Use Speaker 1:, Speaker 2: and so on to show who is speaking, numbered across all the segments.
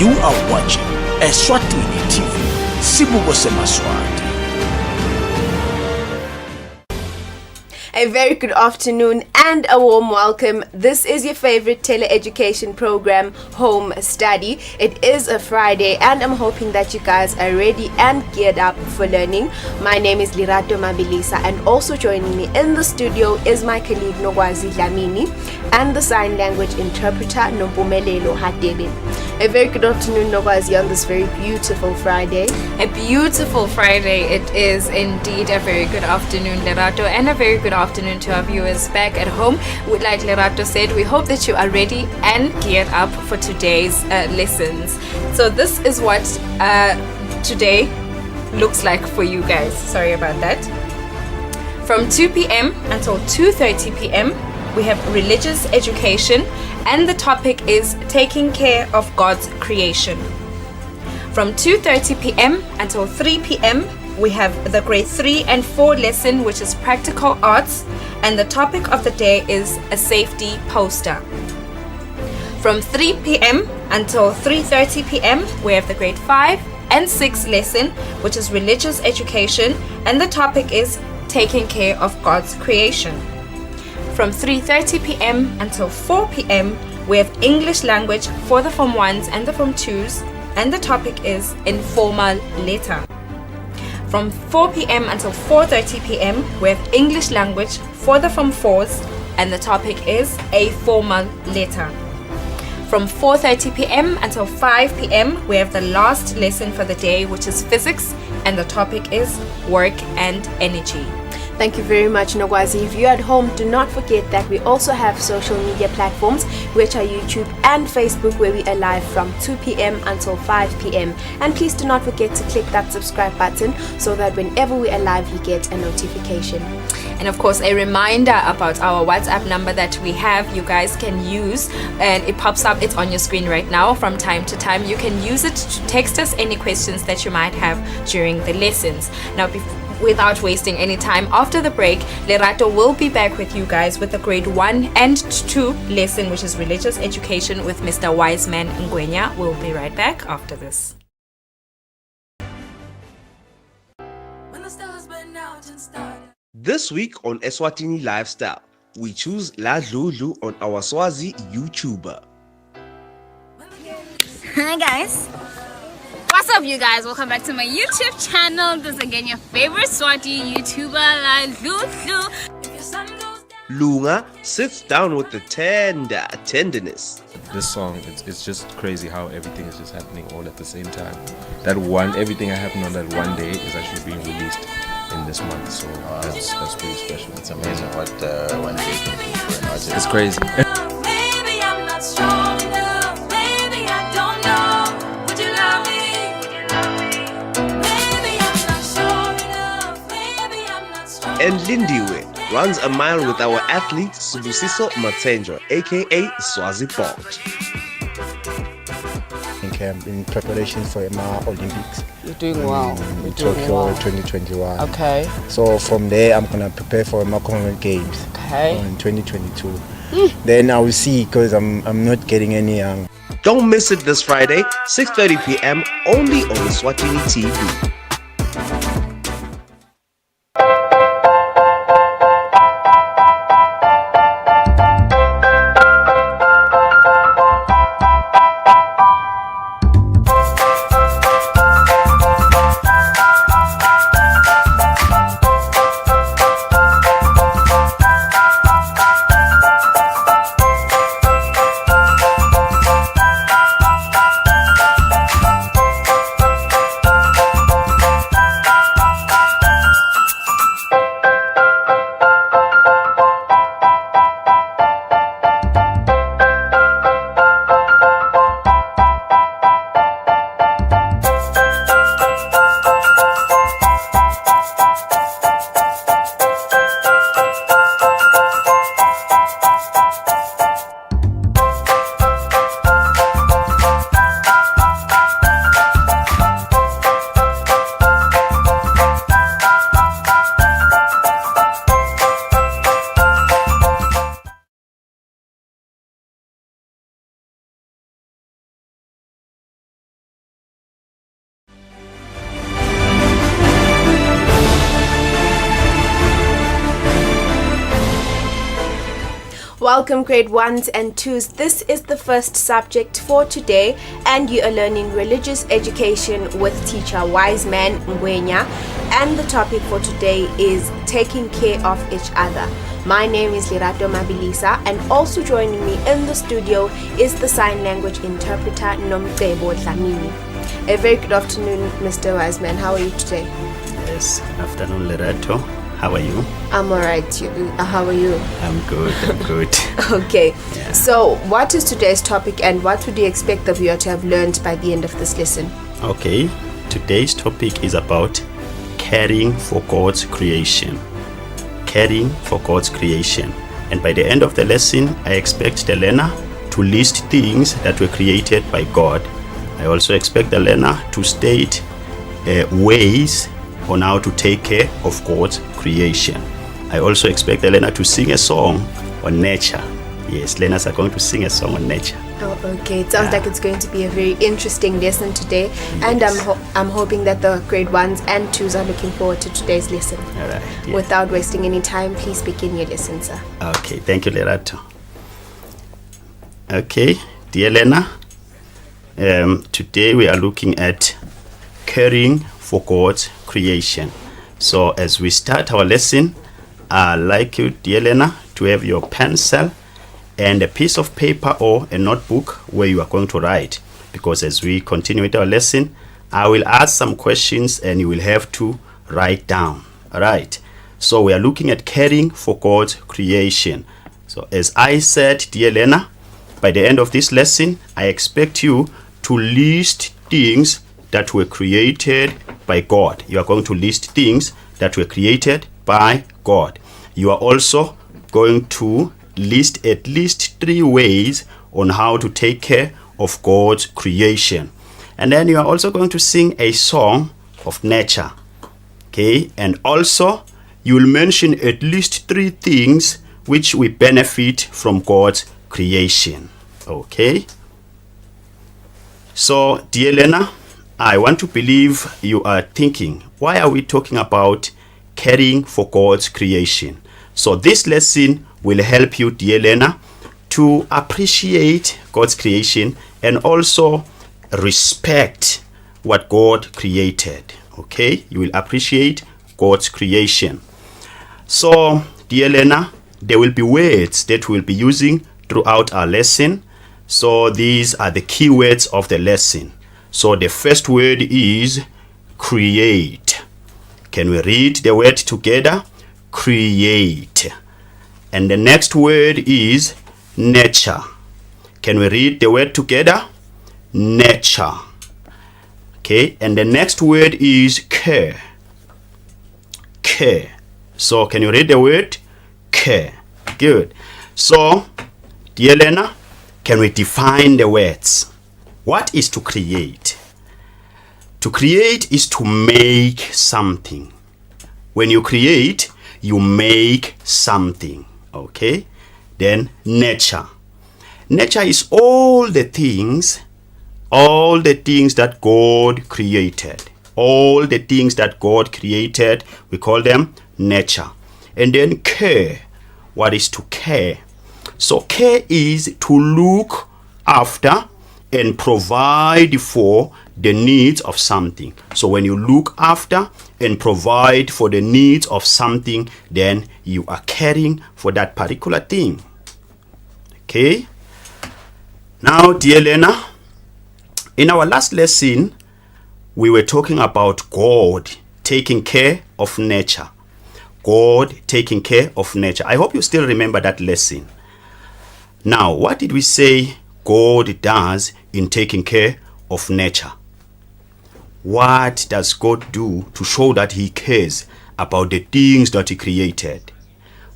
Speaker 1: You are watching Eswatini TV. Sibuko Semaswati.
Speaker 2: A very good afternoon and a warm welcome. This is your favorite teleeducation program, Home Study. It is a Friday and I'm hoping that you guys are ready and geared up for learning. My name is Lirato Mabilisa, and also joining me in the studio is my colleague Nogwazi Dlamini and the sign language interpreter Nompumelelo Hadebe. A very good afternoon, Nogwazi, on this very beautiful Friday.
Speaker 3: A beautiful Friday. It is indeed a very good afternoon, Lerato, and a very good afternoon to our viewers back at home. Like Lerato said, we hope that you are ready and geared up for today's lessons. So this is what today looks like for you guys. Sorry about that. From 2 p.m. until 2:30 p.m. we have religious education, and the topic is taking care of God's creation. From 2:30 p.m. until 3 p.m. we have the grade 3 and 4 lesson, which is practical arts, and the topic of the day is a safety poster. From 3 p.m. until 3:30 p.m. we have the grade 5 and 6 lesson, which is religious education, and the topic is taking care of God's creation. From 3:30 p.m. until 4 p.m. we have English language for the Form 1s and the Form 2s, and the topic is informal letter. From 4 p.m. until 4:30 p.m. we have English language for the Form 4s, and the topic is a formal letter. From 4:30 p.m. until 5 p.m. we have the last lesson for the day, which is physics, and the topic is work and energy.
Speaker 2: Thank you very much, Nogwazi. If you're at home, do not forget that we also have social media platforms, which are YouTube and Facebook, where we are live from 2 p.m. until 5 p.m. And please do not forget to click that subscribe button so that whenever we are live, you get a notification.
Speaker 3: And of course, a reminder about our WhatsApp number that we have, you guys can use, and it pops up, it's on your screen right now. From time to time, you can use it to text us any questions that you might have during the lessons. Now, without wasting any time, after the break, Lerato will be back with you guys with the grade 1 and 2 lesson, which is religious education, with Mr. Wiseman Ngwenya. We'll be right back after this.
Speaker 4: This week on Eswatini Lifestyle, we choose La Lulu on our Swazi YouTuber.
Speaker 5: Hi guys, what's up you guys? Welcome back to my YouTube channel. This is again your favorite Swati YouTuber, La Lulu.
Speaker 4: Lunga sits down with the tenderness.
Speaker 6: This song, it's just crazy how everything is just happening all at the same time. Everything that happened on that one day is actually being released in this month, so that's pretty special. It's amazing what one day can do for an artist. It's crazy.
Speaker 7: Maybe I'm not strong enough. Maybe I don't know. Would you love me? Would you love me? Maybe I'm not sure enough. Maybe I'm not strong.
Speaker 4: And Lindiwe runs a mile with our athlete Subusiso Matsenjo, aka Swazi Bolt.
Speaker 8: In preparation for the Olympics.
Speaker 9: You're doing well.
Speaker 8: In Tokyo 2021.
Speaker 9: Okay.
Speaker 8: So from there, I'm gonna prepare for the Commonwealth Games.
Speaker 9: Okay.
Speaker 8: In 2022. Then I will see, because I'm not getting any young.
Speaker 4: Don't miss it this Friday, 6:30 p.m. only on Eswatini TV.
Speaker 2: Welcome grade 1s and 2s. This is the first subject for today and you are learning religious education with teacher Wiseman Ngwenya, and the topic for today is taking care of each other. My name is Lerato Mabilisa, and also joining me in the studio is the sign language interpreter Nomcebo Dlamini. A very good afternoon, Mr. Wiseman. How are you today?
Speaker 9: Yes, afternoon, Lerato. How are you?
Speaker 2: I'm alright. How are you?
Speaker 9: I'm good.
Speaker 2: Okay.
Speaker 9: Yeah.
Speaker 2: So, what is today's topic and what would you expect the viewer to have learned by the end of this lesson?
Speaker 9: Okay, today's topic is about caring for God's creation. Caring for God's creation. And by the end of the lesson, I expect the learner to list things that were created by God. I also expect the learner to state ways on how to take care of God's creation. I also expect the learner to sing a song on nature. Yes, learners are going to sing a song on nature.
Speaker 2: Oh, okay. It sounds like it's going to be a very interesting lesson today, and I'm hoping that the grade 1s and 2s are looking forward to today's lesson.
Speaker 9: All right. Yeah.
Speaker 2: Without wasting any time, please begin your lesson, sir.
Speaker 9: Okay, thank you, Lerato. Okay, dear learner, today we are looking at caring for God's creation. So as we start our lesson, I'd like you, dear learner, to have your pencil and a piece of paper or a notebook where you are going to write, because as we continue with our lesson, I will ask some questions and you will have to write down. All right, so we are looking at caring for God's creation. So as I said, dear learner, by the end of this lesson, I expect you to list things that were created by God. You are going to list things that were created by God. You are also going to list at least 3 ways on how to take care of God's creation. And then you are also going to sing a song of nature. Okay, and also you will mention at least 3 things which we benefit from God's creation. Okay, so dear learner, I want to believe you are thinking, why are we talking about caring for God's creation? So this lesson will help you, dear learner, to appreciate God's creation and also respect what God created. Okay, you will appreciate God's creation. So, dear learner, there will be words that we'll be using throughout our lesson. So these are the key words of the lesson. So the first word is create. Can we read the word together? Create. And the next word is nature. Can we read the word together? Nature. Okay, and the next word is care. Care. So can you read the word? Care. Good. So, dear learner, can we define the words? What is to create? To create is to make something. When you create, you make something. Okay? Then nature. Nature is all the things that God created. All the things that God created, we call them nature. And then care. What is to care? So care is to look after and provide for the needs of something. So when you look after and provide for the needs of something, then you are caring for that particular thing. Okay? Now, dear learner, in our last lesson, we were talking about God taking care of nature. God taking care of nature. I hope you still remember that lesson. Now, what did we say God does in taking care of nature? What does God do to show that he cares about the things that he created?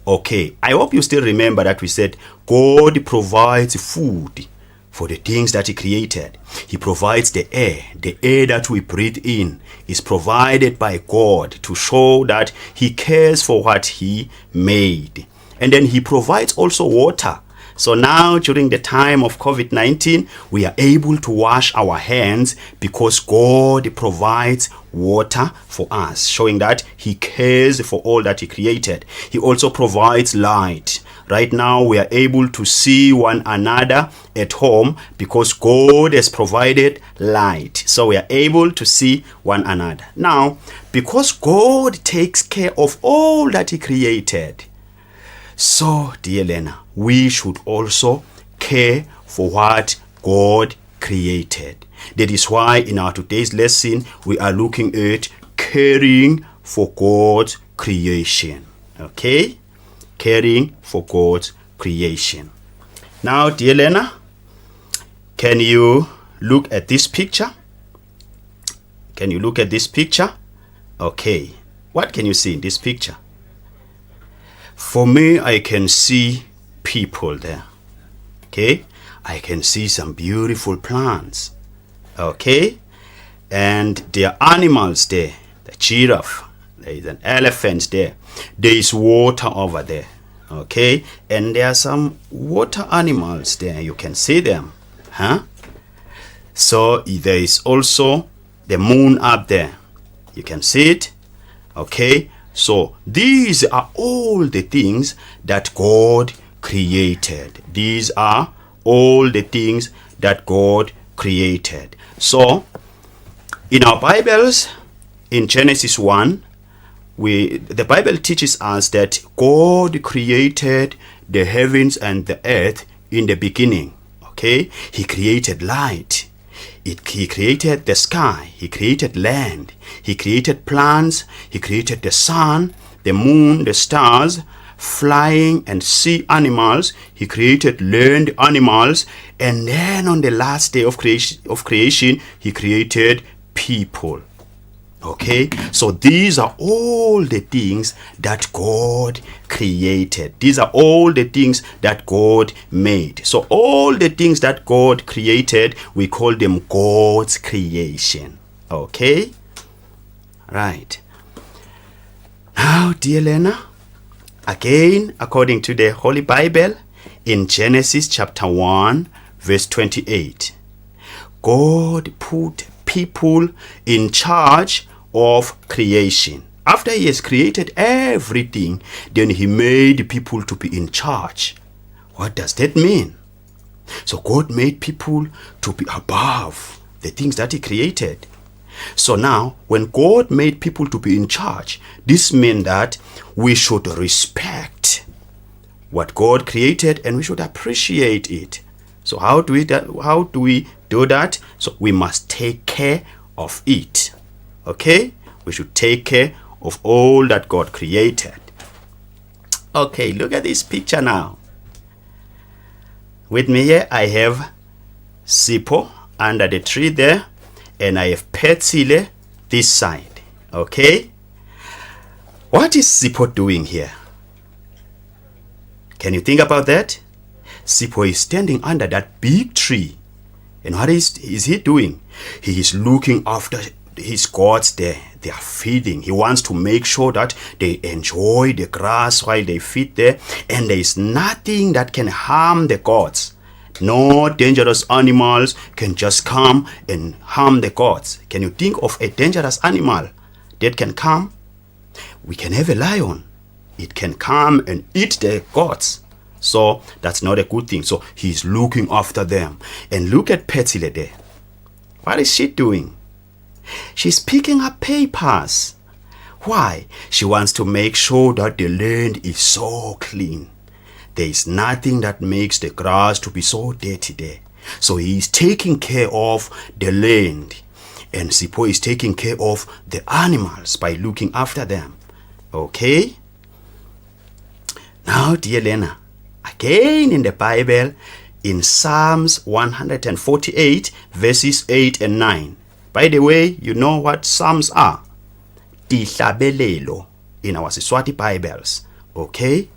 Speaker 9: Okay, I hope you still remember that we said God provides food for the things that he created. He provides the air that we breathe in is provided by God to show that he cares for what he made. And then he provides also water. So now during the time of COVID-19, we are able to wash our hands because God provides water for us, showing that he cares for all that he created. He also provides light. Right now we are able to see one another at home because God has provided light. So we are able to see one another. Now, because God takes care of all that he created, so dear Lena, we should also care for what God created. That is why in our today's lesson we are looking at caring for God's creation. Okay? Caring for God's creation. Now, dear Lena, can you look at this picture? Can you look at this picture? Okay. What can you see in this picture? For me, I can see people there. Okay? I can see some beautiful plants. Okay? And there are animals there. The giraffe. There is an elephant there. There is water over there. Okay? And there are some water animals there. You can see them. Huh? So there is also the moon up there. You can see it. Okay? So these are all the things that God created. These are all the things that God created. So in our Bibles, in Genesis 1, the Bible teaches us that God created the heavens and the earth in the beginning. Okay? He created light. He created the sky. He created land. He created plants. He created the sun, the moon, the stars, flying and sea animals. He created land animals. And then on the last day of creation, he created people. Okay, so these are all the things that God created. These are all the things that God made. So all the things that God created, we call them God's creation. Okay, right. Now, dear Lena, again, according to the Holy Bible, in Genesis chapter 1, verse 28, God put people in charge of creation. After he has created everything, then he made people to be in charge. What does that mean? So God made people to be above the things that he created. So now, when God made people to be in charge, this means that we should respect what God created and we should appreciate it. So how do we do that? So we must take care of it. Okay? We should take care of all that God created. Okay, look at this picture now. With me here, I have Sipho under the tree there, and I have Petsile this side. Okay? What is Sipho doing here? Can you think about that? Sipho is standing under that big tree. And what is he doing? He is looking after his goats there. They are feeding. He wants to make sure that they enjoy the grass while they feed there. And there is nothing that can harm the goats. No dangerous animals can just come and harm the goats. Can you think of a dangerous animal that can come? We can have a lion. It can come and eat the goats. So that's not a good thing. So he's looking after them. And look at Petsile there. What is she doing? She's picking up papers. Why? She wants to make sure that the land is so clean. There is nothing that makes the grass to be so dirty there. So he is taking care of the land. And Sipho is taking care of the animals by looking after them. Okay? Now, dear Lena, again in the Bible, in Psalms 148, verses 8 and 9. By the way, you know what Psalms are? Tihlabelelo in our Eswatini Bibles. Okay?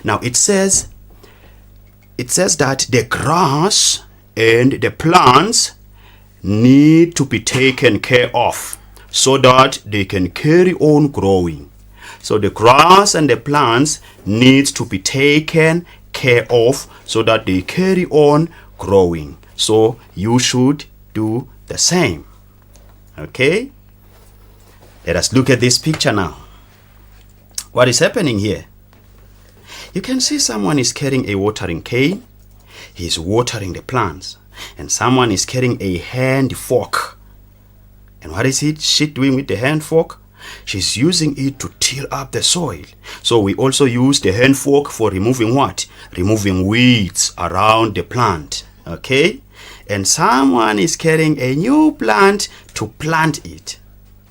Speaker 9: Now it says that the grass and the plants need to be taken care of so that they can carry on growing. So the grass and the plants needs to be taken care of so that they carry on growing. So you should do the same. Okay? Let us look at this picture now. What is happening here? You can see someone is carrying a watering cane. He's watering the plants. And someone is carrying a hand fork. And what is she doing with the hand fork? She's using it to till up the soil. So we also use the hand fork for removing what? Removing weeds around the plant. Okay? And someone is carrying a new plant to plant it.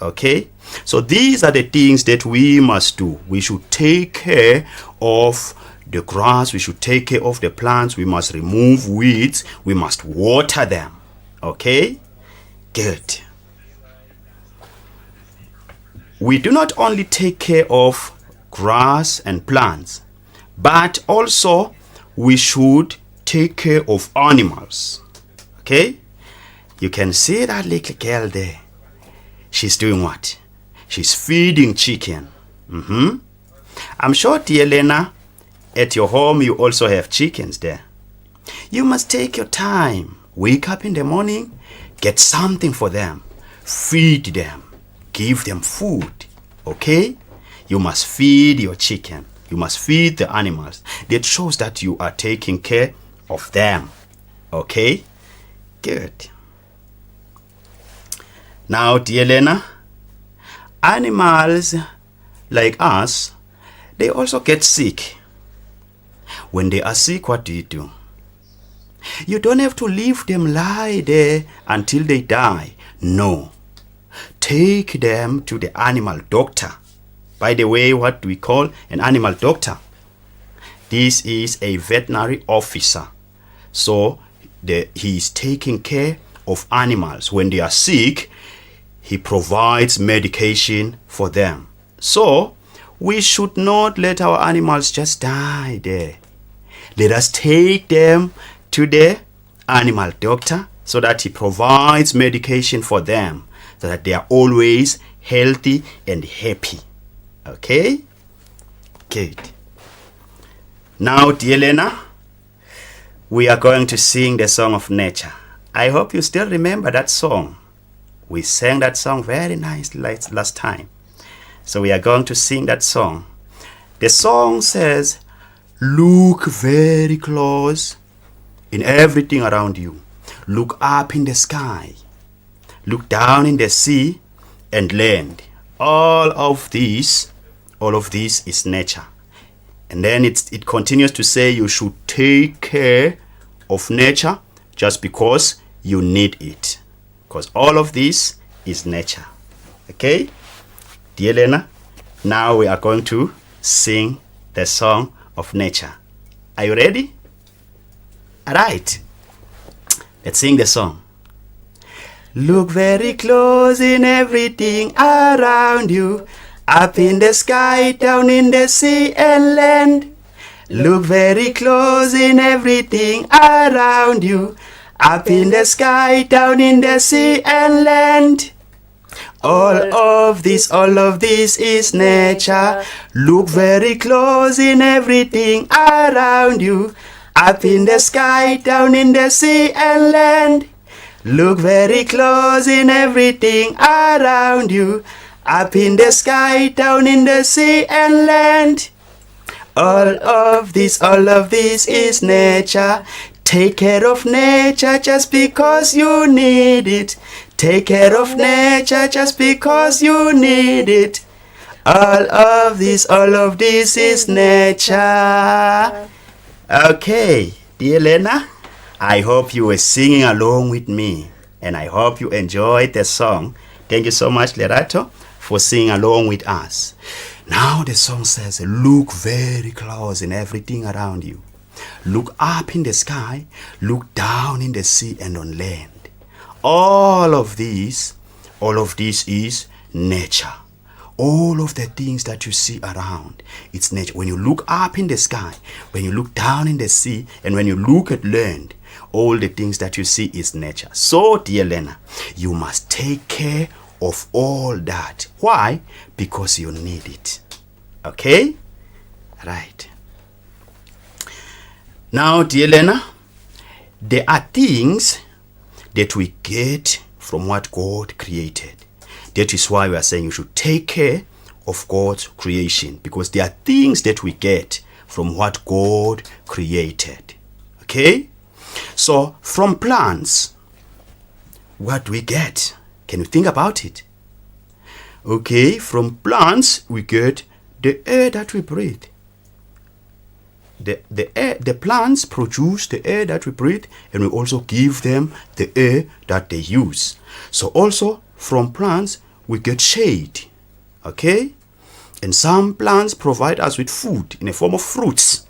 Speaker 9: Okay? So these are the things that we must do. We should take care of the grass. We should take care of the plants. We must remove weeds. We must water them. Okay? Good. We do not only take care of grass and plants, but also we should take care of animals. Okay? You can see that little girl there. She's doing what? She's feeding chicken. I'm sure, dear Lena, at your home you also have chickens there. You must take your time. Wake up in the morning, get something for them, feed them, give them food. Okay? You must feed your chicken. You must feed the animals. That shows that you are taking care of them. Okay? Good. Now, dear Lena, animals like us, they also get sick. When they are sick, what do? You don't have to leave them lie there until they die. No. Take them to the animal doctor. By the way, what do we call an animal doctor? This is a veterinary officer. So he is taking care of animals. When they are sick, he provides medication for them. So we should not let our animals just die there. Let us take them to the animal doctor so that he provides medication for them, so that they are always healthy and happy. Okay? Good. Now, dear Lena, we are going to sing the song of nature. I hope you still remember that song. We sang that song very nice last time. So we are going to sing that song. The song says, look very close in everything around you. Look up in the sky. Look down in the sea and land. All of this is nature. And then it continues to say you should take care of nature just because you need it. Because all of this is nature. Okay? Dear Lena, now we are going to sing the song of nature. Are you ready? Alright. Let's sing the song. Look very close in everything around you. Up in the sky, down in the sea and land. Look very close in everything around you. Up in the sky, down in the sea and land. All of this is nature. Look very close in everything around you. Up in the sky, down in the sea and land. Look very close in everything around you. Up in the sky, down in the sea and land. All of this is nature. Take care of nature just because you need it. Take care of nature just because you need it. All of this is nature. Okay, dear Lena, I hope you were singing along with me. And I hope you enjoyed the song. Thank you so much, Lerato, for singing along with us. Now the song says, look very close in everything around you. Look up in the sky, look down in the sea and on land. All of this is nature. All of the things that you see around, it's nature. When you look up in the sky, when you look down in the sea, and when you look at land, all the things that you see is nature. So, dear Lena, you must take care of all that. Why? Because you need it. Okay? Right. Now, dear Lena, there are things that we get from what God created. That is why we are saying you should take care of God's creation, because there are things that we get from what God created. Okay? So from plants, what do we get? Can you think about it? Okay, from plants we get the air that we breathe. The plants produce the air that we breathe, and we also give them the air that they use. So also from plants we get shade. Okay? And some plants provide us with food in the form of fruits.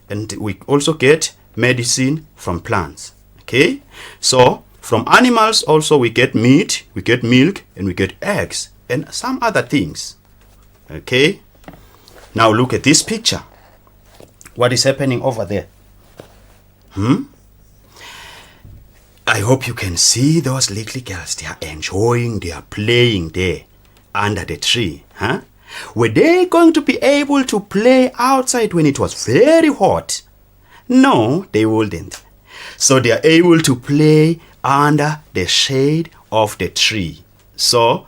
Speaker 9: And we also get medicine from plants. Okay? So from animals also we get meat, we get milk, and we get eggs, and some other things. Okay? Now look at this picture. What is happening over there? I hope you can see those little girls. They are enjoying, they are playing there under the tree. Were they going to be able to play outside when it was very hot? No, they wouldn't. So they are able to play under the shade of the tree. So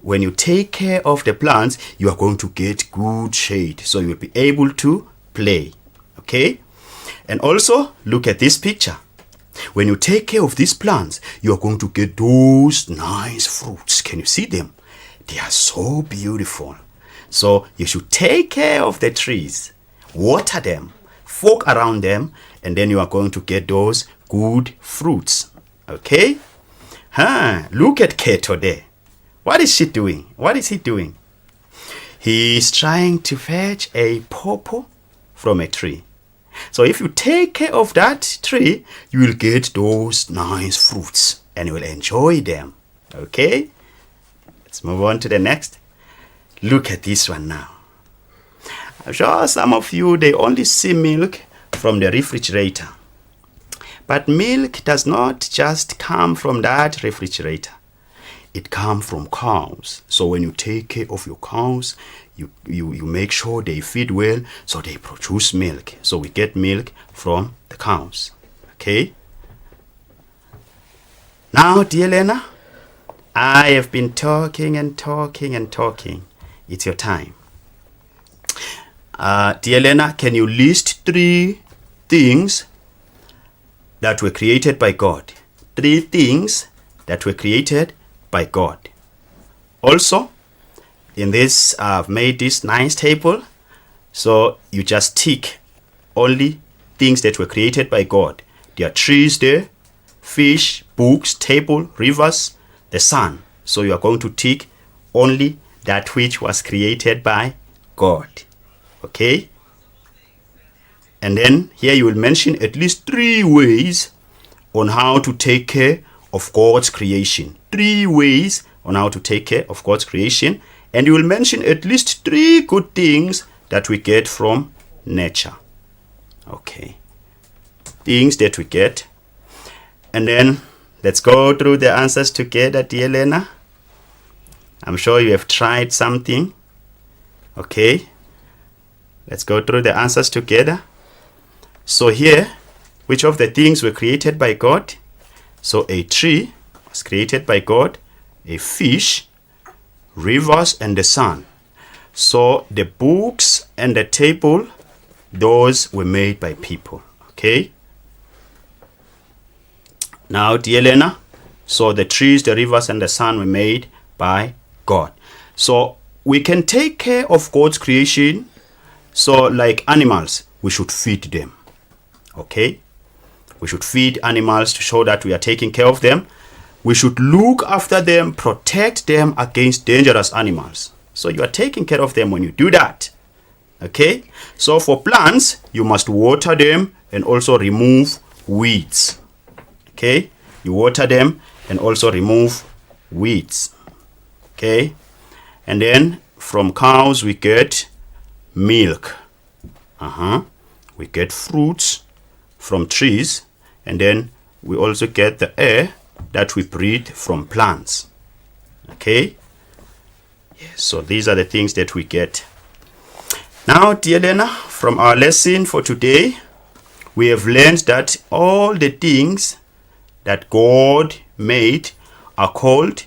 Speaker 9: when you take care of the plants, you are going to get good shade. So you will be able to play. Okay? And also, look at this picture. When you take care of these plants, you are going to get those nice fruits. Can you see them? They are so beautiful. So you should take care of the trees, water them, fork around them, and then you are going to get those good fruits. Okay? Look at Keto there. What is she doing? What is he doing? He is trying to fetch a pawpaw from a tree. So if you take care of that tree, you will get those nice fruits and you will enjoy them. Okay? Let's move on to the next. Look at this one now. I'm sure some of you, they only see milk from the refrigerator. But milk does not just come from that refrigerator. It comes from cows. So when you take care of your cows, you make sure they feed well, so they produce milk. So we get milk from the cows. Okay? Now, dear Lena, I have been talking and talking and talking. It's your time. Dear Lena, can you list 3 things that were created by God? 3 things that were created by God. Also, in this, I've made this nice table. So you just tick only things that were created by God. There are trees there, fish, books, table, rivers, the sun. So you are going to tick only that which was created by God. Okay? And then here you will mention at least 3 ways on how to take care of God's creation. 3 ways on how to take care of God's creation. And you will mention at least 3 good things that we get from nature. Okay. Things that we get. And then let's go through the answers together, dear Lena. I'm sure you have tried something. Okay. Let's go through the answers together. So here, which of the things were created by God? So a tree was created by God, a fish, rivers, and the sun. So the books and the table, those were made by people. Okay? Now, dear Lena, so the trees, the rivers, and the sun were made by God. So we can take care of God's creation. So like animals, we should feed them. Okay? We should feed animals to show that we are taking care of them. We should look after them, protect them against dangerous animals. So you are taking care of them when you do that. Okay? So for plants, you must water them and also remove weeds. Okay? You water them and also remove weeds. Okay? And then from cows we get milk. We get fruits from trees, and then we also get the air that we breathe from plants. Okay? Yes, so these are the things that we get. Now, dear Lena, from our lesson for today, we have learned that all the things that God made are called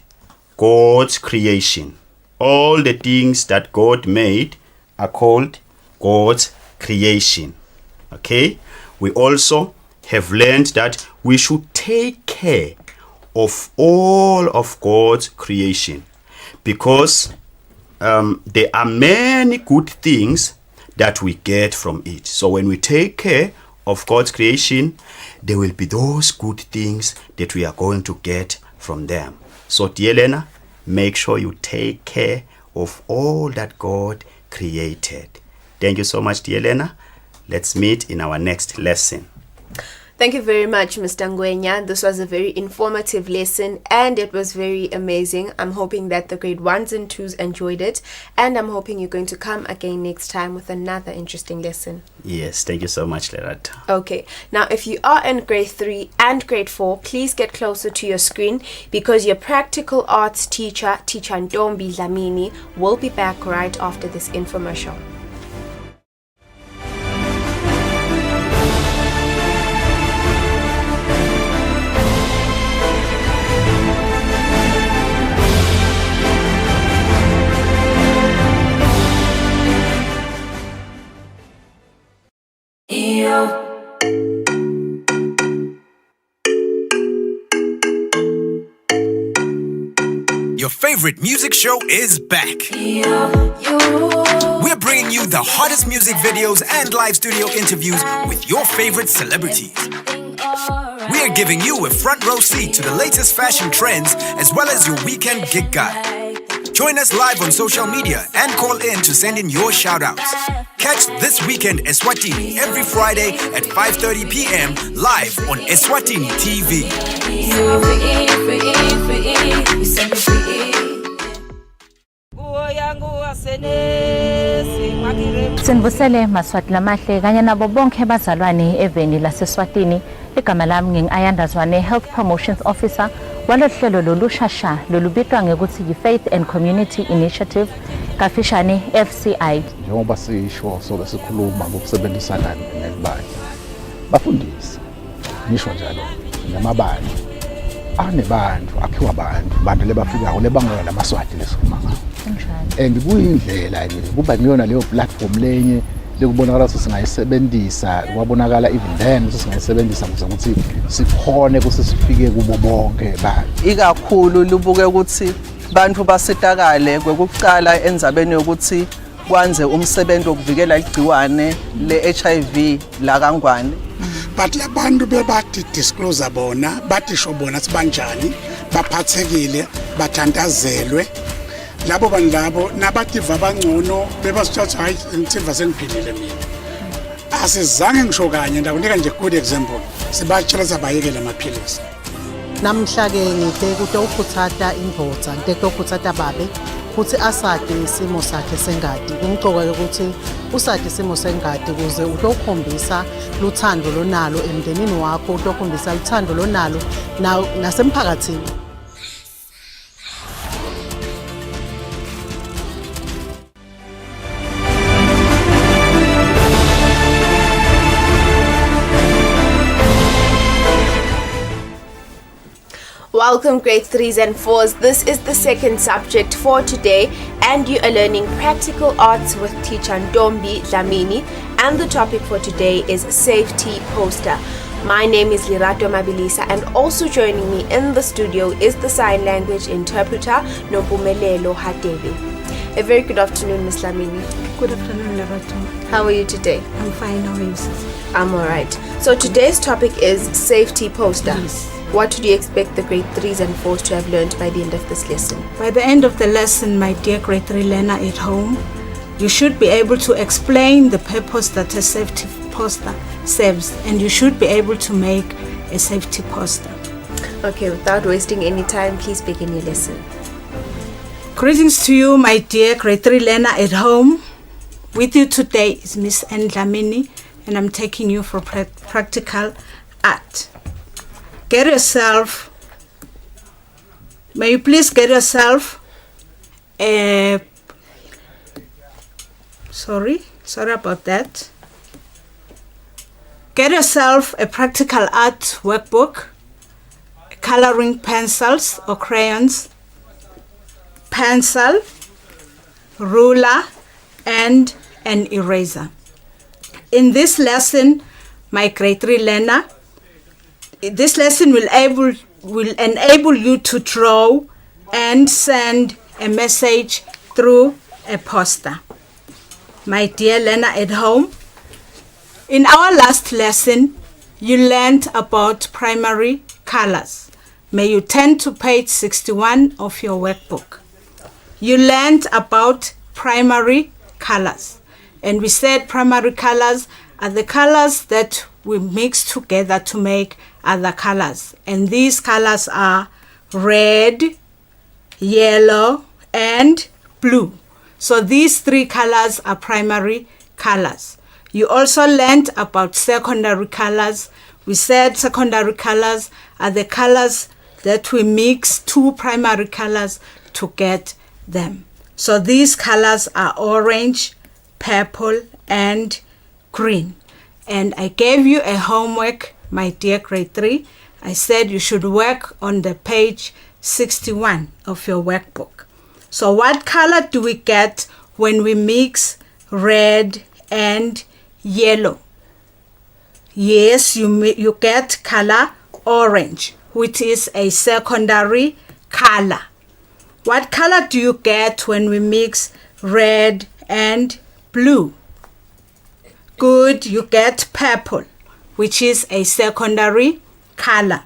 Speaker 9: God's creation. All the things that God made are called God's creation. Okay? We also have learned that we should take care of all of God's creation, because there are many good things that we get from it. So when we take care of God's creation, there will be those good things that we are going to get from them. So dear Lena, make sure you take care of all that God created. Thank you so much, dear Lena. Let's meet in our next lesson.
Speaker 2: Thank you very much, Mr. Ngwenya. This was a very informative lesson and it was very amazing. I'm hoping that the grade 1s and 2s enjoyed it, and I'm hoping you're going to come again next time with another interesting lesson.
Speaker 9: Yes, thank you so much, Lerato.
Speaker 2: Okay, now if you are in grade 3 and grade 4, please get closer to your screen because your practical arts teacher, Teacher Ntombi Dlamini, will be back right after this infomercial.
Speaker 10: Your favorite music show is back. We're bringing you the hottest music videos and live studio interviews with your favorite celebrities. We are giving you a front row seat to the latest fashion trends as well as your weekend gig guide. Join us live on social media and call in to send in your shout-outs. Catch This Weekend Eswatini every Friday at 5:30 p.m. live on Eswatini TV.
Speaker 11: Sinibusele maswati lamahle kanye nabo bonke bazalwane eveni laseSwatini. Igama lami ngingayandazwane Health Promotions Officer walohlelo lolushasha lolubitwa ngekuthi yi-Faith and Community Initiative kafishane FCI.
Speaker 12: Njengoba sisho sobe sikhuluma ngokusebenzisana nebandla bafundisi nisho njalo namabandla anebantu akhiwa abantu lebafikayo lebangela lamaswati lesikhuluma ngalo and kuyindlela kuba ngiyona leyo platform lenye lekubonakala ukuthi singayisebenzisa kwabonakala even then singayisebenzisa ukuthi sikhone ukuthi sifike kubo bonke abantu
Speaker 13: ikakhulu lubuke ukuthi bantu basitakale kwekuqala enzabeni yokuthi kwanze umsebenzi wokuvikela igciwane le-HIV la kaNgwane.
Speaker 14: But labantu bebathi disclose bona batisho bona sibanjani baphathekile bathandazelwe labo bantu labo nabativa abangcono bebasithatha hayi ngithiva sengiphilile mina asizange ngisho kanye ndakunika nje good example sibatshela sabayekela amaphilisi
Speaker 15: namhla ke ngithe ukuthi ukuthatha indvodza into ukuthatha babe futhi asade isimo sakhe sengadi kumcoka ukuthi usade isimo sengadi kuze utokhombisa luthando lonalo emndenini wakho utokhombisa luthando lonalo nasemphakathini.
Speaker 2: Welcome grade 3s and 4s. This is the second subject for today and you are learning practical arts with teacher Ntombi Dlamini, and the topic for today is safety poster. My name is Lerato Mabilisa and also joining me in the studio is the sign language interpreter Nopumelelo Hadebe. A very good afternoon, Ms. Dlamini.
Speaker 16: Good afternoon, Lerato.
Speaker 2: How are you today?
Speaker 16: I'm fine. How are you, sis?
Speaker 2: I'm alright. So today's topic is safety poster.
Speaker 16: Yes.
Speaker 2: What do you expect the grade 3s and 4s to have learned by the end of this lesson?
Speaker 16: By the end of the lesson, my dear grade 3 learner at home, you should be able to explain the purpose that a safety poster serves, and you should be able to make a safety poster.
Speaker 2: Okay, without wasting any time, please begin your lesson.
Speaker 16: Greetings to you, my dear grade 3 learner at home. With you today is Miss Dlamini, and I'm taking you for practical art. Get yourself, may you please get yourself a, sorry about that. Get yourself a practical art workbook, coloring pencils or crayons, pencil, ruler, and an eraser. In this lesson, my grade 3 learner, this lesson will enable you to draw and send a message through a poster. My dear learner at home, in our last lesson, you learned about primary colors. May you turn to page 61 of your workbook. You learned about primary colors. And we said primary colors are the colors that we mix together to make other colors. And these colors are red, yellow, and blue. So these 3 colors are primary colors. You also learned about secondary colors. We said secondary colors are the colors that we mix 2 primary colors to get them. So these colors are orange, purple, and green. And I gave you a homework, my dear grade 3. I said you should work on the page 61 of your workbook. So what color do we get when we mix red and yellow? Yes, you get color orange, which is a secondary color. What color do you get when we mix red and blue? Good, you get purple, which is a secondary color.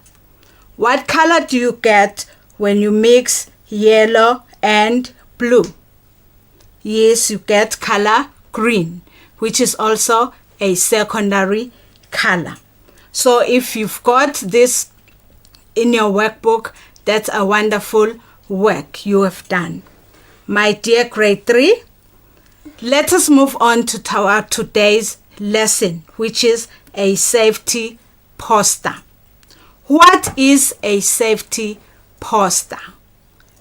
Speaker 16: What color do you get when you mix yellow and blue? Yes, you get color green, which is also a secondary color. So if you've got this in your workbook, that's a wonderful work you have done. My dear grade 3, let us move on to our today's lesson, which is a safety poster. What is a safety poster?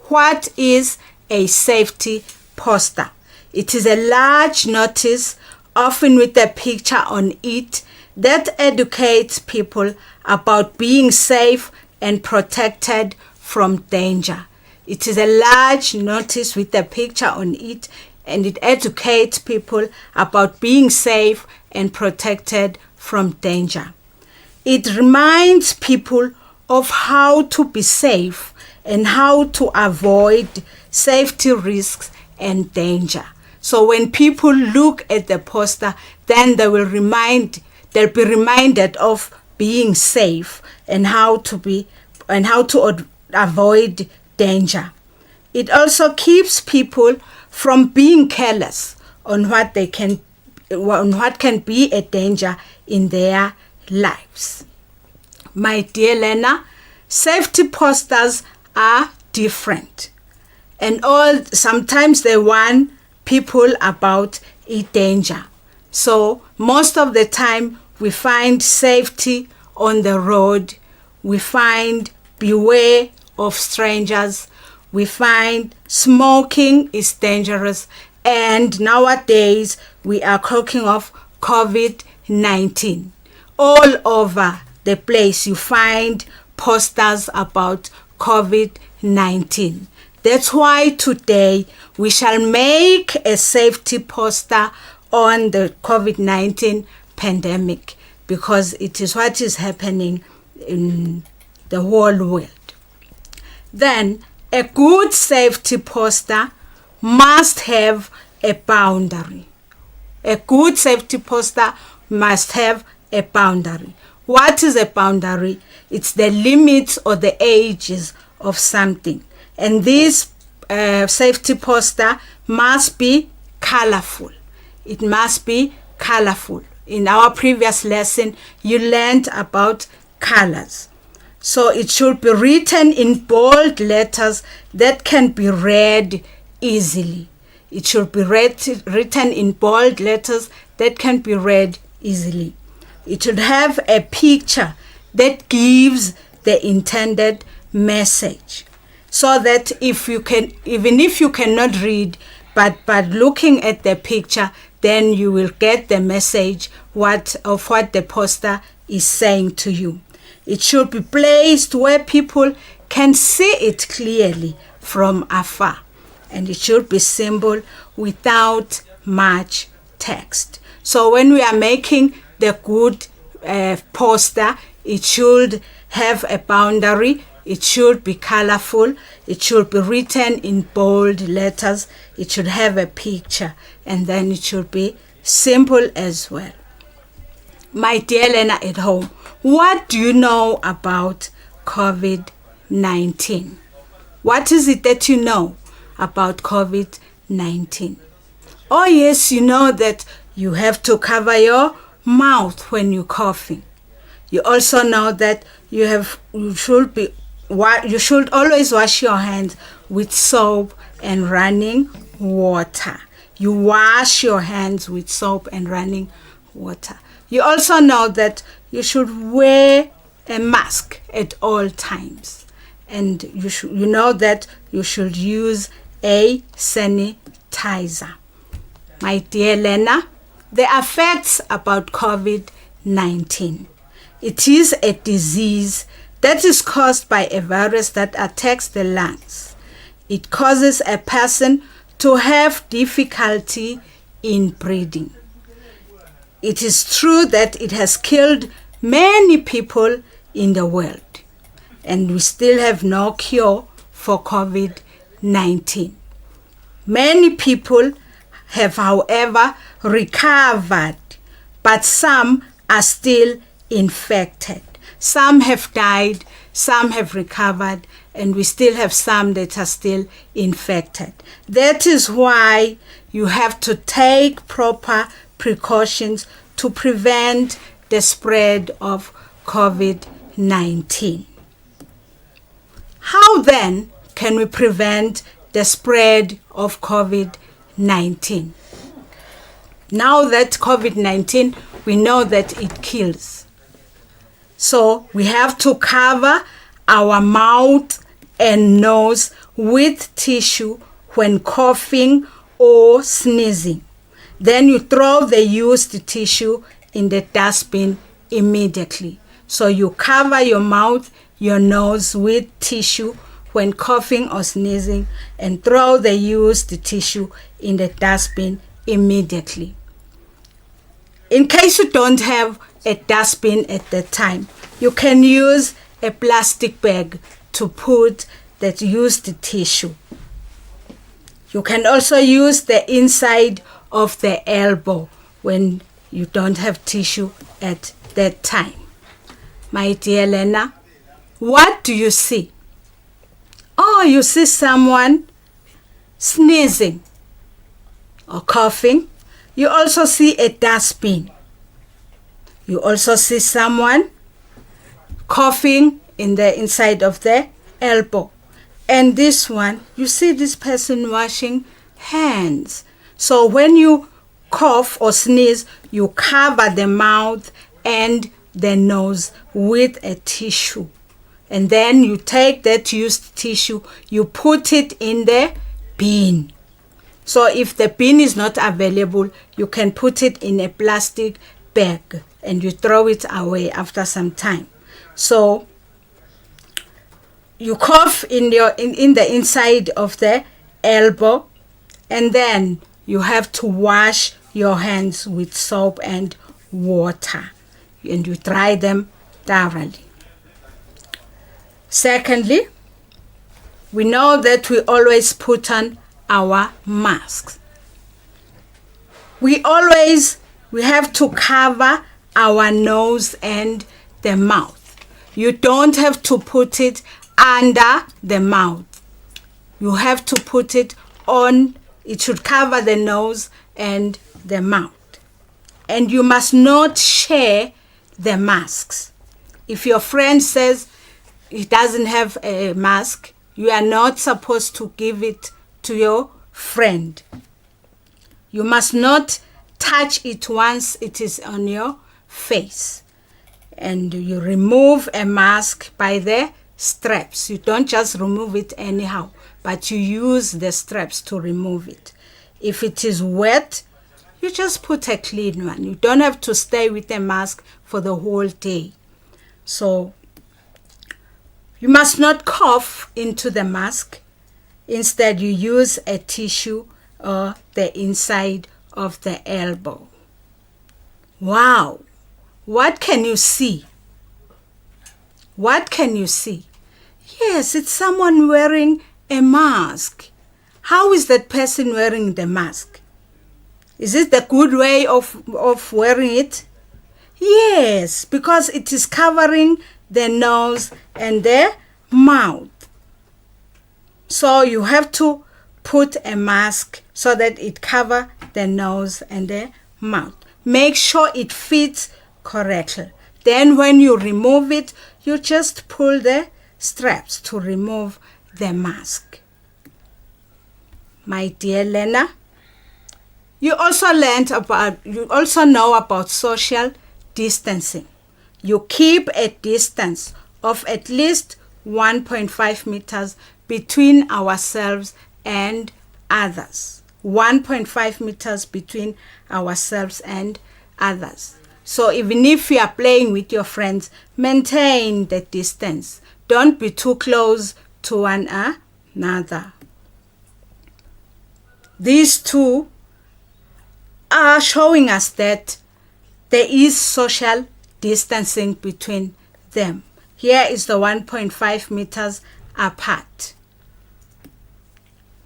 Speaker 16: What is a safety poster? It is a large notice, often with a picture on it, that educates people about being safe and protected from danger. It is a large notice with a picture on it, and it educates people about being safe and protected from danger. It reminds people of how to be safe and how to avoid safety risks and danger. So when people look at the poster, then they'll be reminded of being safe and how to avoid danger. It also keeps people from being careless on what can be a danger in their lives. My dear learner, safety posters are different, and sometimes they warn people about a danger. So most of the time we find safety on the road, we find beware of strangers, we find smoking is dangerous, and nowadays we are talking of COVID-19. All over the place you find posters about COVID-19. That's why today we shall make a safety poster on the COVID-19 pandemic, because it is what is happening in the whole world. Then a good safety poster must have a boundary. A good safety poster must have a boundary. What is a boundary? It's the limits or the ages of something. And this safety poster must be colorful. It must be colorful. In our previous lesson, you learned about colors. So it should be written in bold letters that can be read easily. It should be written in bold letters that can be read easily. It should have a picture that gives the intended message, so that even if you cannot read, but looking at the picture, then you will get the message of what the poster is saying to you. It should be placed where people can see it clearly from afar, and it should be simple without much text. So when we are making the good poster, it should have a boundary, it should be colorful, it should be written in bold letters, it should have a picture, and then it should be simple as well. My dear learner at home, what do you know about COVID-19? What is it that you know about COVID-19? Oh yes, you know that you have to cover your mouth when you're coughing. You also know that you should always wash your hands with soap and running water. You wash your hands with soap and running water. You also know that you should wear a mask at all times, and you know that you should use a sanitizer. My dear learner, the effects about COVID-19. It is a disease that is caused by a virus that attacks the lungs. It causes a person to have difficulty in breathing. It is true that it has killed many people in the world, and we still have no cure for COVID-19. Many people have, however, recovered, but some are still infected. Some have died, some have recovered, and we still have some that are still infected. That is why you have to take proper precautions to prevent the spread of COVID-19. How then can we prevent the spread of COVID-19? Now that COVID-19, we know that it kills. So we have to cover our mouth and nose with tissue when coughing or sneezing. Then you throw the used tissue in the dustbin immediately. So you cover your mouth, your nose with tissue when coughing or sneezing, and throw the used tissue in the dustbin immediately. In case you don't have a dustbin at that time, you can use a plastic bag to put that used tissue. You can also use the inside of the elbow when you don't have tissue at that time. My dear learner, what do you see? Oh, you see someone sneezing or coughing. You also see a dustbin. You also see someone coughing in the inside of the elbow. And this one, you see this person washing hands. So when you cough or sneeze, you cover the mouth and the nose with a tissue. And then you take that used tissue, you put it in the bin. So if the bin is not available, you can put it in a plastic bag and you throw it away after some time. So you cough in the inside of the elbow, and then you have to wash your hands with soap and water, and you dry them thoroughly. Secondly, we know that we always put on our masks. We have to cover our nose and the mouth. You don't have to put it under the mouth. You have to put it on, it should cover the nose and the mouth. And you must not share the masks. If your friend says he doesn't have a mask, you are not supposed to give it to your friend. You must not touch it once it is on your face. And you remove a mask by the straps. You don't just remove it anyhow, but you use the straps to remove it. If it is wet, you just put a clean one. You don't have to stay with a mask for the whole day. So you must not cough into the mask. Instead, you use a tissue or the inside of the elbow. Wow. What can you see? What can you see? Yes, it's someone wearing a mask. How is that person wearing the mask? Is it the good way of wearing it? Yes, because it is covering the nose and the mouth. So you have to put a mask so that it covers the nose and the mouth. Make sure it fits correctly. Then when you remove it, you just pull the straps to remove the mask. My dear Lena, you also know about social distancing. You keep a distance of at least 1.5 meters between ourselves and others. 1.5 meters between ourselves and others. So even if you are playing with your friends, maintain the distance. Don't be too close to one another. These two are showing us that there is social distancing between them. Here is the 1.5 meters apart.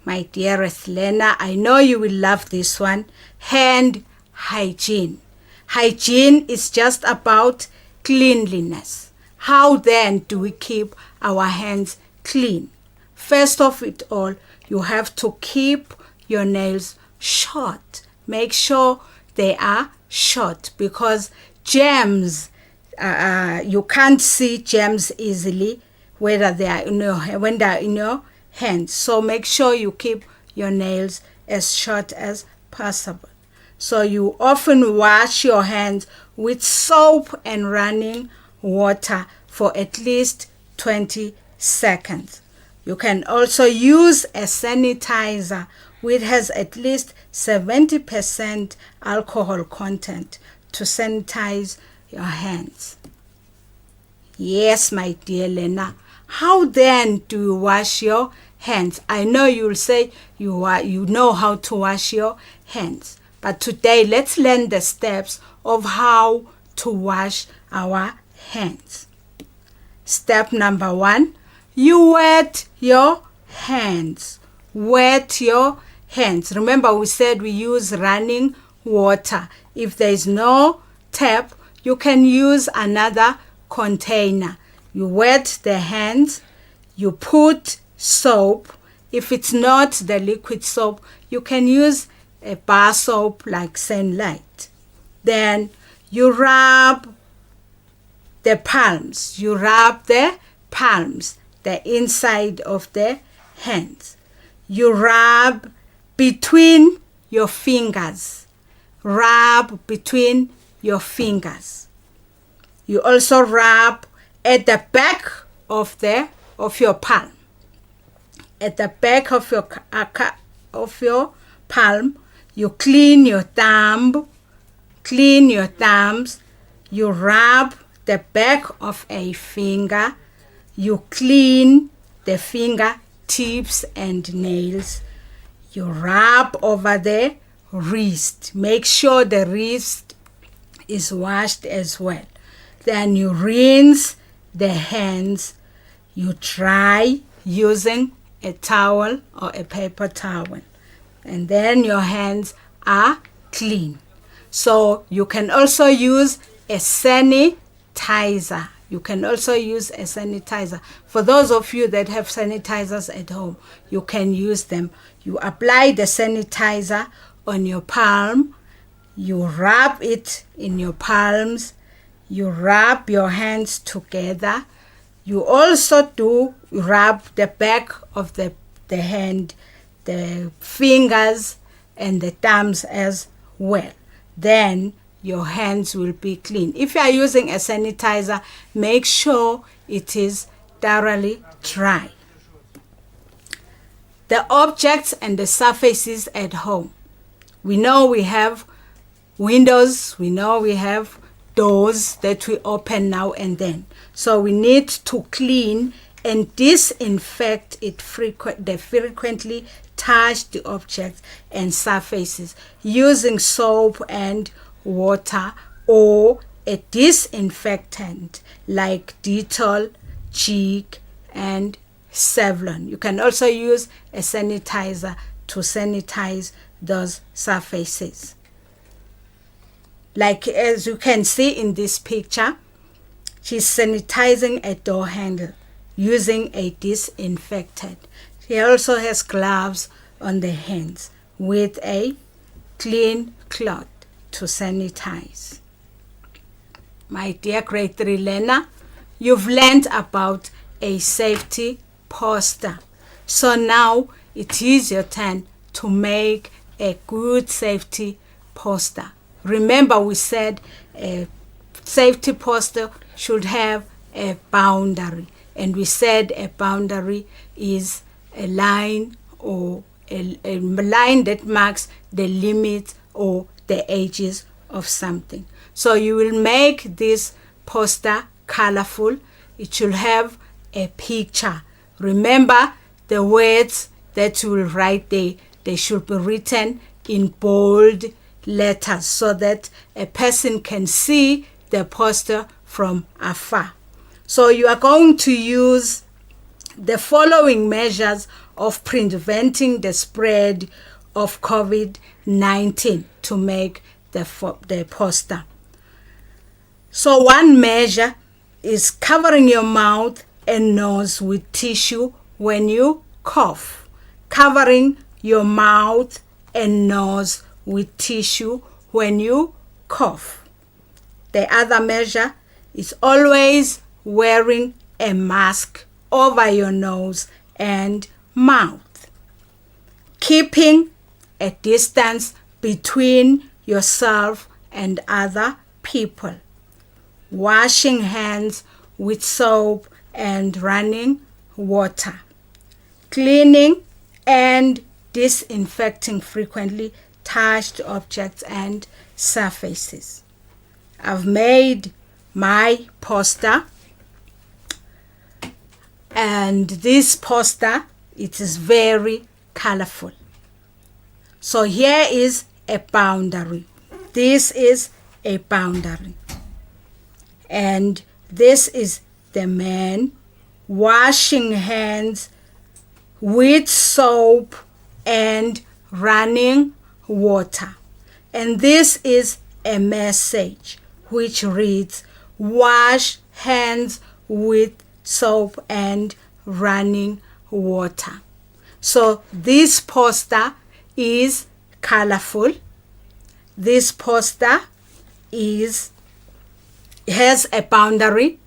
Speaker 16: My dearest Lena, I know you will love this one. Hand hygiene. Hygiene is just about cleanliness. How then do we keep our hands clean? First of it all, you have to keep your nails short. Make sure they are short because germs, you can't see germs easily whether they are when they are in your hands. So make sure you keep your nails as short as possible. So you often wash your hands with soap and running water for at least 20 seconds. You can also use a sanitizer which has at least 70% alcohol content to sanitize your hands. Yes, my dear Lena. How then do you wash your hands? I know you'll say you know how to wash your hands. But today, let's learn the steps of how to wash our hands. Step number 1, you wet your hands. Wet your hands. Remember, we said we use running water. If there is no tap, you can use another container. You wet the hands. You put soap. If it's not the liquid soap, you can use a bar soap like Sunlight. Then you rub the palms. You rub the palms, the inside of the hands. You rub between your fingers. Rub between your fingers. You also rub at the back of your palm. At the back of your palm, you clean your thumb. Clean your thumbs. You rub the back of a finger. You clean the finger tips and nails. You rub over the wrist. Make sure the wrist is washed as well. Then you rinse the hands. You dry using a towel or a paper towel. And then your hands are clean. So you can also use a sanitizer. You can also use a sanitizer. For those of you that have sanitizers at home, you can use them. You apply the sanitizer on your palm. You rub it in your palms. You rub your hands together. You also rub the back of the hand, the fingers and the thumbs as well. Then your hands will be clean. If you are using a sanitizer, make sure it is thoroughly dry. The objects and the surfaces at home. We know we have windows, we know we have doors that we open now and then. So we need to clean and disinfect it frequently touch the objects and surfaces using soap and water or a disinfectant like Dettol, Jig, and Savlon. You can also use a sanitizer to sanitize those surfaces. Like as you can see in this picture, she's sanitizing a door handle using a disinfectant. She also has gloves on the hands with a clean cloth to sanitize. My dear grade 3 learner, you've learned about a safety poster. So now it is your turn to make a good safety poster. Remember, we said a safety poster should have a boundary, and we said a boundary is a line or a line that marks the limit or the edges of something. So you will make this poster colorful. It should have a picture. Remember, the words that you will write there, they should be written in bold letters so that a person can see the poster from afar. So you are going to use the following measures of preventing the spread of COVID-19 to make the poster. So one measure is covering your mouth and nose with tissue when you cough. Covering your mouth and nose with tissue when you cough. The other measure is always wearing a mask over your nose and mouth. Keeping a distance between yourself and other people. Washing hands with soap and running water. Cleaning and disinfecting frequently touched objects and surfaces. I've made my poster, and this poster, it is very colorful. So here is a boundary. This is a boundary. And this is the man washing hands with soap and running water. And this is a message which reads, wash hands with soap and running water. So this poster is colorful. This poster has a boundary.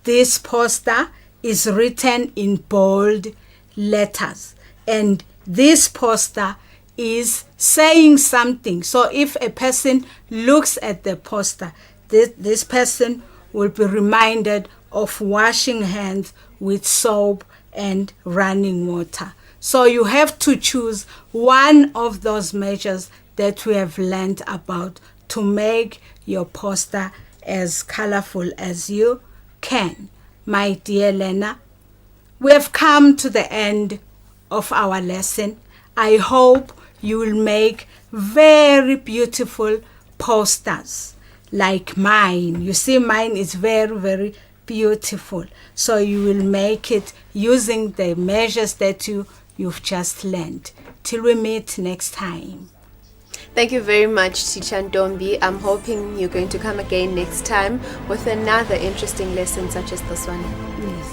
Speaker 16: This poster is written in bold letters. And this poster is saying something. So if a person looks at the poster, this person will be reminded of washing hands with soap and running water. So you have to choose one of those measures that we have learned about to make your poster as colorful as you can. My dear learner, we have come to the end of our lesson. I hope you will make very beautiful posters like mine. You see, mine is very, very beautiful. So you will make it using the measures that you've just learned. Till we meet next time.
Speaker 2: Thank you very much, Teacher Ndombi. I'm hoping you're going to come again next time with another interesting lesson such as this one.
Speaker 16: Yes.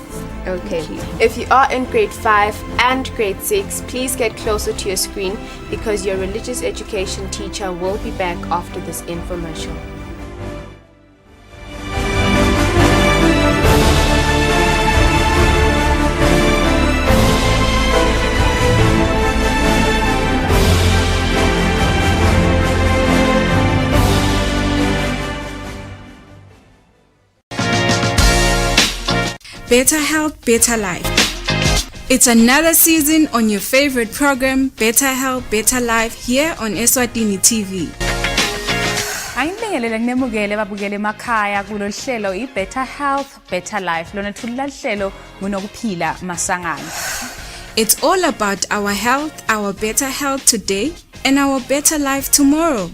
Speaker 2: Okay. If you are in grade 5 and grade 6, please get closer to your screen because your religious education teacher will be back after this infomercial.
Speaker 17: Better Health, Better Life. It's another season on your favorite program, Better Health, Better Life, here on Eswatini TV.
Speaker 18: Ayinibingelele kunemukele babukele emakhaya kulolu hlelo i-Better Health, Better Life. Lona thulula hlelo ngunokuphila masangana.
Speaker 17: It's all about our health, our better health today, and our better life tomorrow.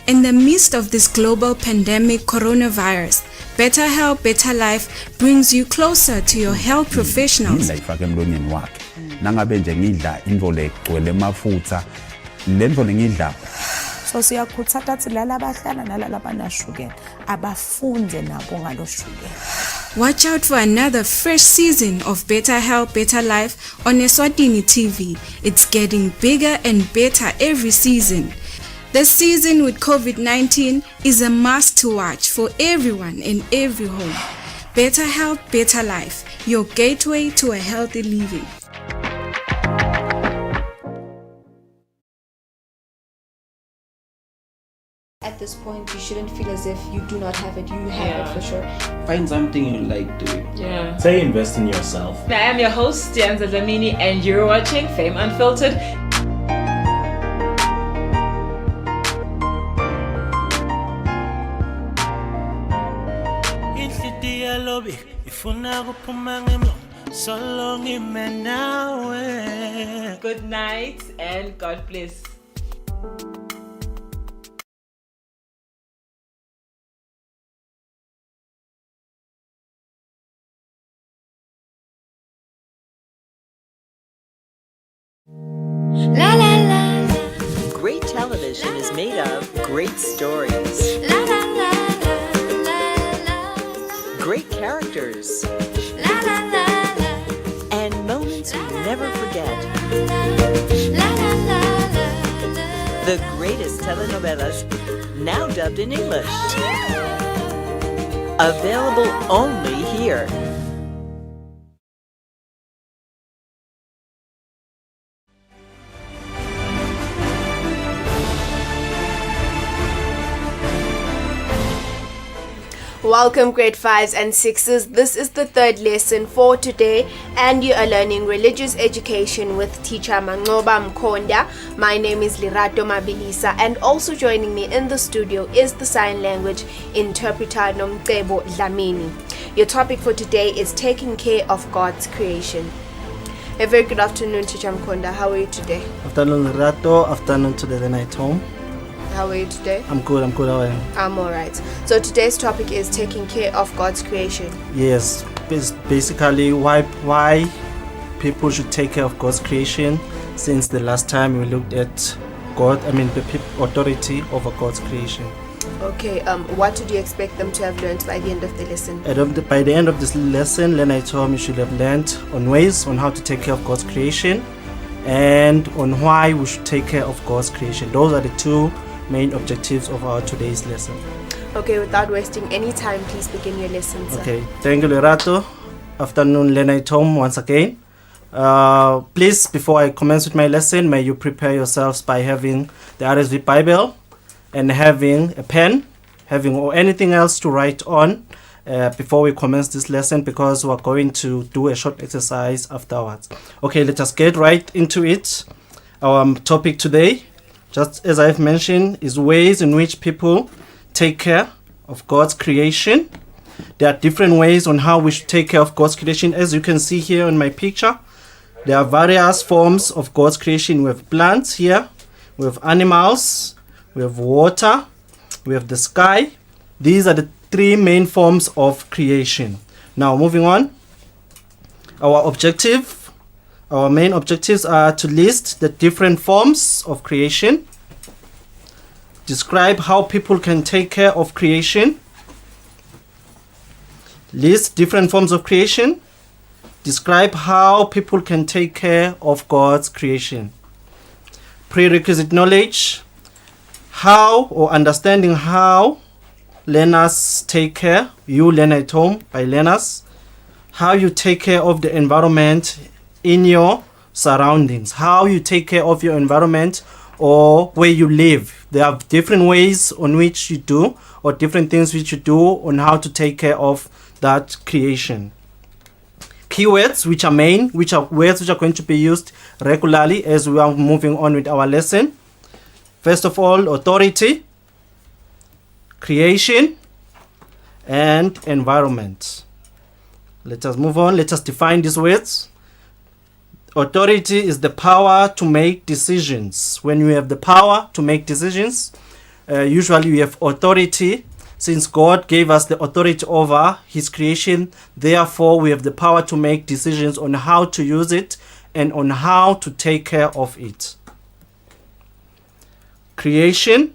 Speaker 17: In the midst of this global pandemic coronavirus, Better Health, Better Life brings you closer to your health professionals.
Speaker 19: Ifake emlonyeni wakhe nangabe nje ngidla indlo legcwele amafutha lendlo ngidla
Speaker 20: so siyakhuthaza ukuthi lala abahlala nalala banashukela abafunde nabo ngaloshukela.
Speaker 17: Watch out for another fresh season of Better Health, Better Life on Eswatini TV. It's getting bigger and better every season. The season with COVID-19 is a must to watch for everyone in every home. Better Health, Better Life, your gateway to a healthy living.
Speaker 2: At this point, you shouldn't feel as if you do not have it. You have it for sure.
Speaker 21: Find something you like doing.
Speaker 22: Yeah.
Speaker 21: Say invest in yourself.
Speaker 22: I am your host, Stylistic Dlamini, and you're watching Fame Unfiltered. Good night and God bless.
Speaker 7: La la la.
Speaker 23: Great television is made of great stories.
Speaker 7: La la la la.
Speaker 23: Great characters.
Speaker 7: La la la la.
Speaker 23: And moments you never forget.
Speaker 7: La la la la.
Speaker 23: The greatest telenovelas, now dubbed in English. Available only here.
Speaker 2: Welcome grade 5s and 6s. This is the third lesson for today and you are learning religious education with teacher Mangoba Mkonda. My name is Lirato Mabilisa and also joining me in the studio is the sign language interpreter Nomcebo Dlamini. Your topic for today is taking care of God's creation. A very good afternoon, teacher Mkonda. How are you today?
Speaker 24: Afternoon Lirato, afternoon to the night home.
Speaker 2: How are you today?
Speaker 24: I'm good, how are you?
Speaker 2: I'm alright. So today's topic is taking care of God's creation.
Speaker 24: Yes, it's basically why people should take care of God's creation since the last time we looked at the authority over God's creation.
Speaker 2: Okay, what would you expect them to have learned by the end of the lesson?
Speaker 24: By the end of this lesson, Lena told me you should have learned on ways on how to take care of God's creation and on why we should take care of God's creation. Those are the two main objectives of our today's lesson.
Speaker 2: Okay, without wasting any time, please begin your lesson, sir.
Speaker 24: Okay, thank you, Lerato. Afternoon, Lena Tom, once again. Please, before I commence with my lesson, may you prepare yourselves by having the RSV Bible and having a pen, or anything else to write on before we commence this lesson, because we're going to do a short exercise afterwards. Okay, let us get right into it. Our topic today, just as I've mentioned, is ways in which people take care of God's creation. There are different ways on how we should take care of God's creation. As you can see here in my picture, there are various forms of God's creation. We have plants here, we have animals, we have water, we have the sky. These are the three main forms of creation. Now, moving on, our main objectives are to list the different forms of creation, describe how people can take care of creation, list different forms of creation, describe how people can take care of God's creation. Prerequisite knowledge, how or understanding how learners take care, you learn at home by learners, how you take care of the environment in your surroundings, how you take care of your environment or where you live. There are different ways on which you do, or different things which you do on how to take care of that creation. Keywords which are words which are going to be used regularly as we are moving on with our lesson. First of all, authority, creation, and environment. Let us move on. Let us define these words. Authority is the power to make decisions. When you have the power to make decisions, Usually we have authority. Since God gave us the authority over His creation, therefore we have the power to make decisions on how to use it and on how to take care of it. Creation,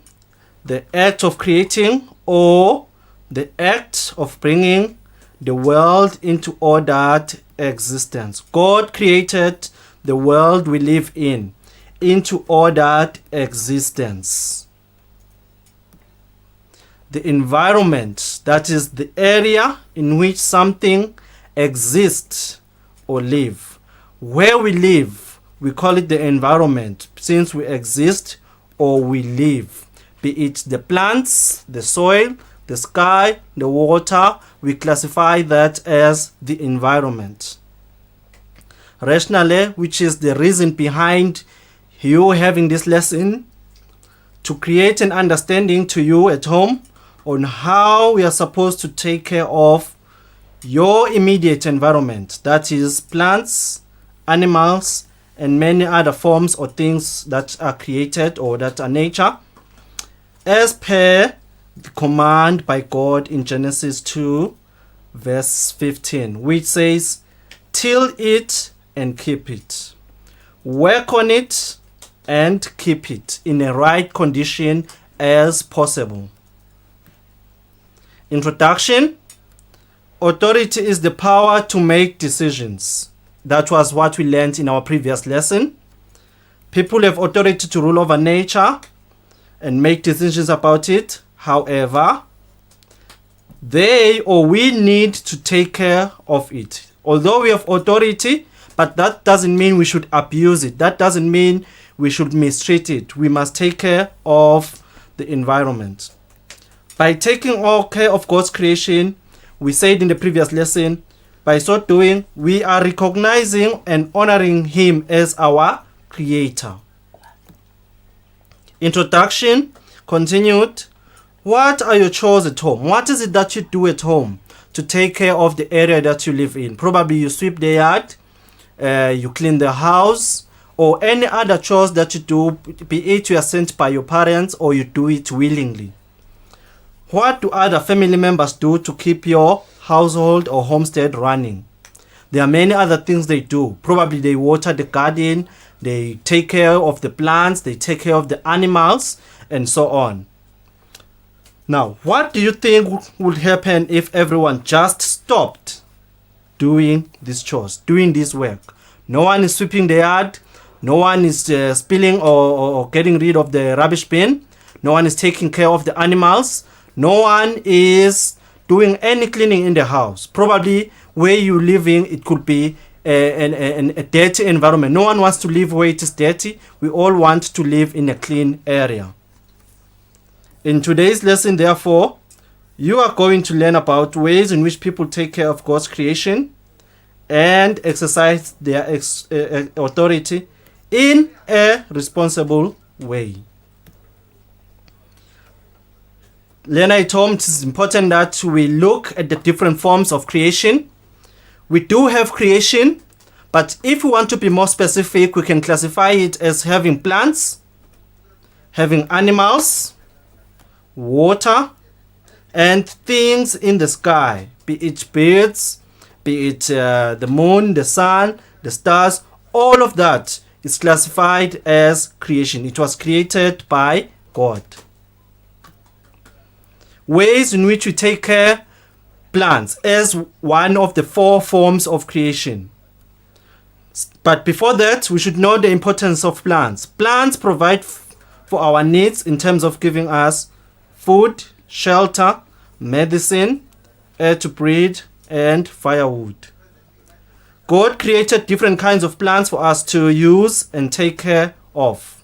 Speaker 24: the act of creating or the act of bringing the world into ordered existence. God created the world we live in into ordered existence. The environment, that is the area in which something exists or live. Where we live, we call it the environment, since we exist or we live. Be it the plants, the soil, the sky, the water, we classify that as the environment. Rationale, which is the reason behind you having this lesson, to create an understanding to you at home on how we are supposed to take care of your immediate environment, that is plants, animals, and many other forms or things that are created or that are nature, as per the command by God in Genesis 2 verse 15, which says, till it and keep it, work on it and keep it in a right condition as possible. Introduction. Authority is the power to make decisions. That was what we learned in our previous lesson. People have authority to rule over nature and make decisions about it. However, they or we need to take care of it. Although we have authority, but that doesn't mean we should abuse it. That doesn't mean we should mistreat it. We must take care of the environment. By taking all care of God's creation, we said in the previous lesson, by so doing, we are recognizing and honoring Him as our Creator. Introduction continued. What are your chores at home? What is it that you do at home to take care of the area that you live in? Probably you sweep the yard, you clean the house, or any other chores that you do, be it you are sent by your parents or you do it willingly. What do other family members do to keep your household or homestead running? There are many other things they do. Probably they water the garden, they take care of the plants, they take care of the animals, and so on. Now, what do you think would happen if everyone just stopped doing these chores, doing this work? No one is sweeping the yard, no one is spilling or getting rid of the rubbish bin, no one is taking care of the animals, no one is doing any cleaning in the house. Probably where you're living, it could be a dirty environment. No one wants to live where it is dirty. We all want to live in a clean area. In today's lesson, therefore, you are going to learn about ways in which people take care of God's creation and exercise their authority in a responsible way. Lena at home, it is important that we look at the different forms of creation. We do have creation, but if we want to be more specific, we can classify it as having plants, having animals, water, and things in the sky, be it birds, be it the moon, the sun, the stars. All of that is classified as creation. It was created by God. Ways in which we take care plants as one of the 4 forms of creation. But before that, we should know the importance of plants. Plants provide for our needs in terms of giving us food, shelter, medicine, air to breathe, and firewood. God created different kinds of plants for us to use and take care of.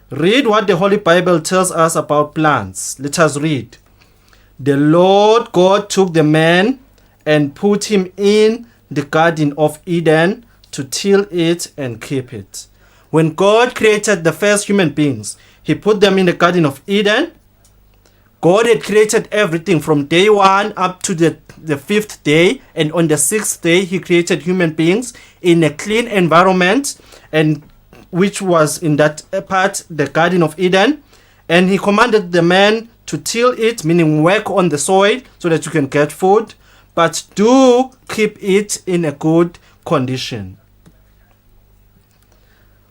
Speaker 24: Read what the Holy Bible tells us about plants. Let us read. The Lord God took the man and put him in the Garden of Eden to till it and keep it. When God created the first human beings, He put them in the Garden of Eden. God had created everything from day 1 up to the 5th day, and on the 6th day He created human beings in a clean environment, and which was in that part the Garden of Eden. And he commanded the man to till it, meaning work on the soil so that you can get food, but do keep it in a good condition.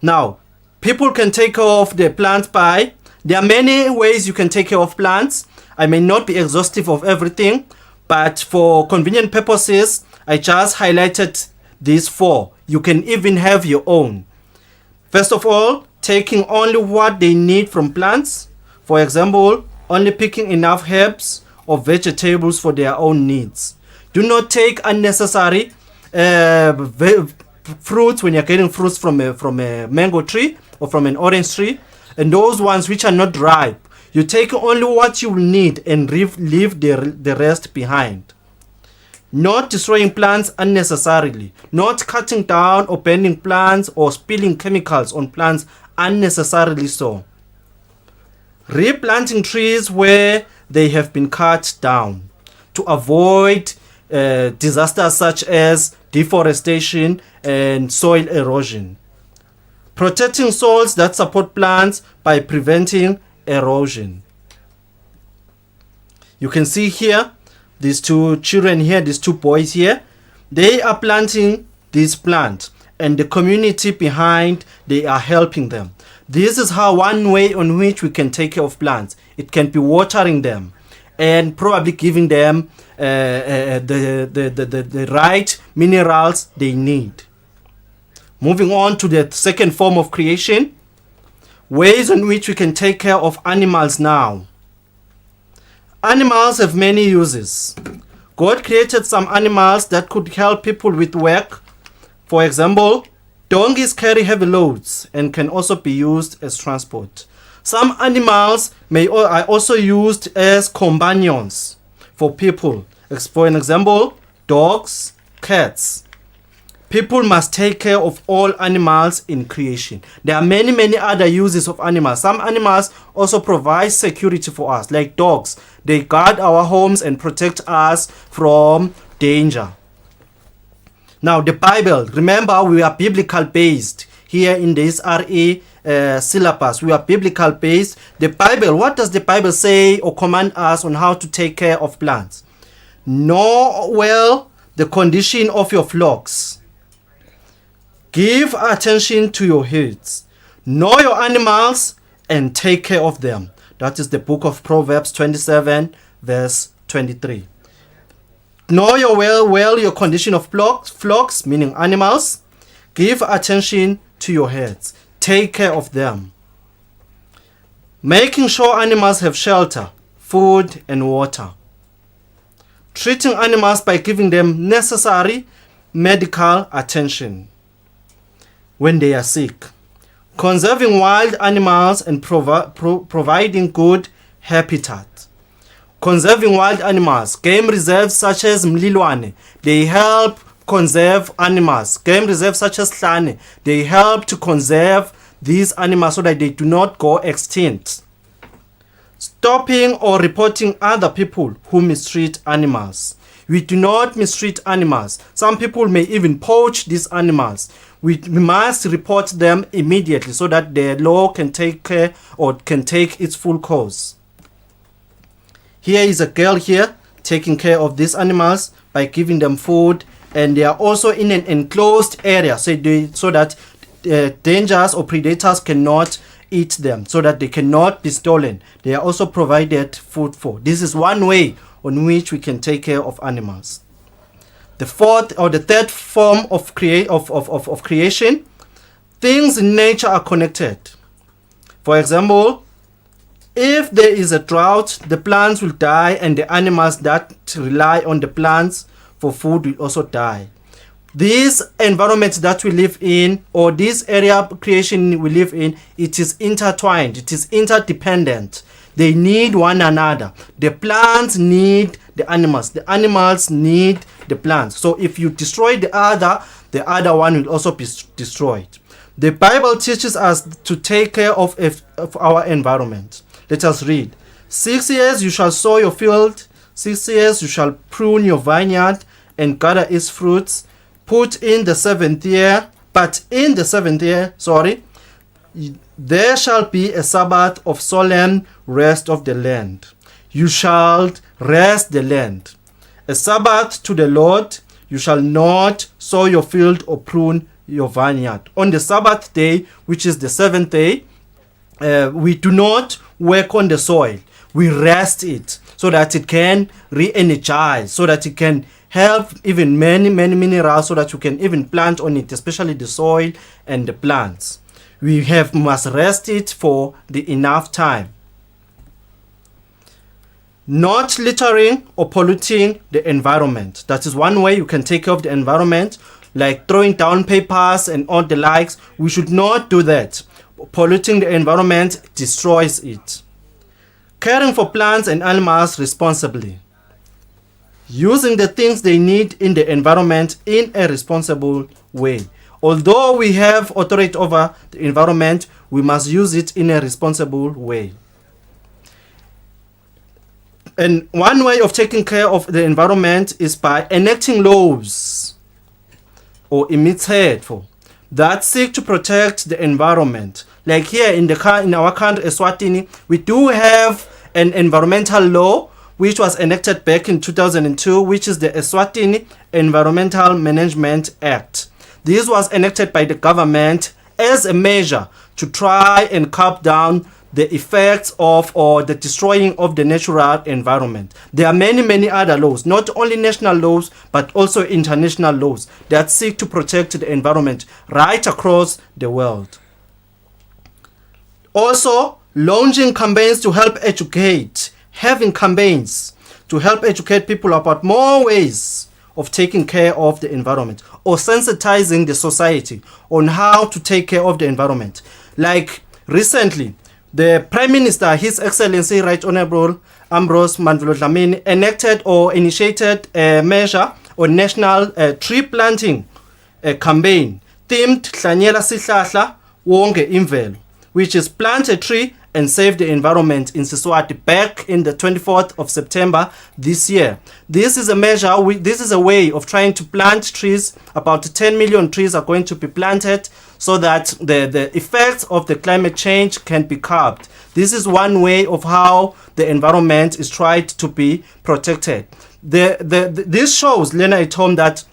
Speaker 24: Now, people can take care of the plant by, there are many ways you can take care of plants. I may not be exhaustive of everything, but for convenient purposes, I just highlighted these 4. You can even have your own. First of all, taking only what they need from plants. For example, only picking enough herbs or vegetables for their own needs. Do not take unnecessary fruits when you're getting fruits from a mango tree or from an orange tree, and those ones which are not ripe. You take only what you need and leave the rest behind. Not destroying plants unnecessarily. Not cutting down or burning plants or spilling chemicals on plants unnecessarily so. Replanting trees where they have been cut down to avoid disasters such as deforestation and soil erosion. Protecting soils that support plants by preventing erosion. You can see here these 2 children here, these 2 boys here, they are planting this plant, and the community behind, they are helping them. This is how one way on which we can take care of plants. It can be watering them and probably giving them the right minerals they need. Moving on to the second form of creation, ways in which we can take care of animals now. Animals have many uses. God created some animals that could help people with work. For example, donkeys carry heavy loads and can also be used as transport. Some animals are also used as companions for people. For an example, dogs, cats. People must take care of all animals in creation. There are many other uses of animals. Some animals also provide security for us, like dogs. They guard our homes and protect us from danger. Now, the Bible. Remember, we are biblical based. Here in this RE syllabus, we are biblical based. The Bible, what does the Bible say or command us on how to take care of plants? Know well the condition of your flocks. Give attention to your herds. Know your animals and take care of them. That is the book of Proverbs 27 verse 23. Know your condition of flocks, meaning animals. Give attention to your herds. Take care of them. Making sure animals have shelter, food and water. Treating animals by giving them necessary medical attention when they are sick. Conserving wild animals and providing good habitat. Conserving wild animals. Game reserves such as Mlilwane, they help conserve animals. Game reserves such as Hlane, they help to conserve these animals so that they do not go extinct. Stopping or reporting other people who mistreat animals. We do not mistreat animals. Some people may even poach these animals. We must report them immediately so that the law can take care or can take its full course. Here is a girl here taking care of these animals by giving them food, and they are also in an enclosed area so that dangers or predators cannot eat them, so that they cannot be stolen. They are also provided food for. This is one way on which we can take care of animals. The fourth or the third form of creation, things in nature are connected. For example, if there is a drought, the plants will die and the animals that rely on the plants for food will also die. This environment that we live in, or this area creation we live in, it is intertwined, it is interdependent. They need one another. The plants need the animals need the plants. So if you destroy the other one will also be destroyed. The Bible teaches us to take care of our environment. Let us read. 6 years you shall sow your field, 6 years you shall prune your vineyard and gather its fruits. But in the seventh year, There shall be a Sabbath of solemn rest of the land. You shall rest the land. A Sabbath to the Lord. You shall not sow your field or prune your vineyard. On the Sabbath day, which is the seventh day, we do not work on the soil. We rest it so that it can re-energize, so that it can help even many minerals, so that you can even plant on it, especially the soil and the plants. We must rest it for the enough time. Not littering or polluting the environment. That is one way you can take care of the environment, like throwing down papers and all the likes. We should not do that. Polluting the environment destroys it. Caring for plants and animals responsibly. Using the things they need in the environment in a responsible way. Although we have authority over the environment, we must use it in a responsible way. And one way of taking care of the environment is by enacting laws or imithetho that seek to protect the environment. Like here in our country, Eswatini, we do have an environmental law which was enacted back in 2002, which is the Eswatini Environmental Management Act. This was enacted by the government as a measure to try and curb down the effects of or the destroying of the natural environment. There are many other laws, not only national laws, but also international laws that seek to protect the environment right across the world. Also, launching campaigns to help educate, having campaigns to help educate people about more ways of taking care of the environment, or sensitizing the society on how to take care of the environment. Like recently, the Prime Minister, His Excellency Right Honorable Ambrose Mandvulo Dlamini, enacted or initiated a measure on national tree planting campaign themed Hlanyela Sihlahla Wonge Imvelo, which is plant a tree and save the environment in Siswati back in the 24th of September this year. This is a measure, this is a way of trying to plant trees. About 10 million trees are going to be planted so that the effects of the climate change can be curbed. This is one way of how the environment is tried to be protected. This shows, Lena Itom, that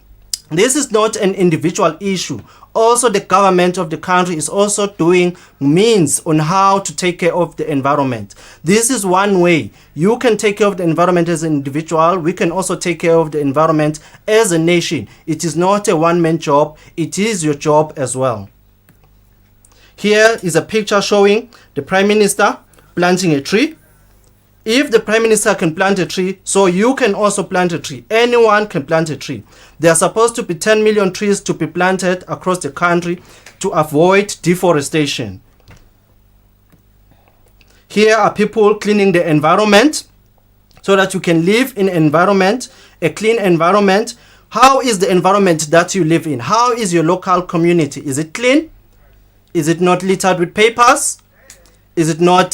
Speaker 24: this is not an individual issue. Also, the government of the country is also doing means on how to take care of the environment. This is one way. You can take care of the environment as an individual. We can also take care of the environment as a nation. It is not a one-man job. It is your job as well. Here is a picture showing the Prime Minister planting a tree. If the Prime Minister can plant a tree, so you can also plant a tree. Anyone can plant a tree. There are supposed to be 10 million trees to be planted across the country to avoid deforestation. Here are people cleaning the environment so that you can live in an environment, a clean environment. How is the environment that you live in? How is your local community? Is it clean? Is it not littered with papers? Is it not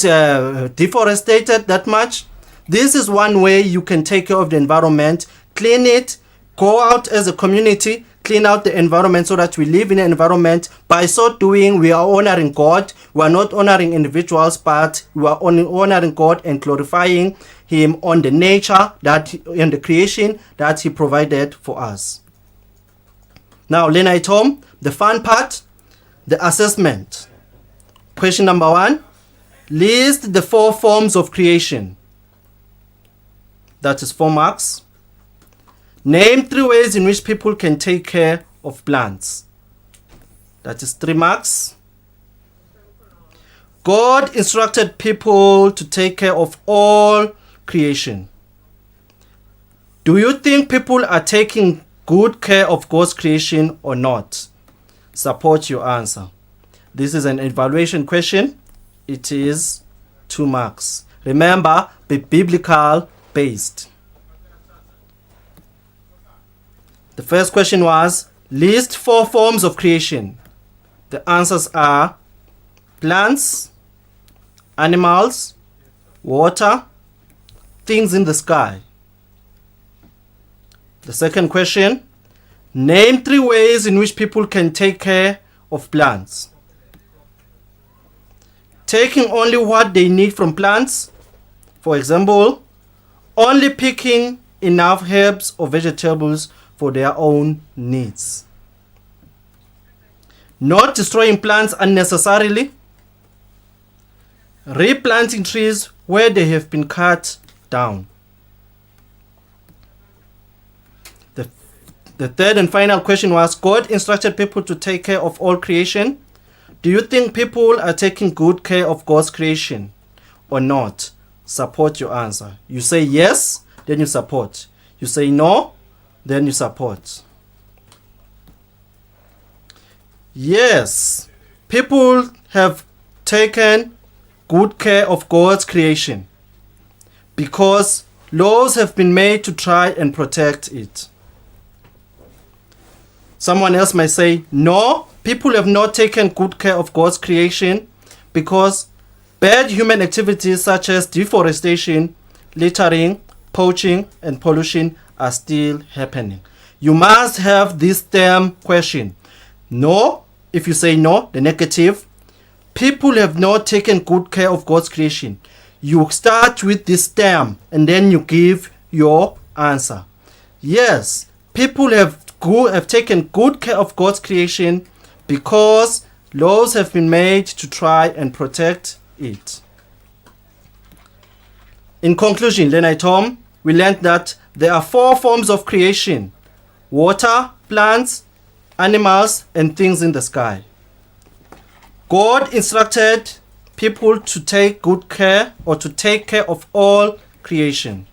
Speaker 24: deforested that much? This is one way you can take care of the environment, clean it, go out as a community, clean out the environment so that we live in an environment. By so doing, we are honoring God. We are not honoring individuals, but we are honoring God and glorifying Him on the nature and the creation that He provided for us. Now, Lena Itom, the fun part, the assessment. Question number 1. List the 4 forms of creation. That is 4 marks. Name 3 ways in which people can take care of plants. That is 3 marks. God instructed people to take care of all creation. Do you think people are taking good care of God's creation or not? Support your answer. This is an evaluation question. It is 2 marks. Remember, be biblical based. The first question was, list 4 forms of creation. The answers are plants, animals, water, things in the sky. The second question, name 3 ways in which people can take care of plants. taking only what they need from plants. For example, only picking enough herbs or vegetables for their own needs. Not destroying plants unnecessarily. Replanting trees where they have been cut down. The third and final question was, God instructed people to take care of all creation. Do you think people are taking good care of God's creation or not? Support your answer. You say yes, then you support. You say no, then you support. Yes, people have taken good care of God's creation because laws have been made to try and protect it. Someone else might say, no, people have not taken good care of God's creation because bad human activities such as deforestation, littering, poaching, and pollution are still happening. You must have this term question. No, if you say no, the negative, people have not taken good care of God's creation. You start with this term and then you give your answer. Yes, people have taken good care of God's creation because laws have been made to try and protect it. In conclusion, Lena Tom, we learned that there are 4 forms of creation: water, plants, animals, and things in the sky. God instructed people to take good care or to take care of all creation.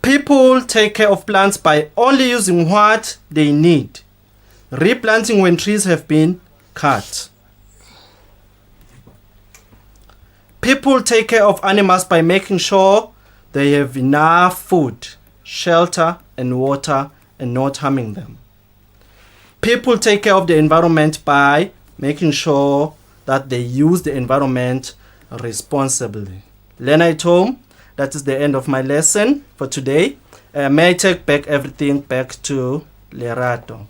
Speaker 24: People take care of plants by only using what they need, replanting when trees have been cut. People take care of animals by making sure they have enough food, shelter, and water and not harming them. People take care of the environment by making sure that they use the environment responsibly. Lena at home, that is the end of my lesson for today. May I take back everything back to Lerato.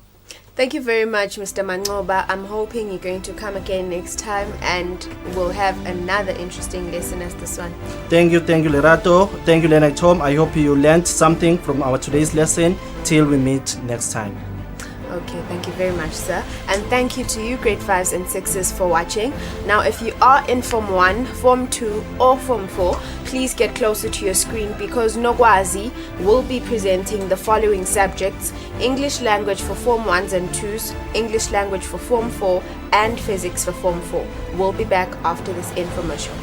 Speaker 2: Thank you very much, Mr. Mangoba. I'm hoping you're going to come again next time and we'll have another interesting lesson as this one.
Speaker 24: Thank you, Lerato. Thank you, Lena at home. I hope you learned something from our today's lesson. Till we meet next time.
Speaker 2: Okay, thank you very much, sir. And thank you to you, grade 5s and 6s, for watching. Now, if you are in Form 1, Form 2, or Form 4, please get closer to your screen because Nogwazi will be presenting the following subjects: English language for Form 1s and 2s, English language for Form 4, and physics for Form 4. We'll be back after this infomercial.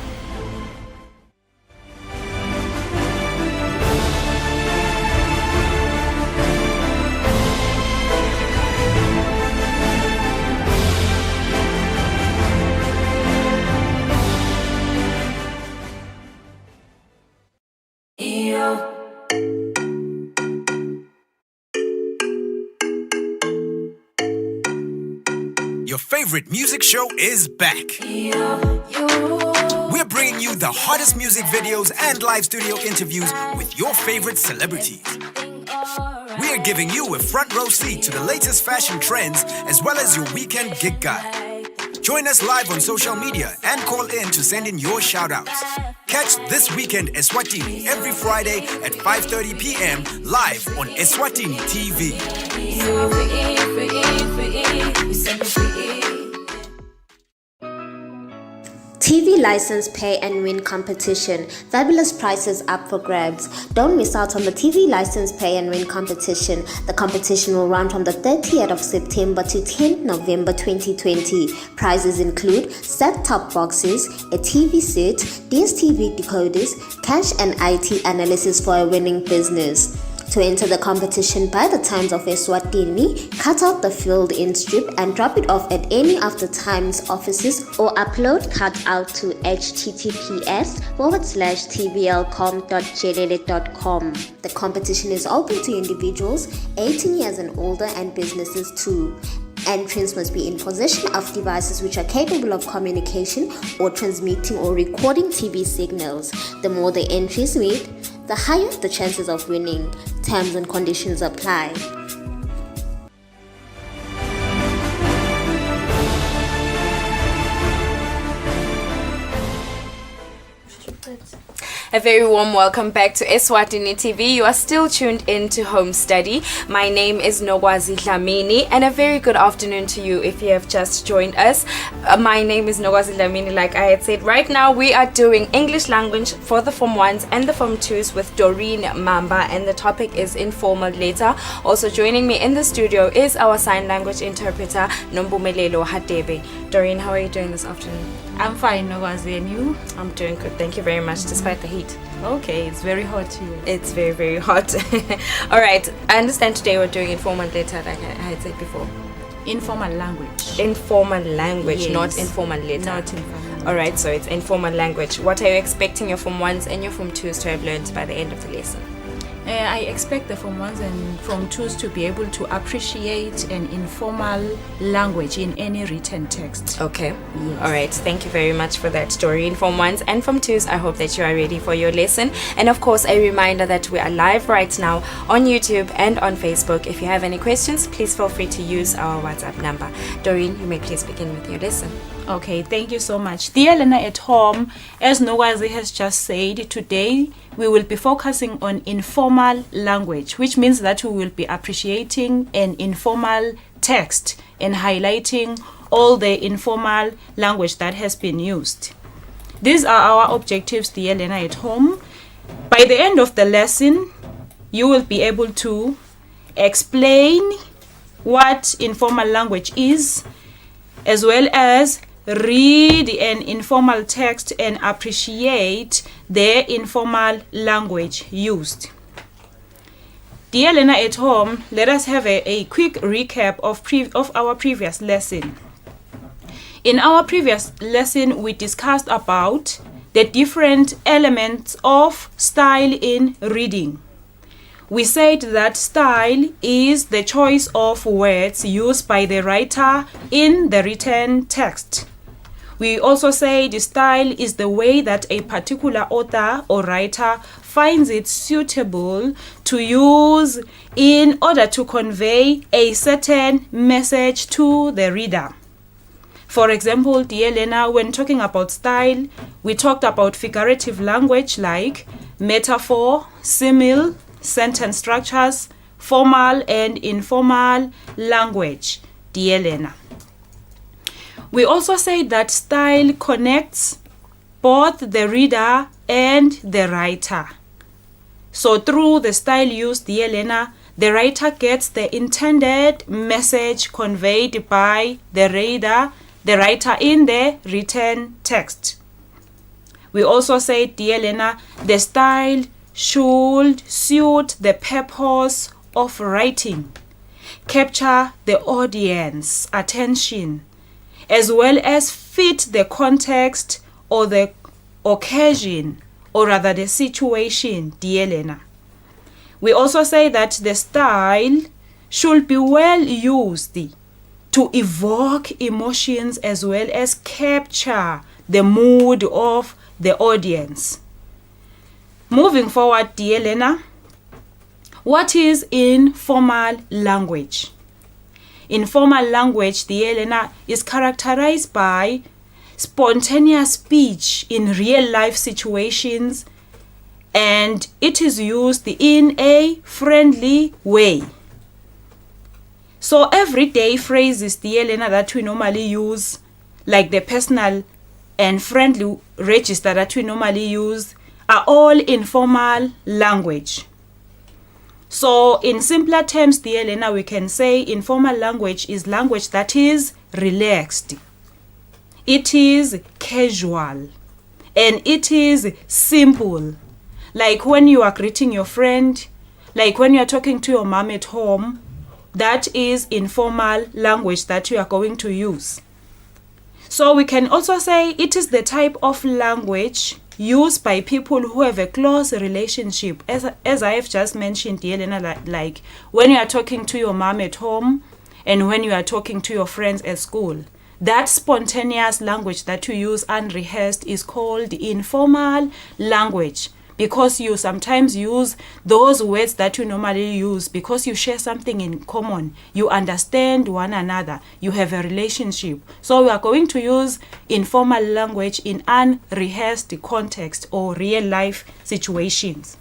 Speaker 10: Your favorite music show is back. We're bringing you the hottest music videos and live studio interviews with your favorite celebrities. We're giving you a front row seat to the latest fashion trends as well as your weekend gig guide. Join us live on social media and call in to send in your shout-outs. Catch This Weekend Eswatini every Friday at 5:30 p.m. live on Eswatini TV.
Speaker 1: TV license pay and win competition. Fabulous prizes up for grabs. Don't miss out on the TV license pay and win competition. The competition will run from the 30th of September to 10th November 2020. Prizes include set-top boxes, a TV set, DSTV decoders, cash and IT analysis for a winning business. To enter the competition, buy the Times of Eswatini, cut out the filled in strip and drop it off at any of the Times offices or upload cutout to https://tblcom.jelele.com. The competition is open to individuals 18 years and older and businesses too. Entrants must be in possession of devices which are capable of communication or transmitting or recording TV signals. The more the entries made, the higher the chances of winning. Terms and conditions apply.
Speaker 2: A very warm welcome back to Eswatini TV. You are still tuned in to Home Study. My name is Nogwazi Dlamini, and a very good afternoon to you if you have just joined us. My name is Nogwazi Dlamini, like I had said. Right now we are doing English language for the Form 1s and the Form 2s with Doreen Mamba, and the topic is informal later. Also joining me in the studio is our sign language interpreter, Nombumelelo Hadebe. Doreen, how are you doing this afternoon?
Speaker 18: I'm fine, Nogwazi, and you?
Speaker 2: I'm doing good, thank you very much, despite the heat.
Speaker 18: Okay, it's very hot here.
Speaker 2: It's very, very hot. All right, I understand today we're doing informal later, like I had said before.
Speaker 18: Informal language.
Speaker 2: Informal language,
Speaker 18: Yes.
Speaker 2: not informal later.
Speaker 18: Not informal.
Speaker 2: All right, so it's informal language. What are you expecting your Form 1s and your Form 2s to have learned by the end of the lesson?
Speaker 18: I expect the Form 1s and Form 2s to be able to appreciate an informal language in any written text.
Speaker 2: Okay.
Speaker 18: Yes.
Speaker 2: All right. Thank you very much for that story. In Form 1s and Form 2s, I hope that you are ready for your lesson. And of course, a reminder that we are live right now on YouTube and on Facebook. If you have any questions, please feel free to use our WhatsApp number. Doreen, you may please begin with your lesson.
Speaker 18: Okay, thank you so much. Dear learner at home, as Nogwazi has just said, today we will be focusing on informal language, which means that we will be appreciating an informal text and highlighting all the informal language that has been used. These are our objectives, dear learner at home. By the end of the lesson, you will be able to explain what informal language is, as well as read an informal text and appreciate the informal language used. Dear learner at home, let us have a quick recap of our previous lesson. In our previous lesson, we discussed about the different elements of style in reading. We said that style is the choice of words used by the writer in the written text. We also said style is the way that a particular author or writer finds it suitable to use in order to convey a certain message to the reader. For example, dear learner, when talking about style, we talked about figurative language like metaphor, simile, sentence structures, formal and informal language, dear learner. We also said that style connects both the reader and the writer. So through the style used, dear learner, the writer gets the intended message conveyed by the writer in the written text. We also said, dear learner, the style should suit the purpose of writing, capture the audience attention, as well as fit the context or the occasion, or rather the situation, dear learner. We also say that the style should be well used to evoke emotions as well as capture the mood of the audience. Moving forward, dear learner, what is informal language? Informal language, dear learner, is characterized by spontaneous speech in real life situations, and it is used in a friendly way. So everyday phrases, dear learner, that we normally use, like the personal and friendly register that we normally use, are all informal language. So in simpler terms, dear learner, we can say informal language is language that is relaxed. It is casual. And it is simple. Like when you are greeting your friend, like when you are talking to your mom at home, that is informal language that you are going to use. So we can also say it is the type of language used by people who have a close relationship, as I have just mentioned, dear learner, like when you are talking to your mom at home and when you are talking to your friends at school. That spontaneous language that you use unrehearsed is called informal language, because you sometimes use those words that you normally use because you share something in common. You understand one another. You have a relationship. So we are going to use informal language in unrehearsed context or real life situations.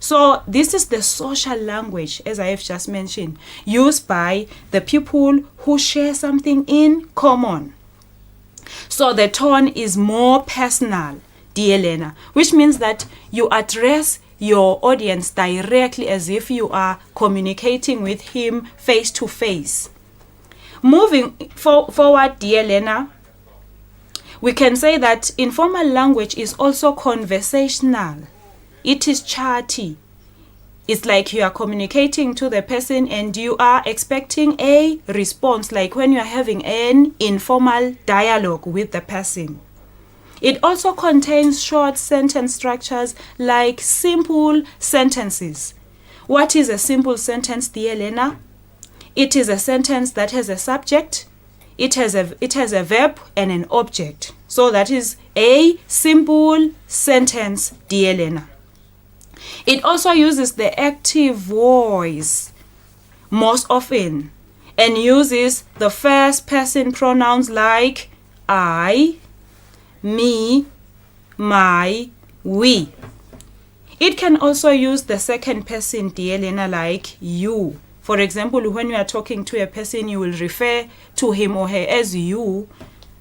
Speaker 18: So this is the social language, as I have just mentioned, used by the people who share something in common. So the tone is more personal, dear learner, which means that you address your audience directly as if you are communicating with him face to face. Moving forward, dear learner, we can say that informal language is also conversational. It is chatty. It's like you are communicating to the person and you are expecting a response, like when you are having an informal dialogue with the person. It also contains short sentence structures like simple sentences. What is a simple sentence, dear Elena? It is a sentence that has a subject, it has a verb and an object. So that is a simple sentence, dear Elena. It also uses the active voice most often and uses the first person pronouns like I, me, my, we. It can also use the second person, dear Elena, like you. For example, when you are talking to a person, you will refer to him or her as you.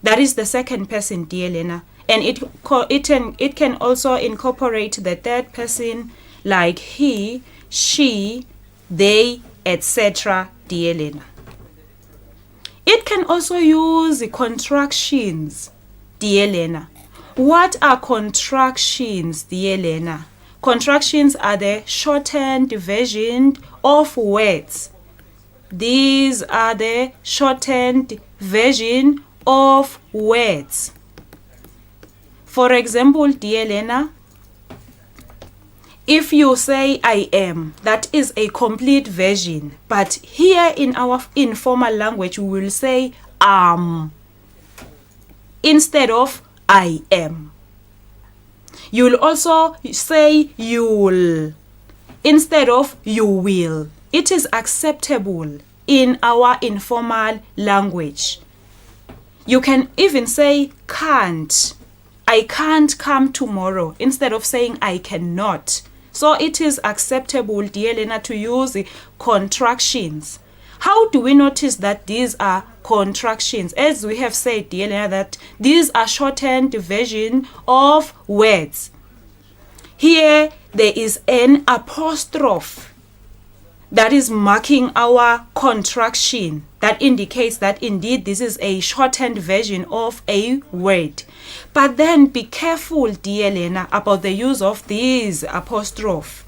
Speaker 18: That is the second person, dear Elena. And it can also incorporate the third person like he, she, they, etc., dear Elena. It can also use contractions, dear Elena. What are contractions, dear Elena? Contractions are the shortened version of words. These are the shortened version of words. For example, dear Elena, if you say I am, that is a complete version. But here in our informal language, we will say instead of I am. You'll also say you'll instead of you will. It is acceptable in our informal language. You can even say can't. I can't come tomorrow instead of saying I cannot. So it is acceptable, dear Elena, to use contractions. How do we notice that these are contractions? As we have said, dear Elena, that these are shortened version of words. Here there is an apostrophe that is marking our contraction. That indicates that indeed this is a shortened version of a word. But then be careful, dear Elena, about the use of these apostrophe.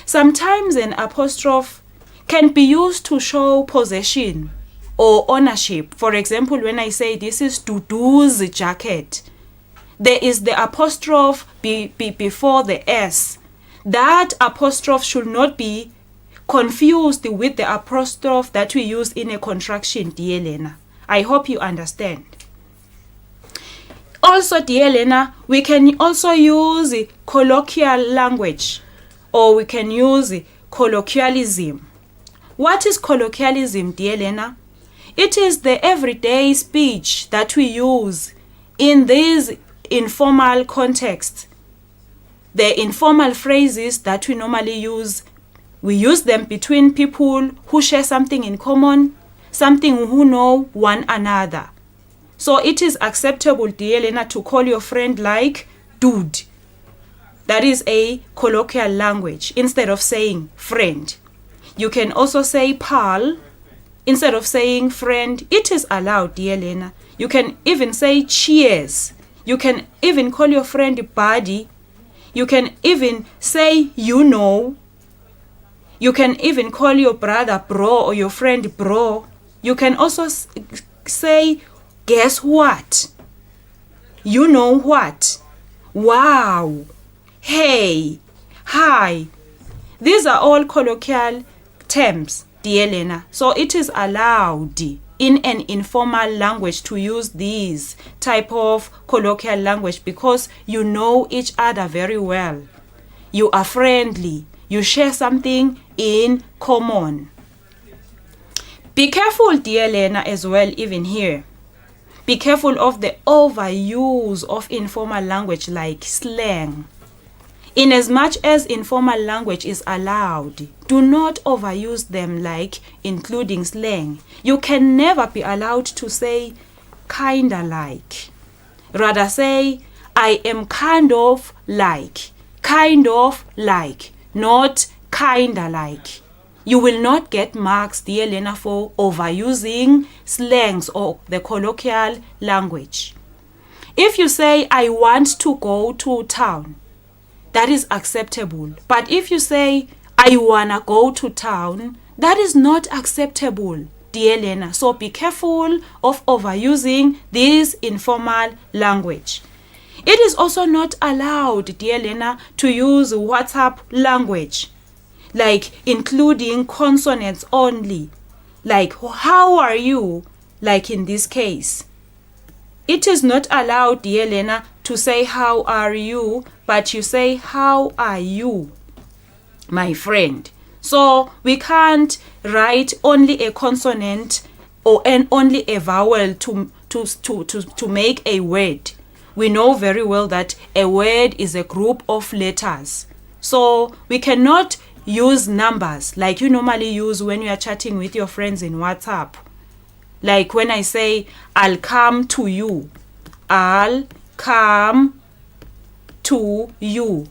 Speaker 18: Sometimes an apostrophe can be used to show possession or ownership. For example, when I say this is Dudu's jacket, there is the apostrophe before the S. That apostrophe should not be confused with the apostrophe that we use in a contraction, dear Elena. I hope you understand. Also, dear Elena, we can also use colloquial language, or we can use colloquialism. What is colloquialism, dear Elena? It is the everyday speech that we use in this informal context. The informal phrases that we normally use, we use them between people who share something in common, something who know one another. So it is acceptable, dear Elena, to call your friend like dude. That is a colloquial language instead of saying friend. You can also say pal instead of saying friend. It is allowed, dear Elena. You can even say cheers. You can even call your friend buddy. You can even say you know. You can even call your brother bro or your friend bro. You can also say guess what? You know what? Wow. Hey. Hi. These are all colloquial terms, dear Elena. So it is allowed in an informal language to use these type of colloquial language because you know each other very well. you are friendly, you share something in common. Be careful, dear learner, as well, even here. Be careful of the overuse of informal language like slang. In as much as informal language is allowed, do not overuse them like including slang. You can never be allowed to say kinda like. Rather say, I am kind of like, not kinda like. You will not get marks, dear learner, for overusing slangs or the colloquial language. If you say, I want to go to town, that is acceptable. But if you say, I wanna go to town, that is not acceptable, dear learner. So be careful of overusing this informal language. It is also not allowed, dear learner, to use WhatsApp language, like including consonants only, like how are you, like in this case. It is not allowed, dear learner, to say how are you, but you say how are you, my friend. So we can't write only a consonant or only a vowel to make a word. We know very well that a word is a group of letters. So we cannot use numbers like you normally use when you are chatting with your friends in WhatsApp. Like when I say, I'll come to you. I'll come to you.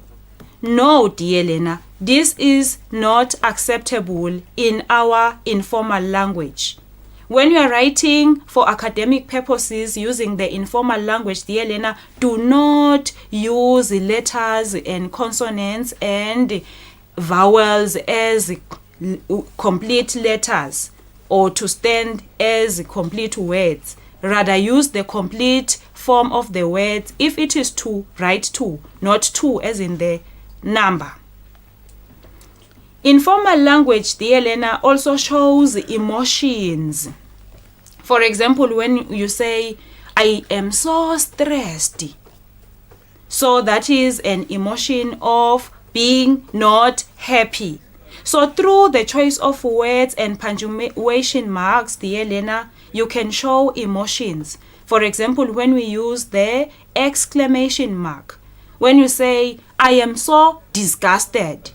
Speaker 18: No, dear Lena, this is not acceptable in our informal language. When you are writing for academic purposes using the informal language, dear Lena, do not use letters and consonants and vowels as complete letters or to stand as complete words. Rather use the complete form of the words. If it is two, write two, not two as in the number. Informal language, dear Lena, also shows emotions. For example, when you say, I am so stressed. So that is an emotion of being not happy. So through the choice of words and punctuation marks, dear Lena, you can show emotions. For example, when we use the exclamation mark. When you say, I am so disgusted,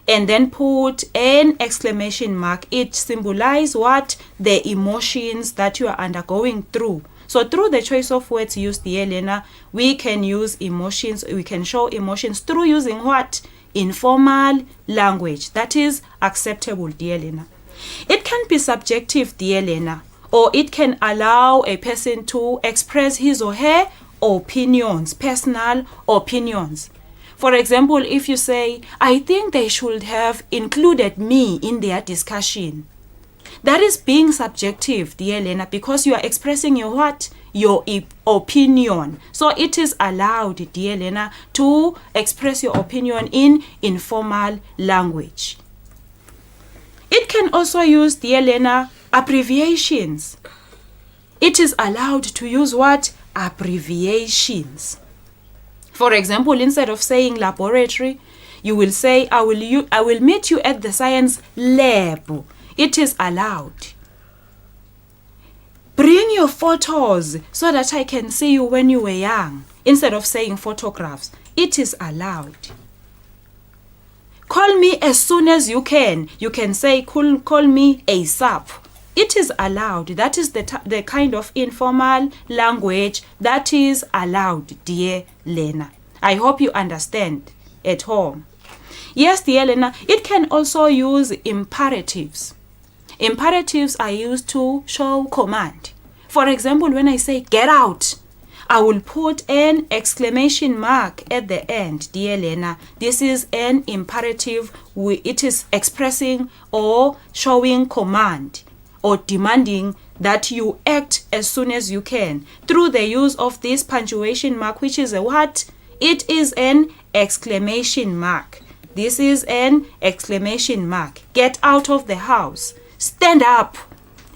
Speaker 18: and then put an exclamation mark, it symbolizes what? The emotions that you are undergoing through. So through the choice of words used, dear Lena, we can use emotions, we can show emotions through using what? Informal language. That is acceptable, dear Lena. It can be subjective, dear Lena, or it can allow a person to express his or her opinions, personal opinions. For example, if you say, I think they should have included me in their discussion. That is being subjective, dear Lena, because you are expressing your what? Your opinion. So it is allowed, dear Lena, to express your opinion in informal language. It can also use, dear Lena, abbreviations. It is allowed to use what? Abbreviations. For example, instead of saying laboratory, you will say, I will meet you at the science lab. It is allowed. Bring your photos so that I can see you when you were young. Instead of saying photographs, it is allowed. Call me as soon as you can. You can say, call me ASAP. It is allowed. That is the kind of informal language that is allowed, dear Lena. I hope you understand at home. Yes, dear Lena, it can also use imperatives. Imperatives are used to show command. For example, when I say get out, I will put an exclamation mark at the end, dear Lena. This is an imperative. It is expressing or showing command or demanding that you act as soon as you can through the use of this punctuation mark, which is a what? It is an exclamation mark. This is an exclamation mark. Get out of the house. Stand up.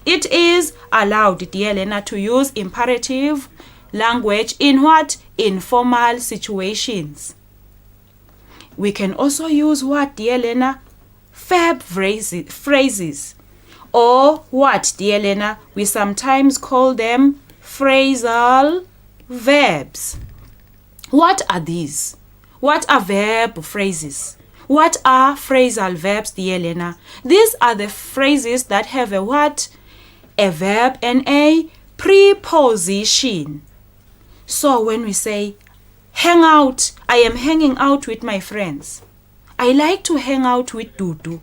Speaker 18: It is allowed, dear Lena, to use imperative language in what? Informal situations. we can also use what, dear Lena? Verb phrases. Or what, dear Lena? We sometimes call them phrasal verbs. What are these? What are verb phrases? What are phrasal verbs, dear Lena? These are the phrases that have a what? A verb and a preposition. So when we say hang out, I am hanging out with my friends. I like to hang out with Dudu.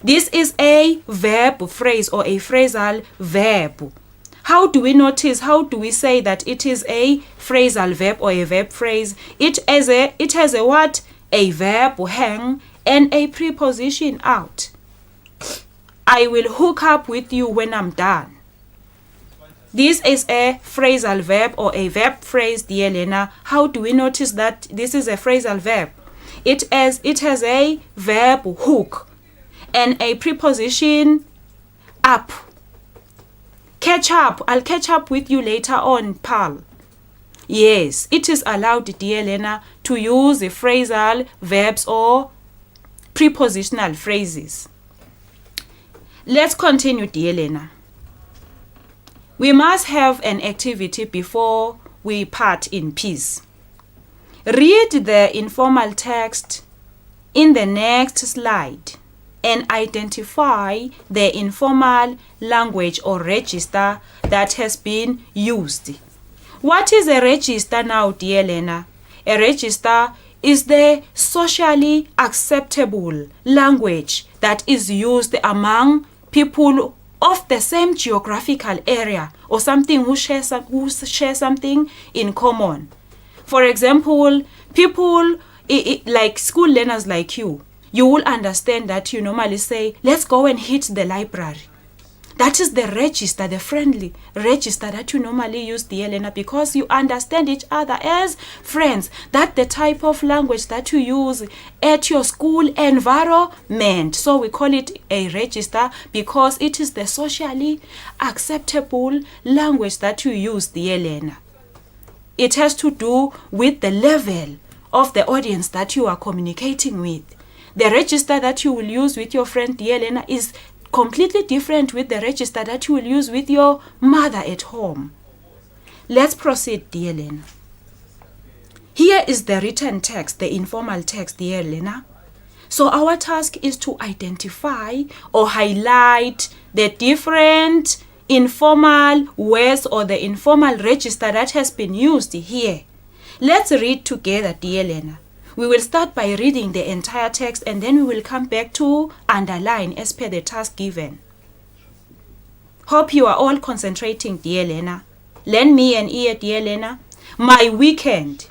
Speaker 18: This is a verb phrase or a phrasal verb. How do we notice? How do we say that it is a phrasal verb or a verb phrase? It has a what? A verb hang and a preposition out. I will hook up with you when I'm done. This is a phrasal verb or a verb phrase, dear Lena. How do we notice that this is a phrasal verb? It has a verb hook and a preposition up. Catch up. I'll catch up with you later on, pal. Yes, it is allowed, dear Lena, to use the phrasal verbs or prepositional phrases. Let's continue, dear Lena. We must have an activity before we part in peace. Read the informal text in the next slide and identify the informal language or register that has been used. What is a register now, dear Lena? A register is the socially acceptable language that is used among people of the same geographical area or something who share something in common. For example, people like school learners like you will understand that you normally say, let's go and hit the library. That is the register, the friendly register that you normally use, dear Lena, because you understand each other as friends. That's the type of language that you use at your school environment. So we call it a register because it is the socially acceptable language that you use, dear Lena. It has to do with the level of the audience that you are communicating with. The register that you will use with your friend, dear Lena, is completely different with the register that you will use with your mother at home. Let's proceed, dear Lena. Here is the written text, the informal text, dear Lena. So our task is to identify or highlight the different informal words or the informal register that has been used here. Let's read together, dear Lena. We will start by reading the entire text and then we will come back to underline as per the task given. Hope you are all concentrating, dear Lena. Lend me an ear, dear Lena. My weekend.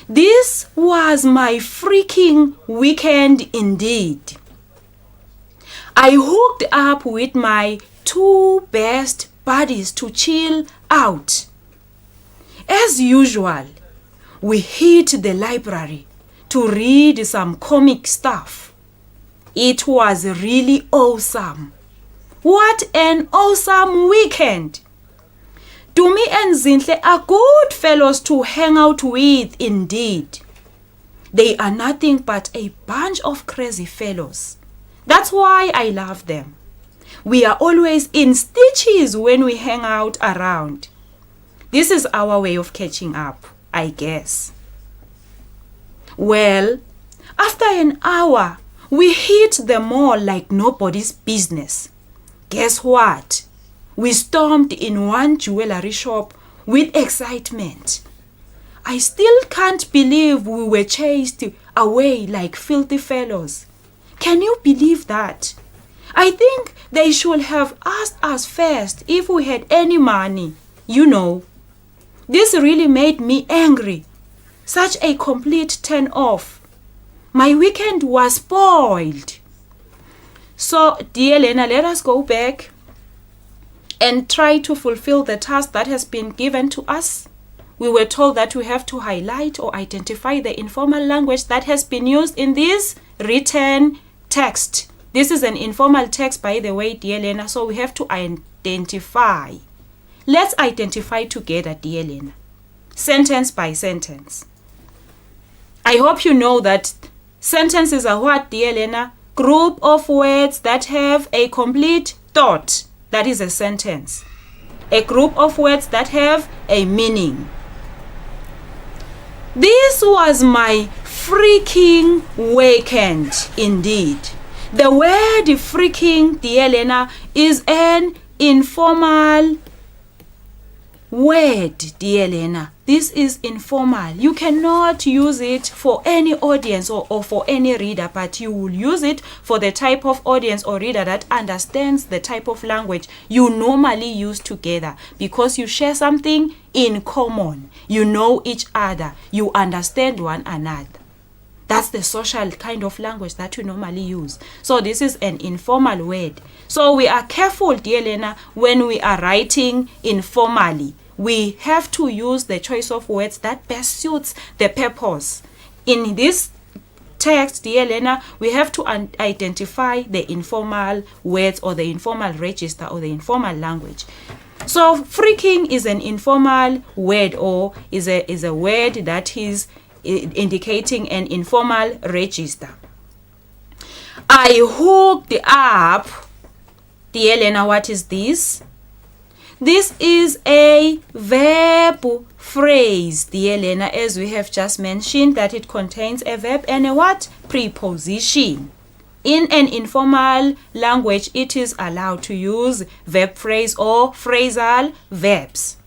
Speaker 18: This was my freaking weekend indeed. I hooked up with my 2 best buddies to chill out. As usual, we hit the library to read some comic stuff. It was really awesome. What an awesome weekend! Dumi and Zinhle are good fellows to hang out with indeed. They are nothing but a bunch of crazy fellows. That's why I love them. We are always in stitches when we hang out around. This is our way of catching up, I guess. Well, after an hour, we hit the mall like nobody's business. Guess what? We stormed in one jewelry shop with excitement. I still can't believe we were chased away like filthy fellows. Can you believe that? I think they should have asked us first if we had any money. You know, this really made me angry. Such a complete turn off. My weekend was spoiled. So, dear Lena, let us go back and try to fulfill the task that has been given to us. We were told that we have to highlight or identify the informal language that has been used in this written text. This is an informal text, by the way, dear Lena, so we have to identify. Let's identify together, dear Lena. Sentence by sentence. I hope you know that Sentences are what, dear Lena? Group of words that have a complete thought. That is a sentence. A group of words that have a meaning. This was my freaking weekend indeed. The word freaking, dear Lena, is an informal word, dear Lena. This is informal. You cannot use it for any audience or for any reader, but you will use it for the type of audience or reader that understands the type of language you normally use together, because you share something in common. You know each other. You understand one another. That's the social kind of language that we normally use. So this is an informal word. So we are careful, dear Lena, when we are writing informally. We have to use the choice of words that best suits the purpose. In this text, dear Lena, we have to identify the informal words or the informal register or the informal language. So freaking is an informal word, or is a word that is indicating an informal register. I hooked up, dear Lena, what is this? This is a verb phrase, dear Lena, as we have just mentioned, that it contains a verb and a what? Preposition. In an informal language, it is allowed to use verb phrase or phrasal verbs.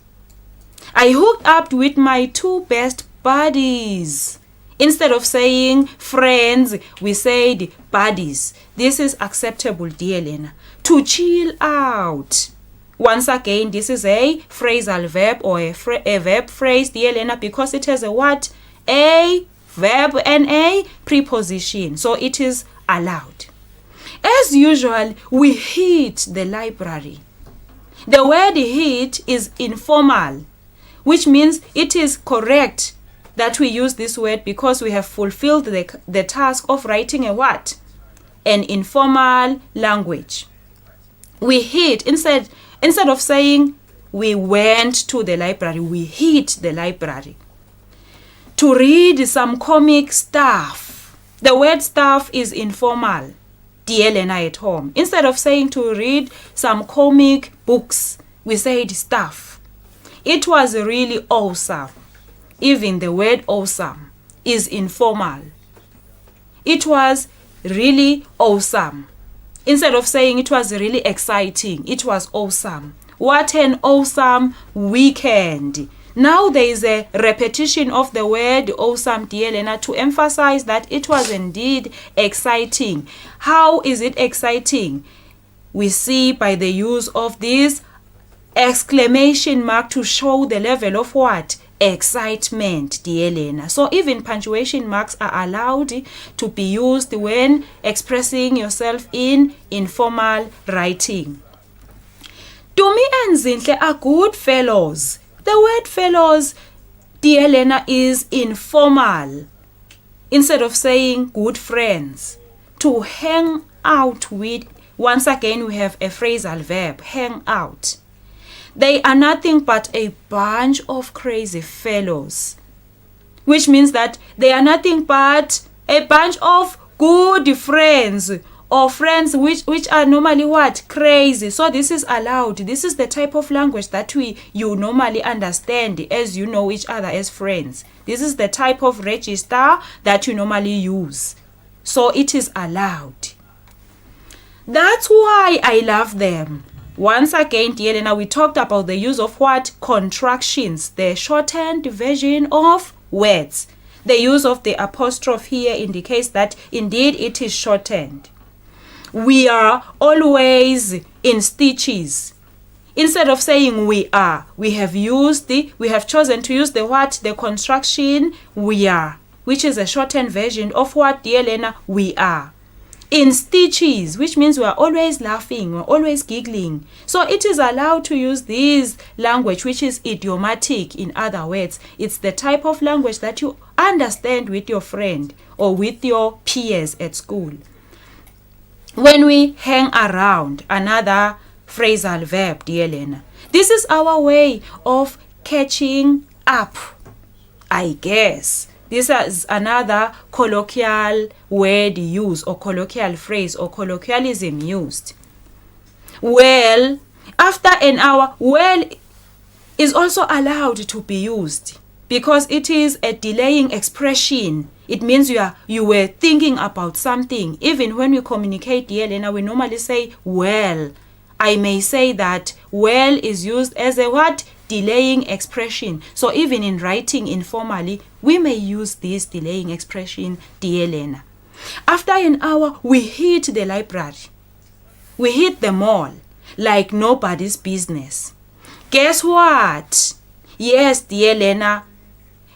Speaker 18: I hooked up with my two best buddies. Instead of saying friends, we said buddies. This is acceptable, dear Lena. To chill out. Once again, this is a phrasal verb or a verb phrase, dear Lena, because it has a what? A verb and a preposition. So it is allowed. As usual, we hit the library. The word hit is informal, which means it is correct that we use this word because we have fulfilled the task of writing a what? An informal language. We hit, instead of saying we went to the library, we hit the library. To read some comic stuff. The word stuff is informal, dear Lena at home. Instead of saying to read some comic books, we said stuff. It was really awesome. Even the word awesome is informal. It was really awesome. Instead of saying it was really exciting, it was awesome. What an awesome weekend. Now there is a repetition of the word awesome, dear Lena, to emphasize that it was indeed exciting. How is it exciting? We see by the use of this exclamation mark to show the level of what? Excitement, dear Lena. So even punctuation marks are allowed to be used when expressing yourself in informal writing. Tumi and Zinhle are good fellows. The word fellows, dear Lena, is informal. Instead of saying good friends, to hang out with, once again we have a phrasal verb, hang out. They are nothing but a bunch of crazy fellows, which means that they are nothing but a bunch of good friends, or friends which are normally what? Crazy. So this is allowed. This is the type of language that you normally understand as you know each other as friends. This is the type of register that you normally use. So it is allowed. That's why I love them. Once again, dear Lena, we talked about the use of what? Contractions, the shortened version of words. The use of the apostrophe here indicates that indeed it is shortened. We are always in stitches. Instead of saying we are, we have chosen to use the what? The construction we are, which is a shortened version of what, dear Lena? We are. In stitches, which means we are always laughing, we're always giggling. So it is allowed to use this language, which is idiomatic. In other words, it's the type of language that you understand with your friend or with your peers at school. When we hang around, another phrasal verb, dear Lena. This is our way of catching up, I guess. This is another colloquial word used, or colloquial phrase, or colloquialism used. Well, after an hour, well is also allowed to be used because it is a delaying expression. It means you were thinking about something. Even when we communicate, dear Lena, we normally say well. I may say that well is used as a what? Delaying expression. So even in writing informally, we may use this delaying expression, dear Lena. After an hour, we hit the library. We hit the mall like nobody's business. Guess what? Yes, dear Lena.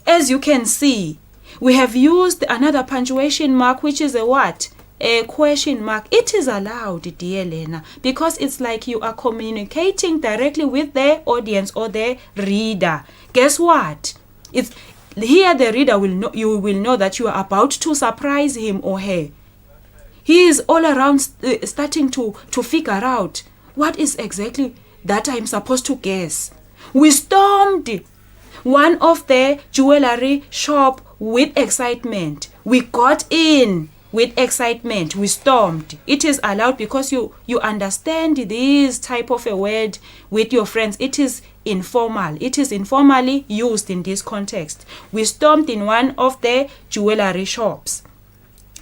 Speaker 18: As you can see, we have used another punctuation mark, which is a what? A question mark. It is allowed, dear Lena, because it's like you are communicating directly with the audience or the reader. Guess what? It's here the reader will know, you will know that you are about to surprise him or her. He is all around starting to figure out what is exactly that I'm supposed to guess. We stormed one of the jewelry shop with excitement. We got in with excitement. We stormed. It is allowed because you understand this type of a word with your friends. It is informal. It is informally used in this context. We stormed in one of the jewelry shops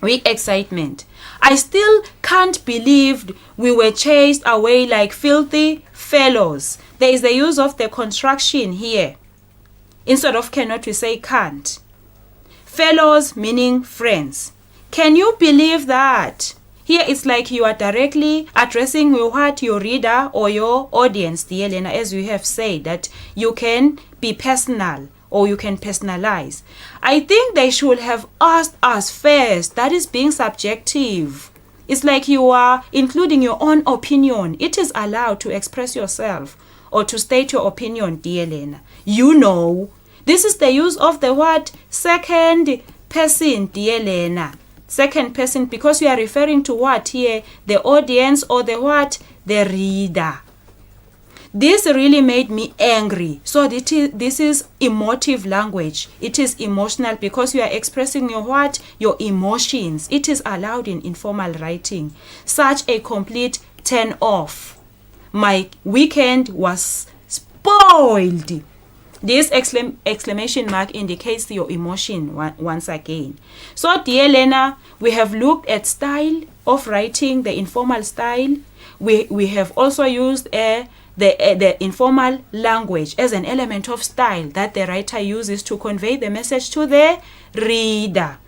Speaker 18: with excitement. I still can't believe we were chased away like filthy fellows. There is the use of the construction here. Instead of cannot, we say can't. Fellows meaning friends. Can you believe that? Here it's like you are directly addressing what your reader or your audience, dear Lena, as we have said, that you can be personal or you can personalize. I think they should have asked us first. That is being subjective. It's like you are including your own opinion. It is allowed to express yourself or to state your opinion, dear Lena. You know, this is the use of the word second person, dear Lena. Second person, because we are referring to what here? The audience or the what? The reader. This really made me angry. So this is emotive language. It is emotional because you are expressing your what? Your emotions. It is allowed in informal writing. Such a complete turn off. My weekend was spoiled. This exclamation mark indicates your emotion once again. So, dear Lena, we have looked at style of writing, the informal style. We have also used the informal language as an element of style that the writer uses to convey the message to the reader.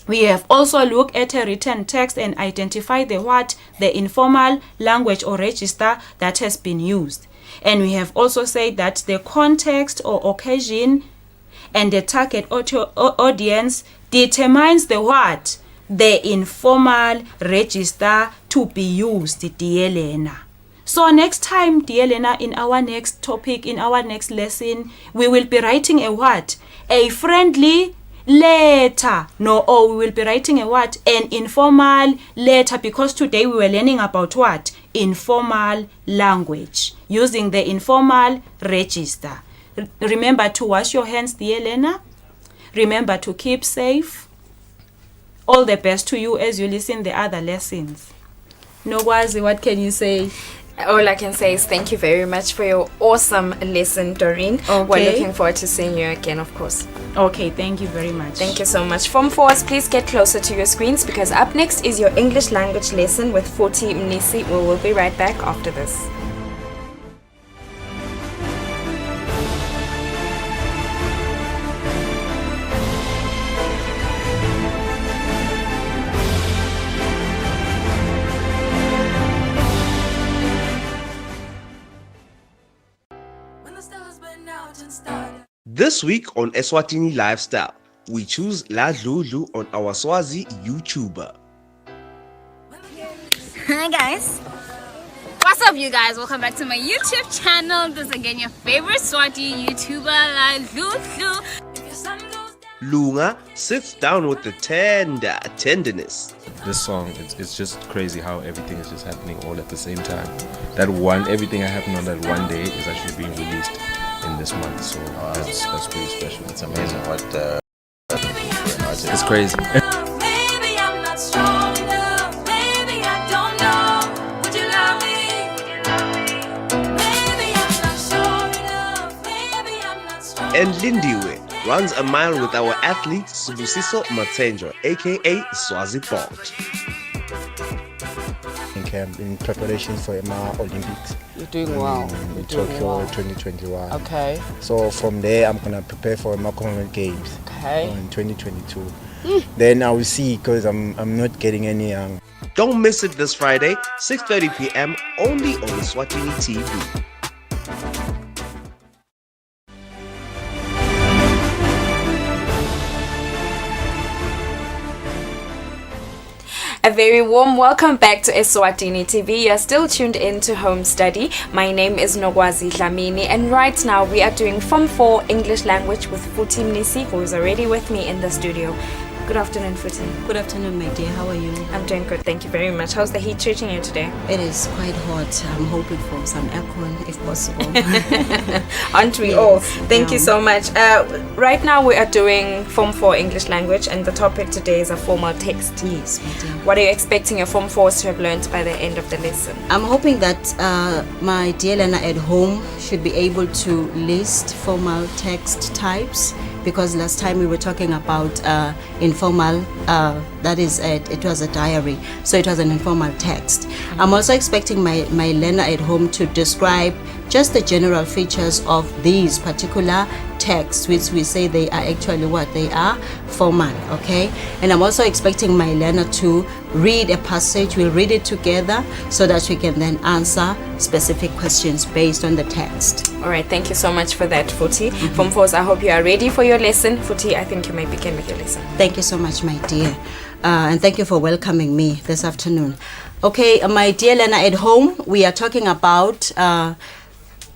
Speaker 18: We have also looked at a written text and identified the informal language or register that has been used. And we have also said that the context or occasion and the target audience determines the informal register to be used, dear Lena. So next time, dear Lena, in our next topic, in our next lesson, we will be writing a friendly letter. We will be writing an informal letter, because today we were learning about informal language using the informal register. Remember to wash your hands, dear Lena. Remember to keep safe. All the best to you as you listen the other lessons. Nogwazi, what can you say?
Speaker 2: All I can say is thank you very much for your awesome lesson, Doreen.
Speaker 18: Okay.
Speaker 2: We're looking forward to seeing you again, of course.
Speaker 18: Okay, thank you very much.
Speaker 2: Thank you so much. Form 4s, please get closer to your screens, because up next is your English language lesson with Forty Mnisi. We will be right back after this.
Speaker 4: This week on Eswatini Lifestyle, we choose La Lulu on our Swazi YouTuber.
Speaker 3: Hi guys, what's up you guys? Welcome back to my YouTube channel. This is again your favorite Swati YouTuber, La Lulu.
Speaker 4: Lunga sits down with the tenderness.
Speaker 5: This song, it's just crazy how everything is just happening all at the same time. Everything that happened on that one day is actually being released in this month, so that's pretty special.
Speaker 6: It's amazing what
Speaker 5: It's crazy.
Speaker 7: Maybe I'm not strong enough. Maybe I don't know. Would you love me? Maybe I'm not sure enough. Maybe I'm not strong.
Speaker 4: And Lindiwe runs a mile with our athlete Subusiso Matsenjo, aka Swazi Port.
Speaker 6: In preparation for my Olympics.
Speaker 8: You're doing well.
Speaker 6: In Tokyo 2021.
Speaker 8: Okay.
Speaker 6: So from there, I'm gonna prepare for my Commonwealth Games.
Speaker 8: Okay.
Speaker 6: In 2022. Then I will see, because I'm not getting any young.
Speaker 4: Don't miss it this Friday, 6:30 p.m. only on Eswatini TV.
Speaker 9: A very warm welcome back to Eswatini TV. You are still tuned in to Home Study. My name is Nogwazi Dlamini, and right now we are doing Form 4 English Language with Futhi Mnisi, who is already with me in the studio. Good afternoon, Futhi.
Speaker 11: Good afternoon, my dear. How are you?
Speaker 9: I'm doing good, thank you very much. How's the heat treating you today?
Speaker 11: It is quite hot. I'm hoping for some aircon if possible.
Speaker 9: Aren't we all? Thank you so much. Right now we are doing Form 4 English Language, and the topic today is a formal text.
Speaker 11: Yes, my dear.
Speaker 9: What are you expecting your Form 4s to have learned by the end of the lesson?
Speaker 11: I'm hoping that my dear learner at home should be able to list formal text types, because last time we were talking about informal, that is, it was a diary, so it was an informal text. I'm also expecting my learner at home to describe just the general features of these particular texts, which we say they are actually what they are, formal, okay? And I'm also expecting my learner to read a passage. We'll read it together so that we can then answer specific questions based on the text.
Speaker 9: All right, thank you so much for that, Futhi. Form 4s, I hope you are ready for your lesson. Futhi, I think you may begin with your lesson.
Speaker 11: Thank you so much, my dear. And thank you for welcoming me this afternoon. Okay, my dear learner at home, we are talking about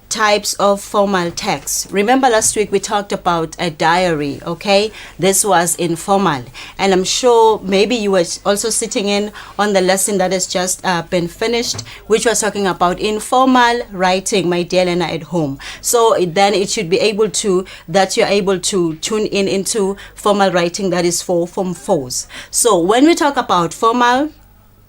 Speaker 11: types of formal text. Remember last week we talked about a diary, okay? This was informal. And I'm sure maybe you were also sitting in on the lesson that has just been finished, which was talking about informal writing, my dear learner at home. So then it should be able to, that you're able to tune in into formal writing, that is for Form 4s. So when we talk about formal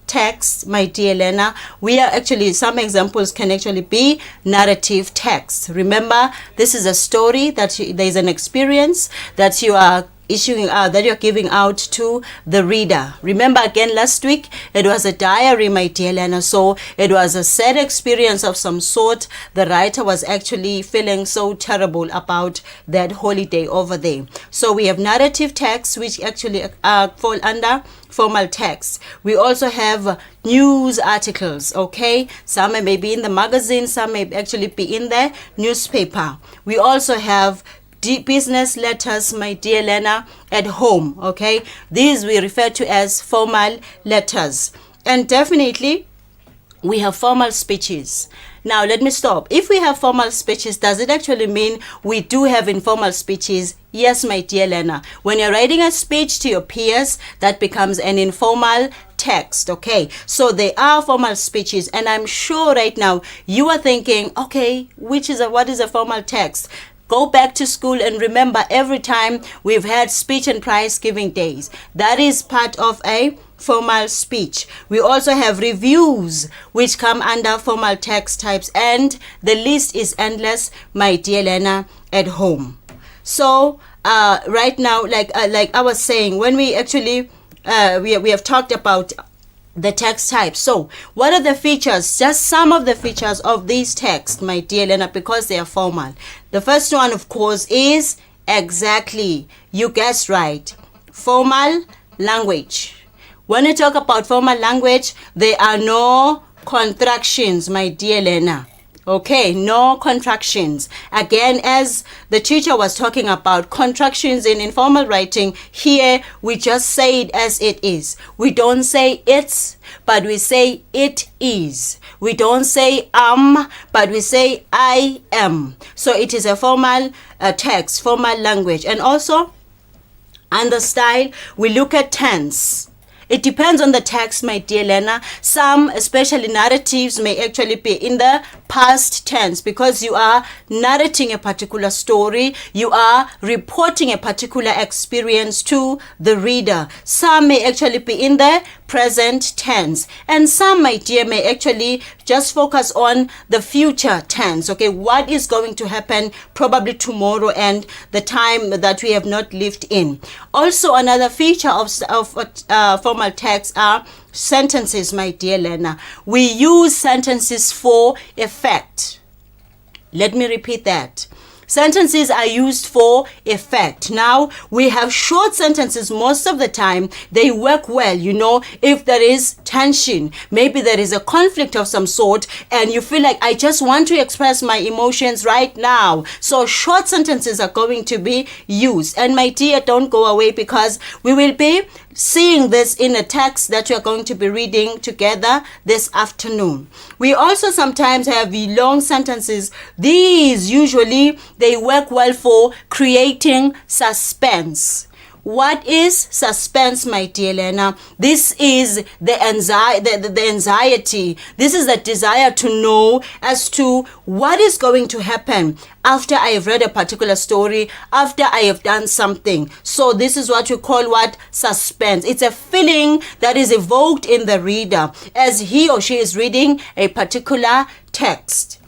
Speaker 11: text, my dear learner, we are actually, some examples can actually be narrative text. Remember, this is a story that there's an experience that you are issuing out, that you're giving out to the reader. Remember again last week it was a diary, my dear learner, so it was a sad experience of some sort. The writer was actually feeling so terrible about that holiday over there. So we have narrative texts, which actually fall under formal text. We also have news articles, okay? Some may be in the magazine, some may actually be in the newspaper. We also have business letters, my dear learner, at home, okay? These we refer to as formal letters. And definitely we have formal speeches. Now let me stop. If we have formal speeches, does it actually mean we do have informal speeches? Yes, my dear learner. When you're writing a speech to your peers, that becomes an informal text, okay? So they are formal speeches, and I'm sure right now you are thinking, okay, what is a formal text? Go back to school and remember, every time we've had speech and prize giving days, that is part of a formal speech. We also have reviews, which come under formal text types, and the list is endless, my dear learner at home. So right now, like I was saying, when we actually we have talked about the text types. So what are the features, just some of the features of these texts, my dear learner, because they are formal? The first one, of course, is exactly, you guessed right, formal language. When you talk about formal language, there are no contractions, my dear learner. Okay, no contractions. Again, as the teacher was talking about contractions in informal writing, here we just say it as it is. We don't say it's, but we say it is. We don't say but we say I am. So it is a formal text, formal language. And also, under style, we look at tense. It depends on the text, my dear Lena. Some, especially narratives, may actually be in the past tense because you are narrating a particular story. You are reporting a particular experience to the reader. Some may actually be in the present tense. And some, my dear, may actually just focus on the future tense. Okay, what is going to happen probably tomorrow and the time that we have not lived in. Also, another feature of formal text are sentences, my dear Lena. We use sentences for effect. Let me repeat that. Sentences are used for effect. Now, we have short sentences most of the time. They work well, if there is tension. Maybe there is a conflict of some sort and you feel like, I just want to express my emotions right now. So short sentences are going to be used. And my dear, don't go away because we will be seeing this in a text that we are going to be reading together this afternoon. We also sometimes have long sentences. These usually, they work well for creating suspense. What is suspense, my dear Lena? This is the anxiety. This is the desire to know as to what is going to happen after I have read a particular story, after I have done something. So this is what we call suspense. It's a feeling that is evoked in the reader as he or she is reading a particular text.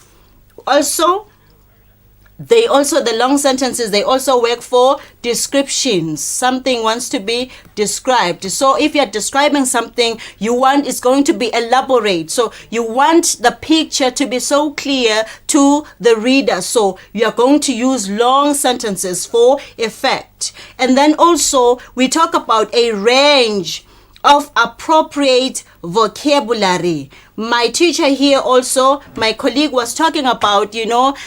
Speaker 11: Also, the long sentences, they also work for descriptions. Something wants to be described. So if you're describing something, it's going to be elaborate. So you want the picture to be so clear to the reader. So you are going to use long sentences for effect. And then also we talk about a range of appropriate vocabulary. My teacher here also, my colleague was talking about,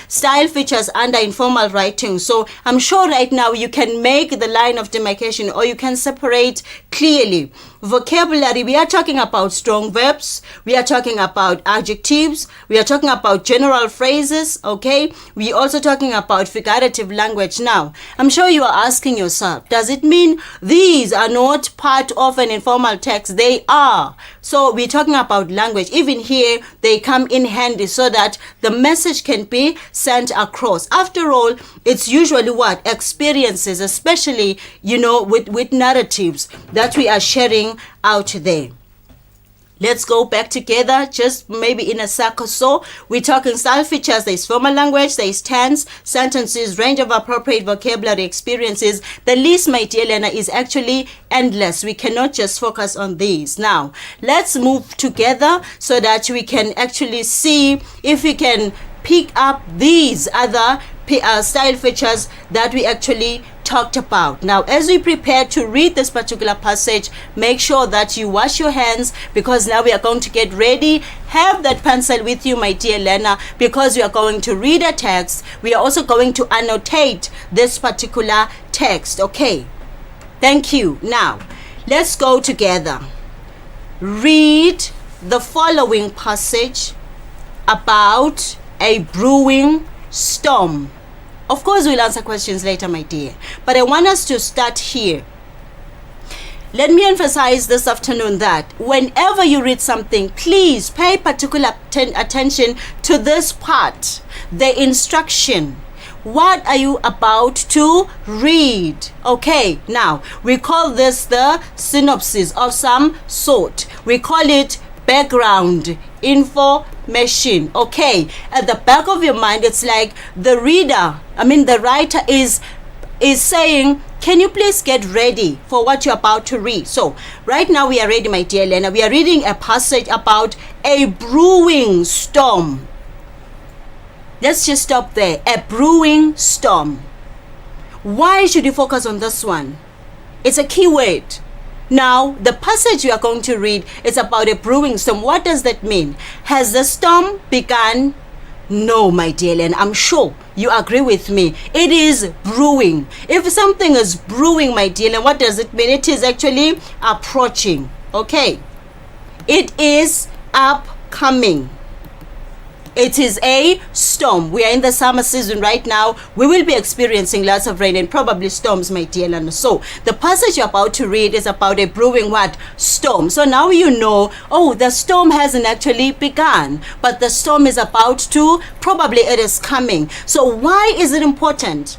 Speaker 11: style features under informal writing. So I'm sure right now you can make the line of demarcation or you can separate clearly. Vocabulary, we are talking about strong verbs. We are talking about adjectives. We are talking about general phrases, okay? We are also talking about figurative language. Now, I'm sure you are asking yourself, does it mean these are not part of an informal text? They are. So we're talking about language. Even here, they come in handy so that the message can be sent across. After all, it's usually experiences, especially, with narratives that we are sharing out there. Let's go back together, just maybe in a circle. So we're talking style features. There's formal language, there's tense, sentences, range of appropriate vocabulary, experiences. The list, my dear Lena, is actually endless. We cannot just focus on these. Now, let's move together so that we can actually see if we can pick up these other style features that we actually talked about. Now, as we prepare to read this particular passage, make sure that you wash your hands because now we are going to get ready. Have that pencil with you, my dear Lena, because we are going to read a text. We are also going to annotate this particular text. Okay, thank you. Now, let's go together. Read the following passage about a brewing storm. Of course, we'll answer questions later, my dear. But I want us to start here. Let me emphasize this afternoon that whenever you read something, please pay particular attention to this part, the instruction. What are you about to read? Okay, now we call this the synopsis of some sort. We call it background information. Okay, at the back of your mind, it's like the writer is saying, can you please get ready for what you're about to read? So right now we are ready, my dear Lena. We are reading a passage about a brewing storm. Let's just stop there. A brewing storm. Why should you focus on this one? It's a key word. Now, the passage you are going to read is about a brewing storm. What does that mean? Has the storm begun? No, my dear Len, I'm sure you agree with me. It is brewing. If something is brewing, my dear Len, what does it mean? It is actually approaching. Okay. It is upcoming. It is a storm. We are in the summer season right now. We will be experiencing lots of rain and probably storms, my dear Lana. So the passage you're about to read is about a brewing what? Storm. So now you know, oh, the storm hasn't actually begun, but the storm is about to, probably it is coming. So why is it important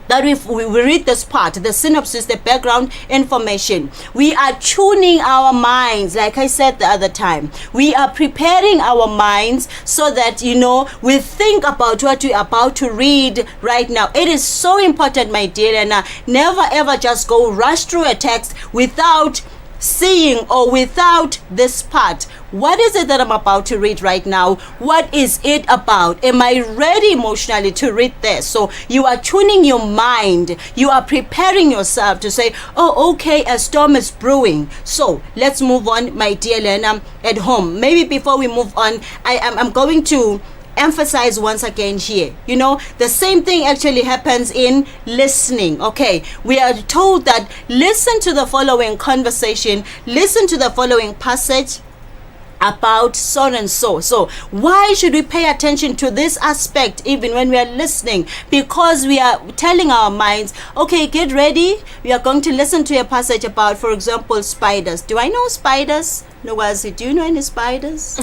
Speaker 11: that if we read this part, the synopsis, the background information, we are tuning our minds, like I said the other time. We are preparing our minds so that, you know, we think about what we're about to read right now. It is so important, my dear, and never ever just go rush through a text without seeing or without this part. What is it that I'm about to read right now? What is it about? Am I ready emotionally to read this? So you are tuning your mind. You are preparing yourself to say, oh, okay, a storm is brewing. So let's move on, my dear Lena, at home. Maybe before we move on, I'm going to emphasize once again here, you know, the same thing actually happens in listening. Okay, we are told that listen to the following conversation, listen to the following passage about so and so. So why should we pay attention to this aspect even when we are listening? Because we are telling our minds, okay, get ready, we are going to listen to a passage about, for example, spiders. Do I know spiders? Nowazi, do you know any spiders?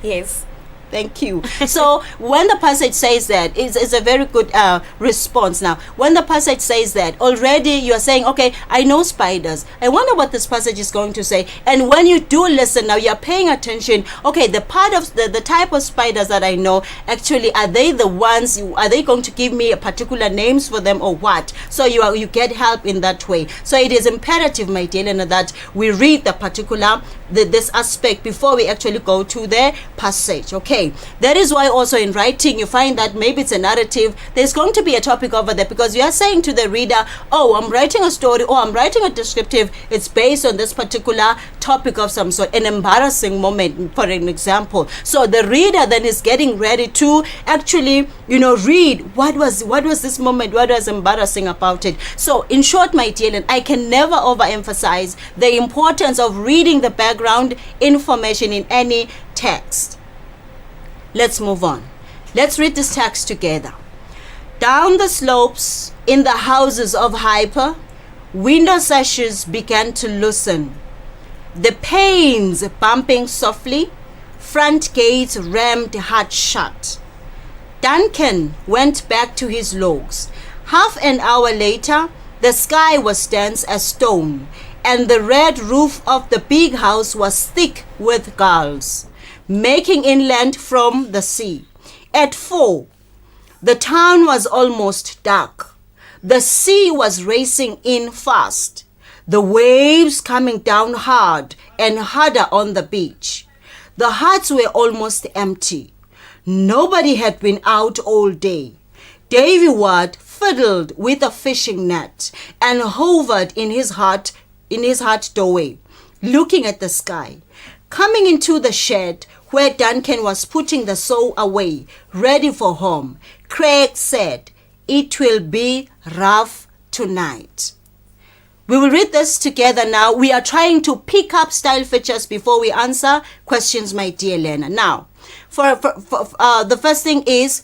Speaker 9: Yes.
Speaker 11: Thank you. So when the passage says that, it's a very good response. Now, when the passage says that, already you are saying, okay, I know spiders. I wonder what this passage is going to say. And when you do listen, now you're paying attention. Okay, the part of the type of spiders that I know, actually, are they the ones? Are they going to give me a particular names for them or what? So you get help in that way. So it is imperative, my dear Lena, that we read the particular this aspect before we actually go to the passage. Okay, that is why also in writing you find that maybe it's a narrative, there's going to be a topic over there, because you are saying to the reader, oh, I'm writing a story or I'm writing a descriptive, it's based on this particular topic of some sort, an embarrassing moment, for an example. So the reader then is getting ready to actually, you know, read what was this moment, what was embarrassing about it. So in short, my dear, I can never overemphasize the importance of reading the background information in any text. Let's move on. Let's read this text together. Down the slopes in the houses of Hyper, window sashes began to loosen. The panes bumping softly, front gates rammed hard shut. Duncan went back to his logs. Half an hour later, the sky was dense as stone, and the red roof of the big house was thick with gulls, making inland from the sea. At 4, the town was almost dark. The sea was racing in fast, the waves coming down hard and harder on the beach. The huts were almost empty. Nobody had been out all day. Davy Ward fiddled with a fishing net and hovered in his hut doorway, looking at the sky. Coming into the shed where Duncan was putting the saw away, ready for home, Craig said, "It will be rough tonight." We will read this together now. We are trying to pick up style features before we answer questions, my dear Lena. Now, for the first thing is,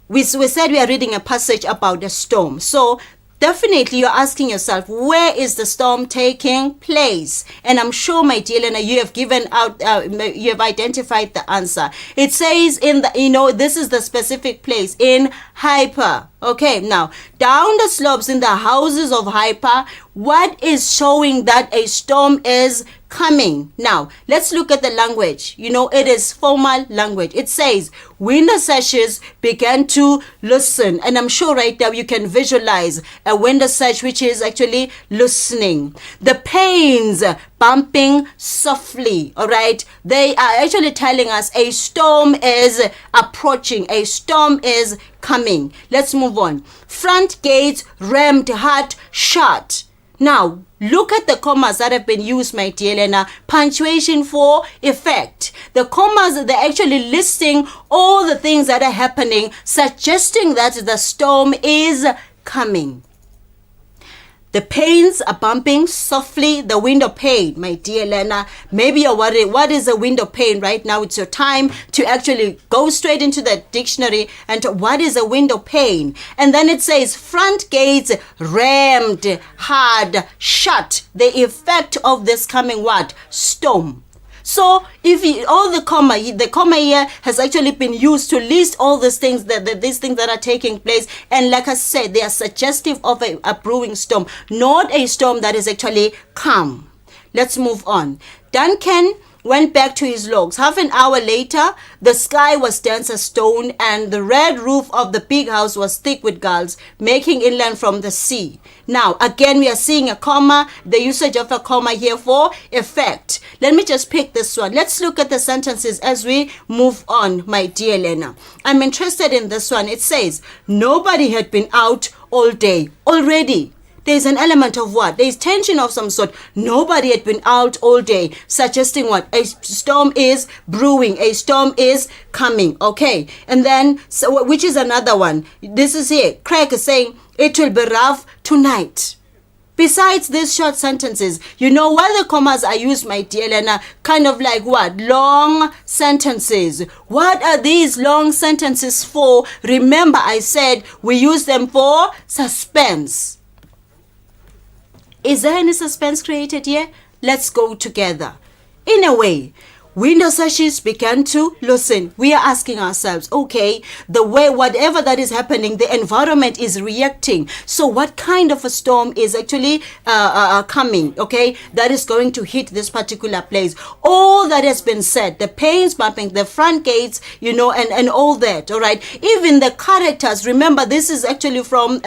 Speaker 11: we said we are reading a passage about a storm. So definitely you're asking yourself, where is the storm taking place? And I'm sure, my dear Lena, you have given out, you have identified the answer. It says in the, you know, this is the specific place in Hyper. Okay, now down the slopes in the houses of Hyper, what is showing that a storm is coming? Now let's look at the language. You know, it is formal language. It says window sashes began to loosen, and I'm sure right now you can visualize a window sash which is actually loosening. The panes bumping softly. All right, they are actually telling us a storm is approaching, a storm is coming. Let's move on. Front gates rammed hard shut. Now, look at the commas that have been used, my dear Lena. Punctuation for effect. The commas, they're actually listing all the things that are happening, suggesting that the storm is coming. The panes are bumping softly the window pane, my dear Lena. Maybe you're worried, what is a window pane right now? It's your time to actually go straight into the dictionary and what is a window pane? And then it says front gates rammed hard shut. The effect of this coming what? Storm. So if all the comma here has actually been used to list all these things that are taking place, and like I said, they are suggestive of a brewing storm, not a storm that is actually calm. Let's move on. Duncan went back to his logs. Half an hour later, the sky was dense as stone, and the red roof of the big house was thick with gulls, making inland from the sea. Now, again, we are seeing a comma, the usage of a comma here for effect. Let me just pick this one. Let's look at the sentences as we move on, my dear Lena. I'm interested in this one. It says, nobody had been out all day already. There's an element of what? There's tension of some sort. Nobody had been out all day, suggesting what? A storm is brewing. A storm is coming. Okay. And then, so which is another one? This is here. Craig is saying, it will be rough tonight. Besides these short sentences, you know why the commas are used, my dear Lena? Kind of like what? Long sentences. What are these long sentences for? Remember, I said we use them for suspense. Is there any suspense created here? Let's go together. In a way, window sashes began to loosen. We are asking ourselves, okay, the way whatever that is happening, the environment is reacting. So what kind of a storm is actually coming, okay, that is going to hit this particular place? All that has been said, the panes bumping, the front gates, you know, and all that, all right? Even the characters, remember, this is actually from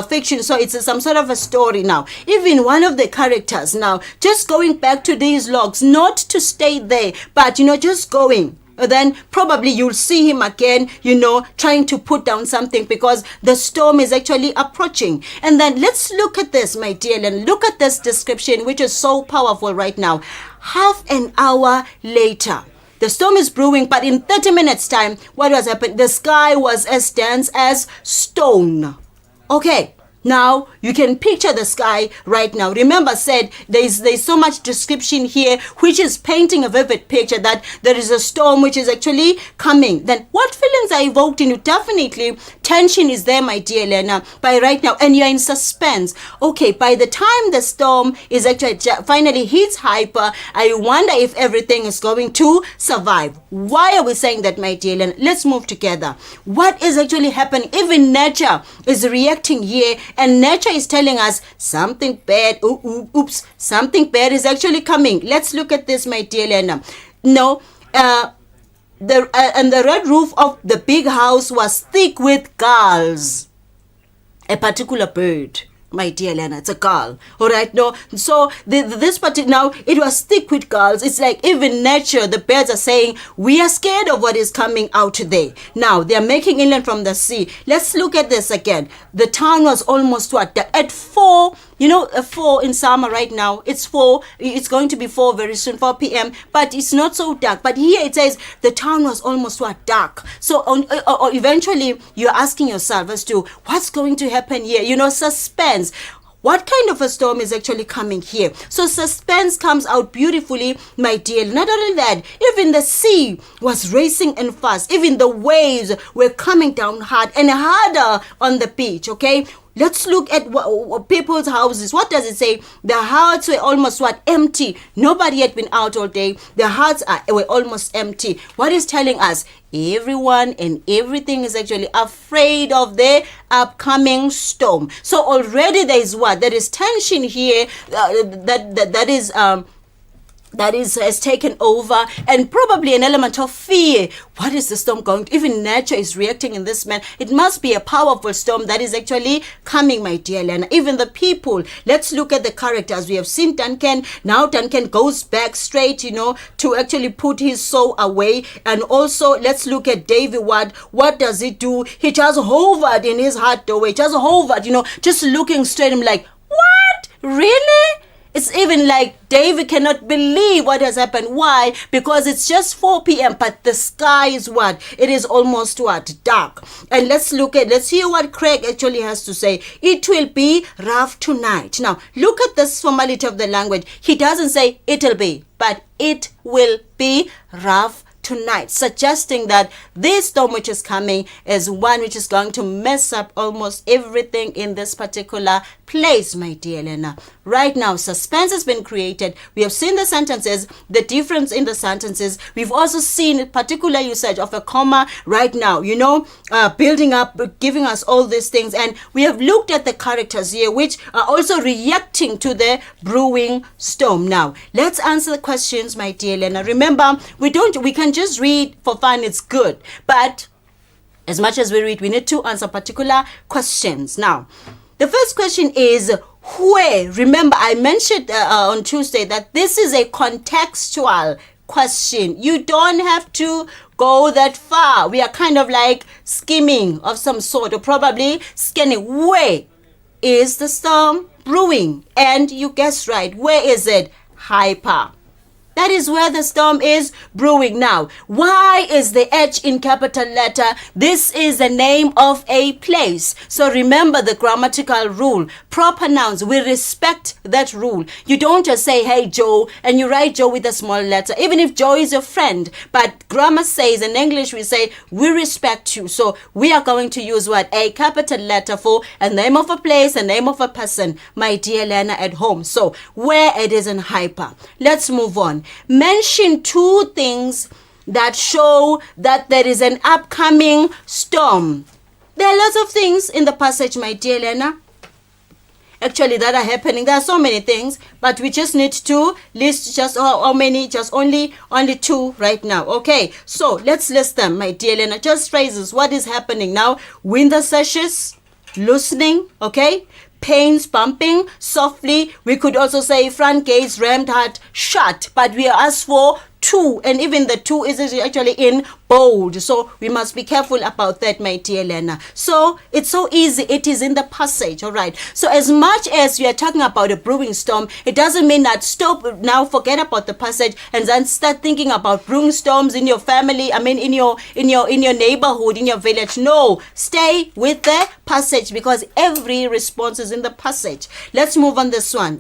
Speaker 11: fiction, so it's some sort of a story now. Even one of the characters now, just going back to these logs, not to stay there, but you know, just going, then probably you'll see him again, you know, trying to put down something because the storm is actually approaching. And then let's look at this, my dear, and look at this description, which is so powerful right now. Half an hour later, the storm is brewing, but in 30 minutes time, what was happening? The sky was as dense as stone. Okay. Now, you can picture the sky right now. Remember, I said there's so much description here, which is painting a vivid picture that there is a storm which is actually coming. Then what feelings are evoked in you? Definitely, tension is there, my dear Lena, by right now. And you're in suspense. Okay, by the time the storm is actually finally hits hyper, I wonder if everything is going to survive. Why are we saying that, my dear Lena? Let's move together. What is actually happening? Even nature is reacting here. And nature is telling us something bad, something bad is actually coming. Let's look at this, my dear Lena. No, and the red roof of the big house was thick with gulls. A particular bird, my dear Lena, it's a gull. All right, no. So this particular, now it was thick with gulls. It's like even nature, the birds are saying we are scared of what is coming out today. Now they are making inland from the sea. Let's look at this again. The town was almost what? At 4. You know, 4 in summer right now. It's 4. It's going to be 4 very soon, 4 p.m. But it's not so dark. But here it says the town was almost what? Dark. So eventually you're asking yourself as to what's going to happen here. You know, suspense. What kind of a storm is actually coming here? So suspense comes out beautifully, my dear. Not only that, even the sea was racing and fast. Even the waves were coming down hard and harder on the beach, okay? Let's look at people's houses. What does it say? The hearts were almost what? Empty. Nobody had been out all day. The hearts were almost empty. What is telling us? Everyone and everything is actually afraid of the upcoming storm. So already there is what? There is tension here that has taken over, and probably an element of fear. What is the storm going to? Even nature is reacting in this manner. It must be a powerful storm that is actually coming, my dear Lena. Even the people. Let's look at the characters. We have seen Duncan. Now Duncan goes back straight, you know, to actually put his soul away. And also, let's look at Davy Ward. What does he do? He just hovered in his heart doorway. Just hovered, you know, just looking straight. I'm like, what? Really? It's even like David cannot believe what has happened. Why? Because it's just 4 p.m. but the sky is what? It is almost what? Dark. And let's hear what Craig actually has to say. It will be rough tonight. Now, look at this formality of the language. He doesn't say it'll be, but it will be rough tonight, suggesting that this storm which is coming is one which is going to mess up almost everything in this particular place, my dear Elena. Right now, suspense has been created. We have seen the sentences, the difference in the sentences. We've also seen particular usage of a comma right now, building up, giving us all these things. And we have looked at the characters here, which are also reacting to the brewing storm. Now, let's answer the questions, my dear Elena. Remember, we can just read for fun, it's good. But as much as we read, we need to answer particular questions. Now, the first question is where. Remember, I mentioned on Tuesday that this is a contextual question. You don't have to go that far. We are kind of like skimming of some sort, or probably scanning. Where is the storm brewing? And you guessed right. Where is it? Hyper. That is where the storm is brewing. Now, why is the H in capital letter? This is the name of a place. So remember the grammatical rule. Proper nouns, we respect that rule. You don't just say, hey, Joe, and you write Joe with a small letter, even if Joe is your friend. But grammar says, in English, we say, we respect you. So we are going to use what? A capital letter for a name of a place, a name of a person. My dear Lena at home. So where it is in hyper. Let's move on. Mention 2 things that show that there is an upcoming storm. There are lots of things in the passage, my dear Lena, actually that are happening. There are so many things, but we just need to list just how many, just only 2 right now. Okay, so let's list them, my dear Lena. Just phrases. What is happening now? Window sashes, loosening, okay? Panes bumping softly. We could also say front gates rammed hard shut, but we are asked for 2, and even the 2 is actually in bold, so we must be careful about that, my dear Lena. So it's so easy, it is in the passage. All right, so as much as we are talking about a brewing storm, it doesn't mean that stop now, forget about the passage and then start thinking about brewing storms in your family, in your neighborhood, in your village. No, stay with the passage, because every response is in the passage. Let's move on this one.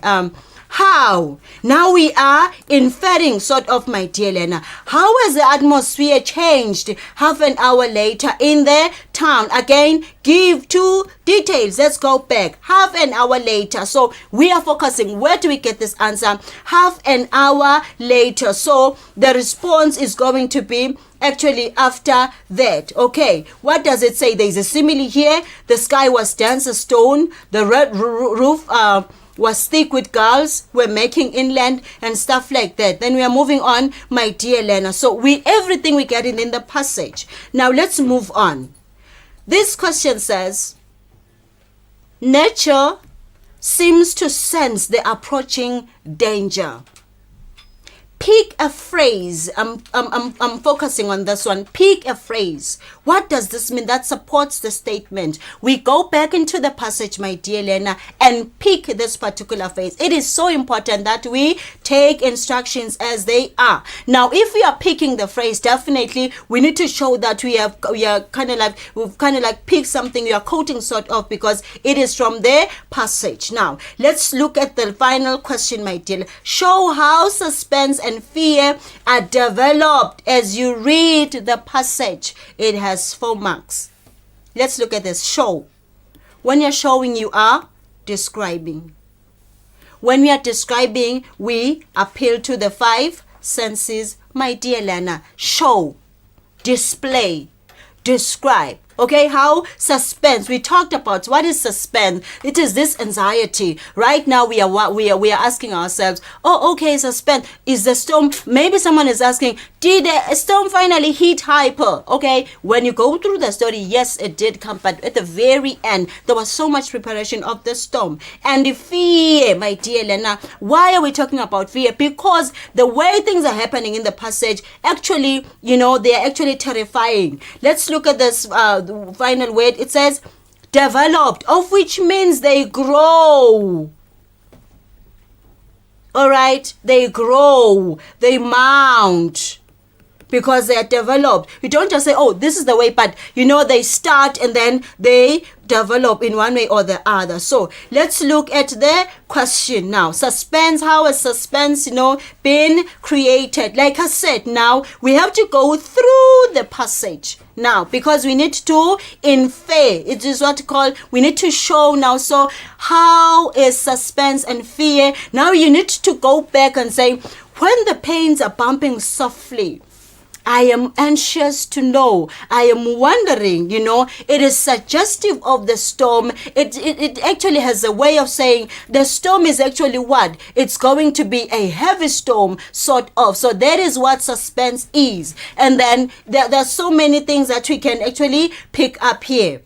Speaker 11: How? Now we are inferring sort of, my dear Lena. How has the atmosphere changed half an hour later in the town? Again, give 2 details. Let's go back. Half an hour later. So we are focusing. Where do we get this answer? Half an hour later. So the response is going to be actually after that. Okay, what does it say? There is a simile here. The sky was dense as stone. The red roof was thick with gulls, we're making inland and stuff like that. Then we are moving on, my dear Lena. So everything we get in the passage. Now let's move on. This question says, nature seems to sense the approaching danger. Pick a phrase. I'm focusing on this one. Pick a phrase. What does this mean? That supports the statement. We go back into the passage, my dear Lena, and pick this particular phrase. It is so important that we take instructions as they are. Now, if we are picking the phrase, definitely we need to show that we've kind of like picked something. We are quoting sort of, because it is from the passage. Now, let's look at the final question, my dear. Show how suspense and fear are developed as you read the passage. It has 4 marks. Let's look at this. Show. When you're showing, you are describing. When we are describing, we appeal to the 5 senses, my dear Lena. Show, display, describe. Okay, how? Suspense. We talked about what is suspense. It is this anxiety. Right now we are asking ourselves, oh, okay, suspense. Is the storm, maybe someone is asking, did the storm finally hit hyper? Okay, when you go through the story, yes, it did come, but at the very end, there was so much preparation of the storm. And the fear, my dear Lena, why are we talking about fear? Because the way things are happening in the passage, actually, they are actually terrifying. Let's look at this the final word. It says developed, of which means they grow. all right, they grow, they mount, because they are developed. You don't just say, oh, this is the way, but they start and then they develop in one way or the other. So let's look at the question now. Suspense, how has suspense, been created? Like I said, now we have to go through the passage now, because we need to infer. It is what we need to show now. So how is suspense and fear? Now you need to go back and say, when the pains are bumping softly, I am anxious to know. I am wondering, it is suggestive of the storm. It actually has a way of saying the storm is actually what? It's going to be a heavy storm, sort of. So that is what suspense is. And then there are so many things that we can actually pick up here.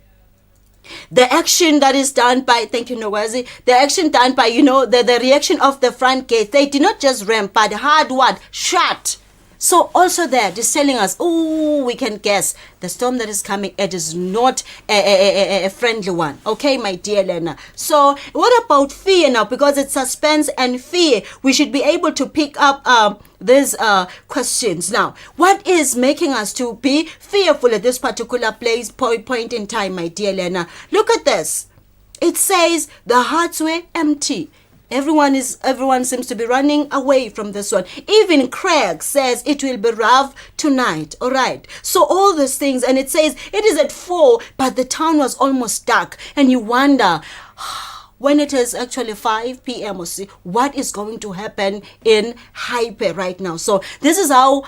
Speaker 11: The action that is done by, thank you, Nogwazi, the action done by, the reaction of the front gate. They did not just ram, but hard what? Shut. So also there, just telling us, we can guess the storm that is coming, it is not a friendly one. Okay, my dear Lena. So what about fear now? Because it's suspense and fear, we should be able to pick up these questions. Now, what is making us to be fearful at this particular point in time, my dear Lena? Look at this. It says the hearts were empty. Everyone seems to be running away from this one. Even Craig says it will be rough tonight. All right. So all these things, and it says it is at 4, but the town was almost dark. And you wonder, when it is actually 5 p.m. or see what is going to happen in Hyper right now. So this is how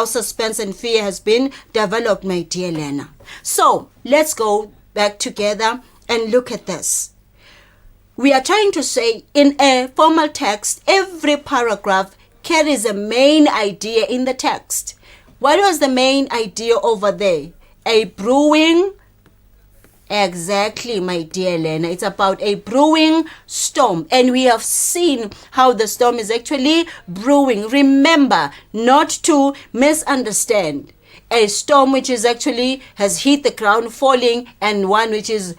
Speaker 11: suspense and fear has been developed, my dear Lena. So let's go back together and look at this. We are trying to say in a formal text, every paragraph carries a main idea in the text. What was the main idea over there? A brewing. Exactly, my dear Lena. It's about a brewing storm. And we have seen how the storm is actually brewing. Remember, not to misunderstand. A storm which is actually has hit the ground falling, and one which is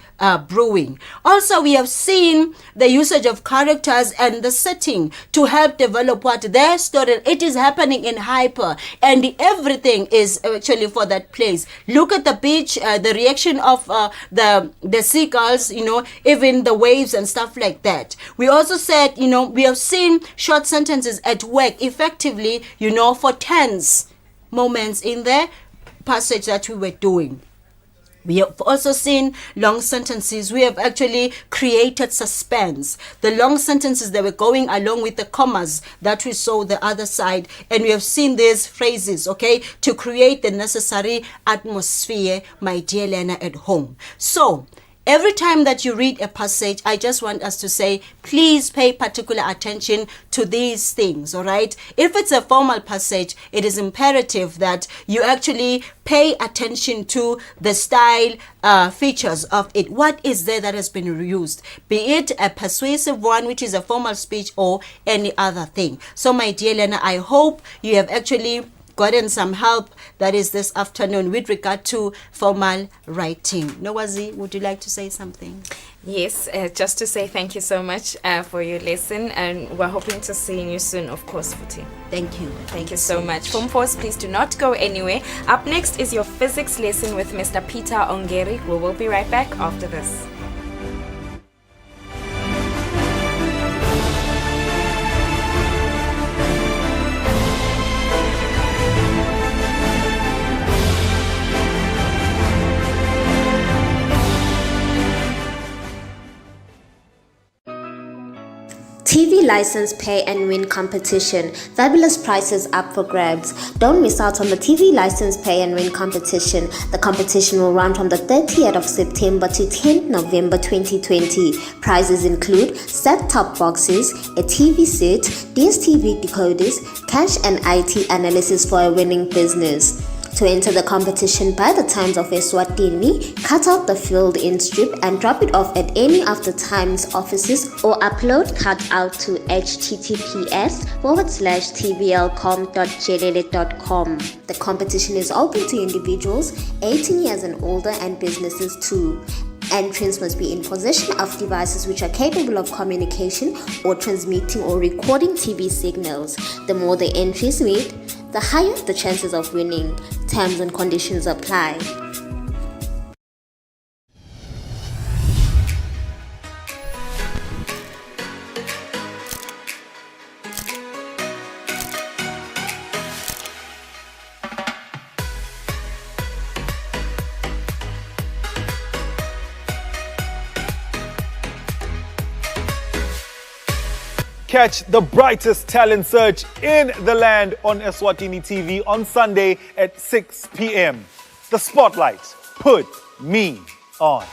Speaker 11: brewing. Also, we have seen the usage of characters and the setting to help develop what their story. It is happening in Hyper, and everything is actually for that place. Look at the beach, the reaction of the seagulls, even the waves and stuff like that. We also said, we have seen short sentences at work effectively, for tense moments in the passage that we were doing. We have also seen long sentences. We have actually created suspense. The long sentences that were going along with the commas that we saw the other side. And we have seen these phrases, okay, to create the necessary atmosphere, my dear Lena, at home. So every time that you read a passage, I just want us to say, please pay particular attention to these things, all right? If it's a formal passage, it is imperative that you actually pay attention to the style features of it. What is there that has been used? Be it a persuasive one, which is a formal speech, or any other thing. So, my dear Lena, I hope you have actually gotten some help that is this afternoon with regard to formal writing. Nowazi, would you like to say something?
Speaker 9: Yes, just to say thank you so much for your lesson, and we're hoping to see you soon, of course, Futi.
Speaker 11: Thank you.
Speaker 9: Thank you so much. Form 4s, please do not go anywhere. Up next is your physics lesson with Mr. Peter Ongeri. We will be right back after this.
Speaker 1: TV license pay and win competition. Fabulous prizes up for grabs. Don't miss out on the TV license pay and win competition. The competition will run from the 30th of September to 10th November 2020. Prizes include set-top boxes, a TV set, DSTV decoders, cash and IT analysis for a winning business. To enter the competition by the Times of Eswatini, cut out the filled in strip and drop it off at any of the Times offices or upload cutout to https://tblcom.jelele.com. The competition is open to individuals 18 years and older and businesses too. Entrants must be in possession of devices which are capable of communication or transmitting or recording TV signals. The more the entries meet, the higher the chances of winning. Terms and conditions apply.
Speaker 8: Catch the brightest talent search in the land on Eswatini TV on Sunday at 6 p.m. The Spotlight. Put me on.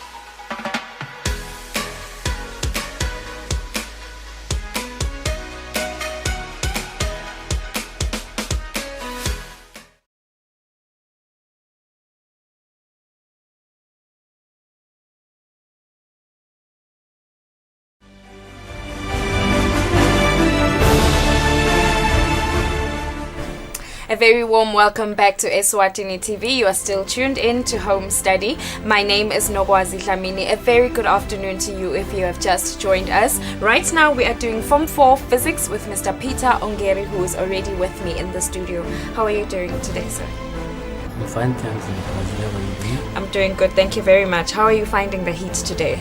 Speaker 9: A very warm welcome back to Eswatini TV. You are still tuned in to Home Study. My name is Nogwazi Dlamini. A very good afternoon to you if you have just joined us. Right now we are doing Form 4 Physics with Mr. Peter Ongeri, who is already with me in the studio. How are you doing today, sir?
Speaker 12: I'm fine, thanks. How are you doing?
Speaker 9: I'm doing good, thank you very much. How are you finding the heat today?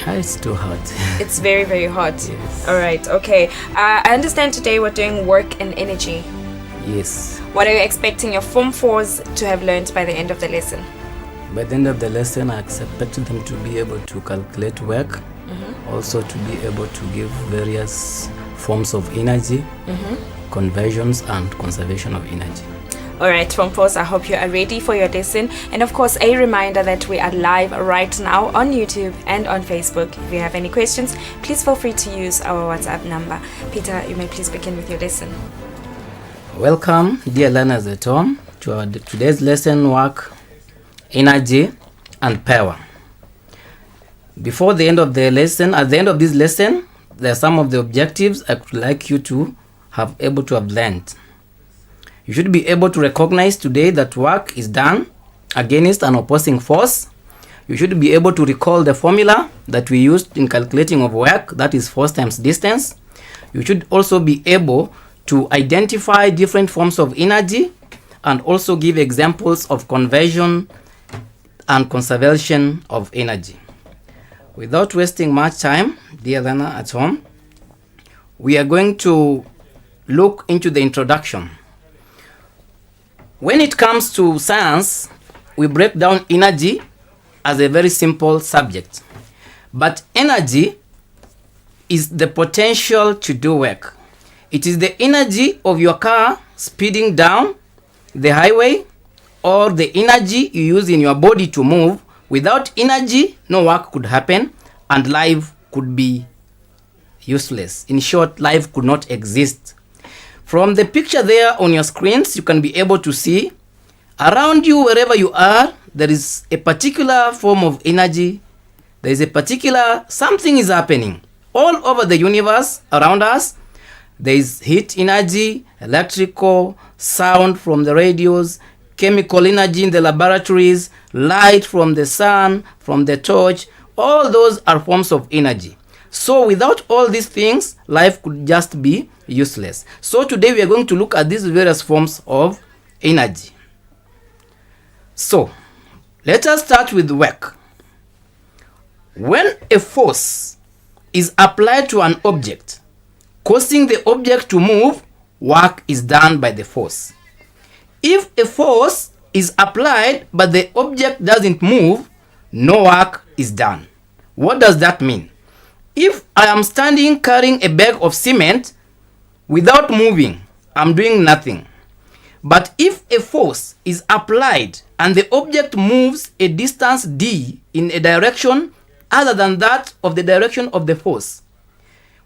Speaker 12: It's too hot.
Speaker 9: It's very, very hot.
Speaker 12: Yes.
Speaker 9: All right, okay. I understand today we're doing work and energy.
Speaker 12: Yes.
Speaker 9: What are you expecting your Form 4s to have learned by the end of the lesson?
Speaker 12: By the end of the lesson, I expect them to be able to calculate work, also to be able to give various forms of energy, conversions and conservation of energy.
Speaker 9: All right, Form 4s, I hope you are ready for your lesson. And of course, a reminder that we are live right now on YouTube and on Facebook. If you have any questions, please feel free to use our WhatsApp number. Peter, you may please begin with your lesson.
Speaker 12: Welcome, dear learners at home, to our today's lesson, work, energy, and power. Before the end of the lesson, at the end of this lesson, there are some of the objectives I would like you to have able to have learned. You should be able to recognize today that work is done against an opposing force. You should be able to recall the formula that we used in calculating of work, that is force times distance. You should also be able to identify different forms of energy and also give examples of conversion and conservation of energy. Without wasting much time, dear learner at home, we are going to look into the introduction. When it comes to science, we break down energy as a very simple subject. But energy is the potential to do work. It is the energy of your car speeding down the highway, or the energy you use in your body to move. Without energy, no work could happen and life could be useless. In short, life could not exist. From the picture there on your screens, you can be able to see around you, wherever you are, there is a particular form of energy. There is a particular something is happening all over the universe around us. There is heat energy, electrical, sound from the radios, chemical energy in the laboratories, light from the sun, from the torch. All those are forms of energy. So without all these things, life could just be useless. So today we are going to look at these various forms of energy. So let us start with work. When a force is applied to an object, causing the object to move, work is done by the force. If a force is applied but the object doesn't move, no work is done. What does that mean? If I am standing carrying a bag of cement without moving, I'm doing nothing. But if a force is applied and the object moves a distance d in a direction other than that of the direction of the force,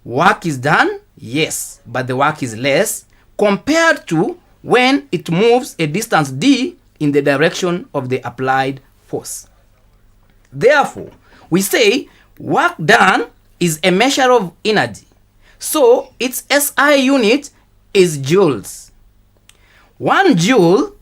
Speaker 12: work is done, yes, but the work is less compared to when it moves a distance d in the direction of the applied force. Therefore, we say work done is a measure of energy. So its SI unit is joules. 1 joule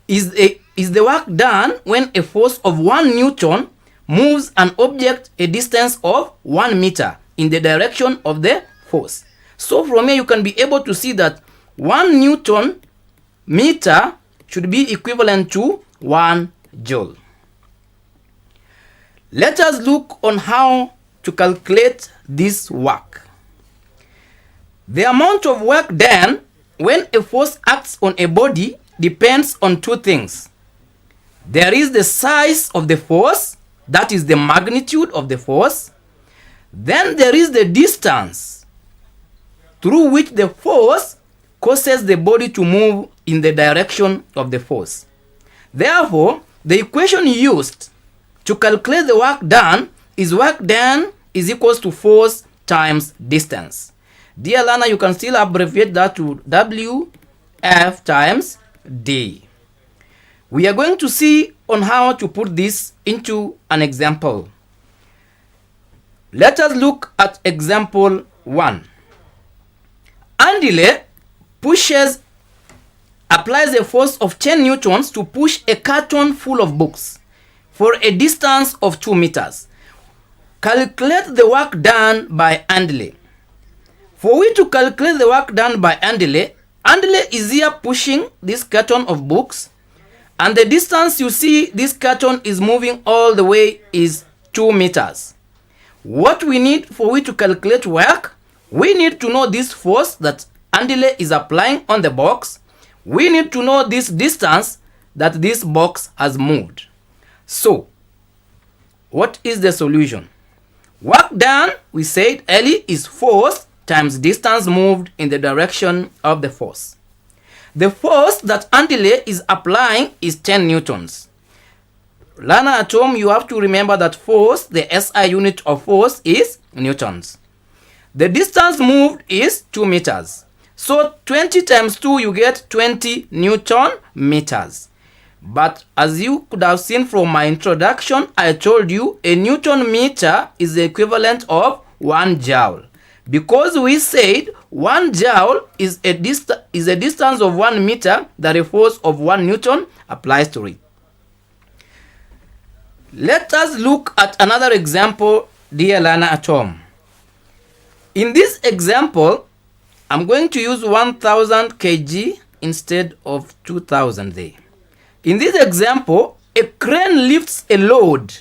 Speaker 12: is the work done when a force of 1 Newton moves an object a distance of 1 meter in the direction of the force. So from here you can be able to see that 1 Newton meter should be equivalent to 1 joule. Let us look on how to calculate this work. The amount of work done when a force acts on a body depends on 2 things. There is the size of the force, that is the magnitude of the force. Then there is the distance through which the force causes the body to move in the direction of the force. Therefore, the equation used to calculate the work done is equals to force times distance. Dear learner, you can still abbreviate that to WF times D. We are going to see on how to put this into an example. Let us look at example 1. Andile applies a force of 10 newtons to push a carton full of books for a distance of 2 meters. Calculate the work done by Andile. For we to calculate the work done by Andile is here pushing this carton of books, and the distance you see this carton is moving all the way is 2 meters. What we need for we to calculate work, we need to know this force that Andile is applying on the box. We need to know this distance that this box has moved. So, what is the solution? Work done, we said earlier, is force times distance moved in the direction of the force. The force that Andile is applying is 10 newtons. Learner at home, you have to remember that force, the SI unit of force, is newtons. The distance moved is 2 meters. So 20 times 2, you get 20 Newton meters. But as you could have seen from my introduction, I told you a Newton meter is the equivalent of 1 joule. Because we said 1 joule is a distance of 1 meter that a force of 1 Newton applies to it. Let us look at another example, dear learner at home. In this example, I'm going to use 1000 kg instead of 2000 there. In this example, a crane lifts a load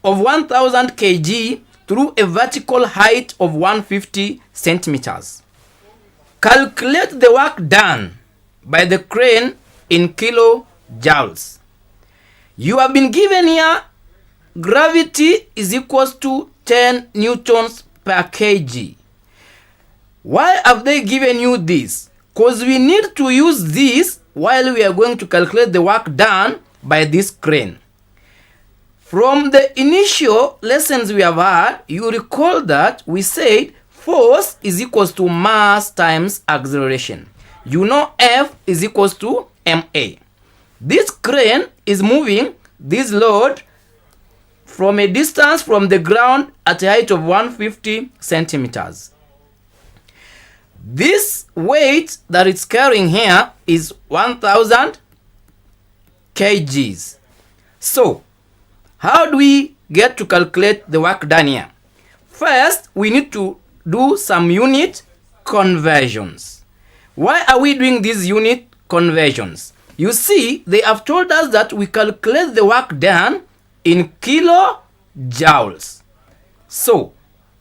Speaker 12: of 1000 kg through a vertical height of 150 centimeters. Calculate the work done by the crane in kilojoules. You have been given here gravity is equals to 10 newtons per kg. Why have they given you this? Because we need to use this while we are going to calculate the work done by this crane. From the initial lessons we have had, you recall that we said force is equals to mass times acceleration. You know F is equals to ma. This crane is moving this load from a distance from the ground at a height of 150 centimeters. This weight that it's carrying here is 1000 kgs. So, how do we get to calculate the work done here? First, we need to do some unit conversions. Why are we doing these unit conversions? You see, they have told us that we calculate the work done in kilojoules. So,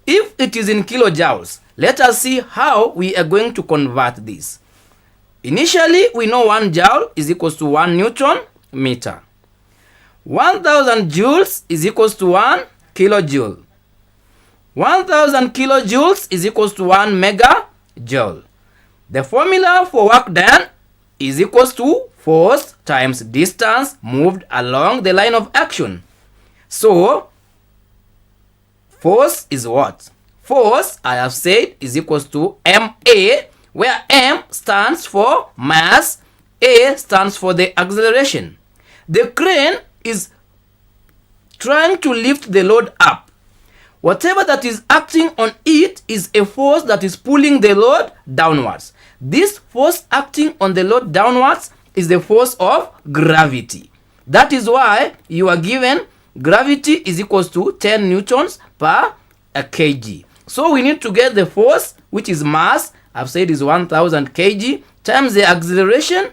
Speaker 12: if it is in kilojoules, let us see how we are going to convert this. Initially, we know 1 joule is equals to 1 Newton meter. 1000 joules is equals to 1 kilojoule. 1000 kilojoules is equals to 1 megajoule. The formula for work done is equals to force times distance moved along the line of action. So, force is what? Force, I have said, is equals to ma, where m stands for mass, a stands for the acceleration. The crane is trying to lift the load up. Whatever that is acting on it is a force that is pulling the load downwards. This force acting on the load downwards is the force of gravity. That is why you are given gravity is equals to 10 newtons per a kg. So we need to get the force, which is mass, I've said is 1000 kg, times the acceleration,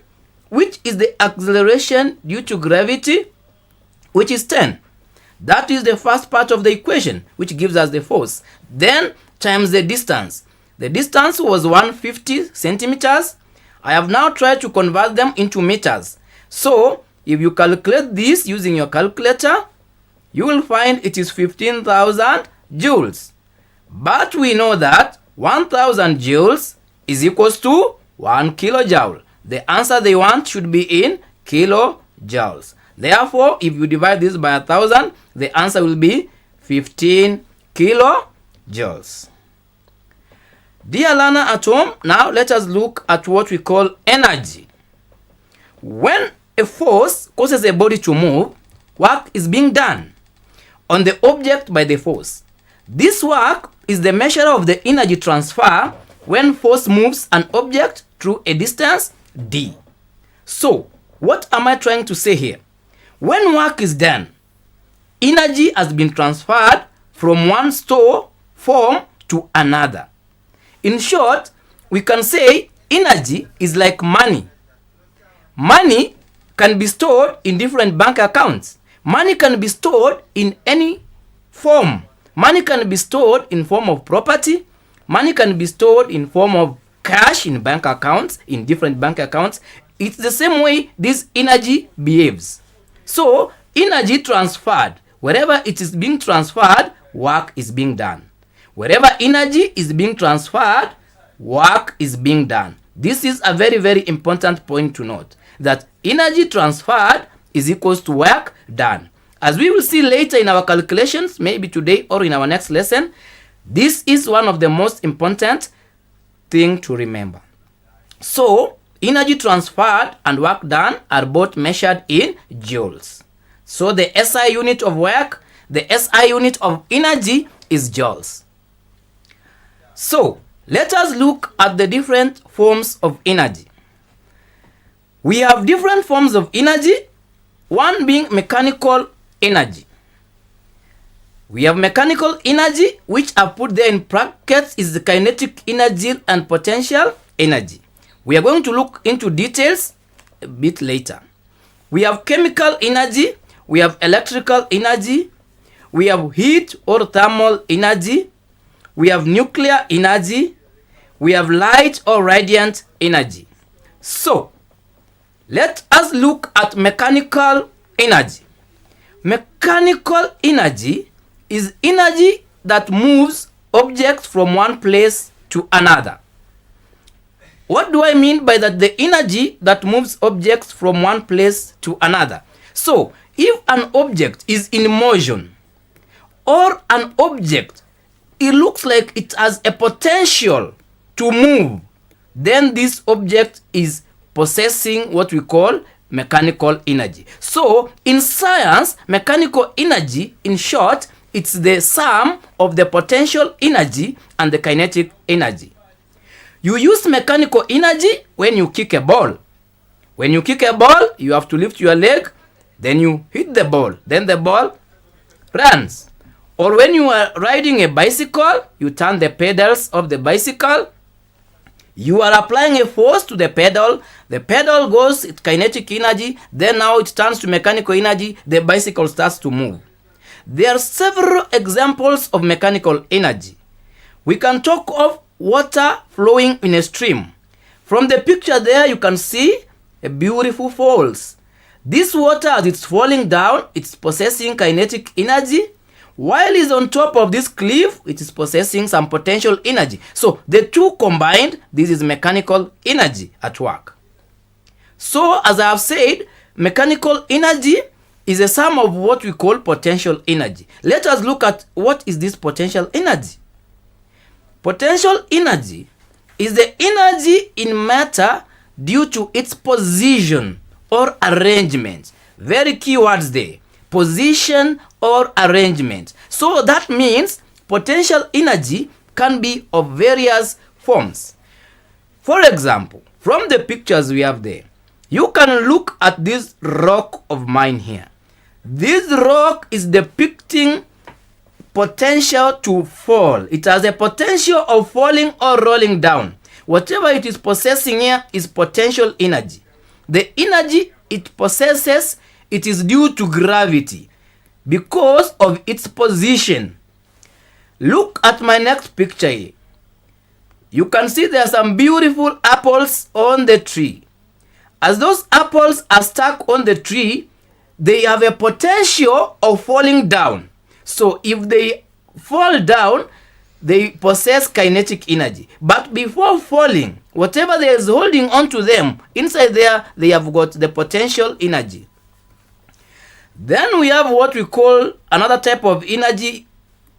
Speaker 12: which is the acceleration due to gravity, which is 10. That is the first part of the equation, which gives us the force. Then times the distance. The distance was 150 centimeters. I have now tried to convert them into meters. So if you calculate this using your calculator, you will find it is 15,000 joules. But we know that 1000 joules is equals to 1 kilojoule. The answer they want should be in kilojoules. Therefore, if you divide this by 1000, the answer will be 15 kilojoules. Dear learner at home, now let us look at what we call energy. When a force causes a body to move, work is being done on the object by the force. This work is the measure of the energy transfer when force moves an object through a distance d. So, what am I trying to say here? When work is done, energy has been transferred from one store form to another. In short, we can say energy is like money. Money can be stored in different bank accounts. Money can be stored in any form. Money can be stored in form of property. Money can be stored in form of cash in bank accounts, in different bank accounts. It's the same way this energy behaves. So, energy transferred. Wherever it is being transferred, work is being done. Wherever energy is being transferred, work is being done. This is a very, very important point to note, that energy transferred is equals to work done. As we will see later in our calculations, maybe today or in our next lesson, this is one of the most important thing to remember. So, energy transferred and work done are both measured in joules. So, the SI unit of work, the SI unit of energy is joules. So, let us look at the different forms of energy. We have different forms of energy, one being mechanical energy. We have mechanical energy, which are put there in brackets is the kinetic energy and potential energy. We are going to look into details a bit later. We have chemical energy, we have electrical energy, we have heat or thermal energy, we have nuclear energy, we have light or radiant energy. So, let us look at mechanical energy. Mechanical energy is energy that moves objects from one place to another. What do I mean by that? The energy that moves objects from one place to another. So, if an object is in motion or an object, it looks like it has a potential to move, then this object is possessing what we call mechanical energy. So, in science, mechanical energy, in short, it's the sum of the potential energy and the kinetic energy. You use mechanical energy when you kick a ball. When you kick a ball, you have to lift your leg, then you hit the ball, then the ball runs. Or when you are riding a bicycle, you turn the pedals of the bicycle, you are applying a force to the pedal goes, it's kinetic energy, then now it turns to mechanical energy, the bicycle starts to move. There are several examples of mechanical energy. We can talk of water flowing in a stream. From the picture there, you can see a beautiful falls. This water, as it's falling down, it's possessing kinetic energy. While it's on top of this cliff, it is possessing some potential energy. So the two combined, this is mechanical energy at work. So as I have said, mechanical energy is a sum of what we call potential energy. Let us look at what is this potential energy. Potential energy is the energy in matter due to its position or arrangement. Very key words there. Position or arrangement. So that means potential energy can be of various forms. For example, from the pictures we have there, you can look at this rock of mine here. This rock is depicting potential to fall. It has a potential of falling or rolling down. Whatever it is possessing here is potential energy. The energy it possesses, it is due to gravity because of its position. Look at my next picture here. You can see there are some beautiful apples on the tree. As those apples are stuck on the tree, they have a potential of falling down. So if they fall down, they possess kinetic energy. But before falling, whatever there is holding on to them, inside there, they have got the potential energy. Then we have what we call another type of energy,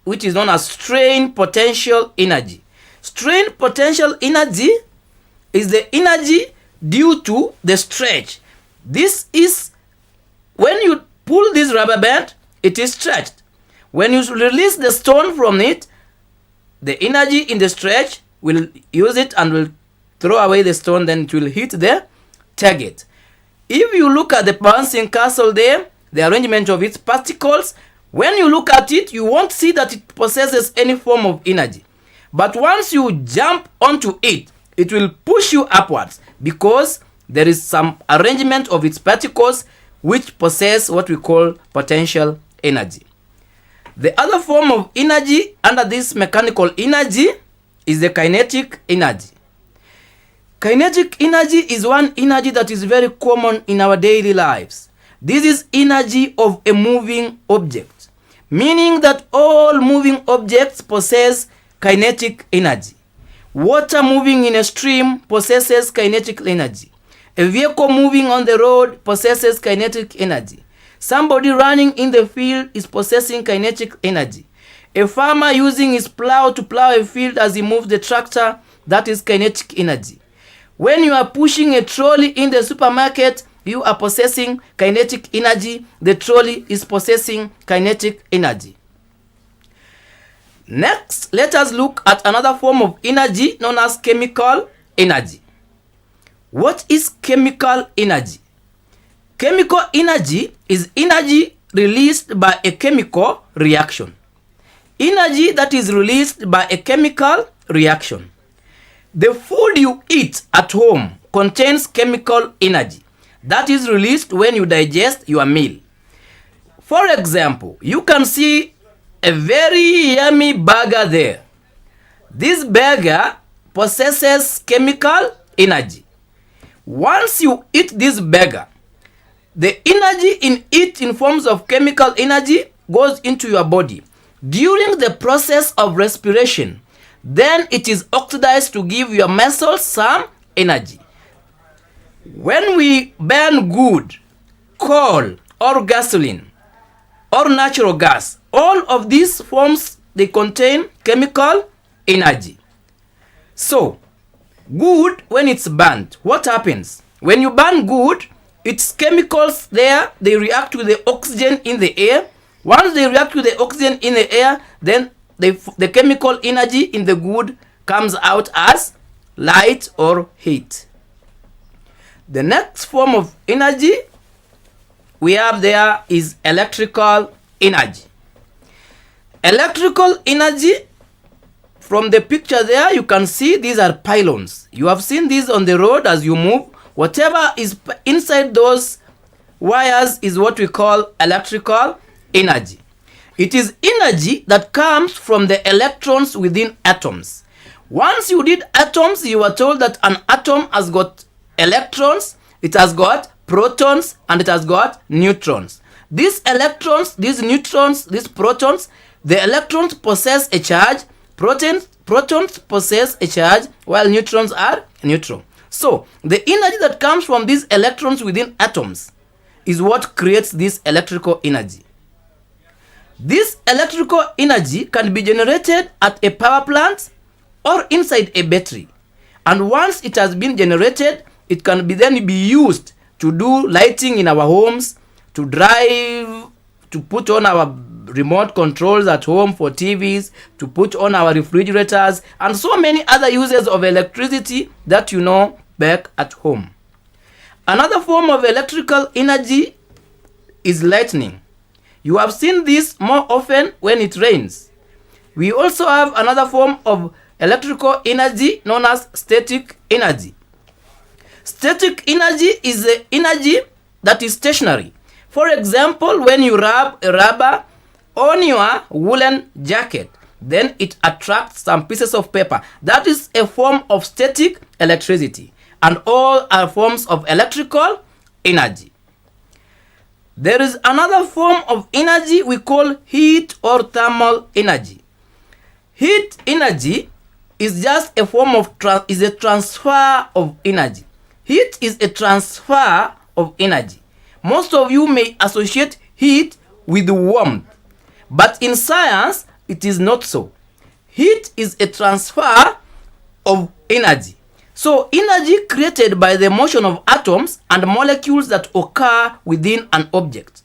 Speaker 12: which is known as strain potential energy. Strain potential energy is the energy due to the stretch. This is when you pull this rubber band, it is stretched. When you release the stone from it, the energy in the stretch will use it and will throw away the stone, then it will hit the target. If you look at the bouncing castle there, the arrangement of its particles, when you look at it, you won't see that it possesses any form of energy. But once you jump onto it, it will push you upwards because there is some arrangement of its particles which possess what we call potential energy. The other form of energy under this mechanical energy is the kinetic energy. Kinetic energy is one energy that is very common in our daily lives. This is energy of a moving object, meaning that all moving objects possess kinetic energy. Water moving in a stream possesses kinetic energy. A vehicle moving on the road possesses kinetic energy. Somebody running in the field is possessing kinetic energy. A farmer using his plow to plow a field as he moves the tractor, that is kinetic energy. When you are pushing a trolley in the supermarket, you are possessing kinetic energy. The trolley is possessing kinetic energy. Next, let us look at another form of energy known as chemical energy. What is chemical energy? Chemical energy is energy released by a chemical reaction. Energy that is released by a chemical reaction. The food you eat at home contains chemical energy that is released when you digest your meal. For example, you can see a very yummy burger there. This burger possesses chemical energy. Once you eat this burger, the energy in it in forms of chemical energy goes into your body. During the process of respiration, then it is oxidized to give your muscles some energy. When we burn wood, coal, or gasoline, or natural gas, all of these forms, they contain chemical energy. So, wood, when it's burnt, what happens? When you burn wood, its chemicals there, they react with the oxygen in the air. Once they react with the oxygen in the air, then the chemical energy in the wood comes out as light or heat. The next form of energy we have there is electrical energy. Electrical energy, from the picture there, you can see these are pylons. You have seen these on the road as you move. Whatever is inside those wires is what we call electrical energy. It is energy that comes from the electrons within atoms. Once you did atoms, you are told that an atom has got electrons, it has got protons, and it has got neutrons. These electrons, these neutrons, these protons, the electrons possess a charge, protons possess a charge, while neutrons are neutral. So, the energy that comes from these electrons within atoms is what creates this electrical energy. This electrical energy can be generated at a power plant or inside a battery. And once it has been generated, it can then be used to do lighting in our homes, to drive, to put on our remote controls at home for TVs, to put on our refrigerators, and so many other uses of electricity that you know back at home. Another form of electrical energy is lightning. You have seen this more often when it rains. We also have another form of electrical energy known as static energy. Static energy is the energy that is stationary. For example, when you rub a rubber on your woolen jacket, then it attracts some pieces of paper. That is a form of static electricity, and all are forms of electrical energy. There is another form of energy we call heat or thermal energy. Heat energy is just a form of is a transfer of energy. Heat is a transfer of energy. Most of you may associate heat with warmth, but in science it is not so. Heat is a transfer of energy. So energy created by the motion of atoms and molecules that occur within an object.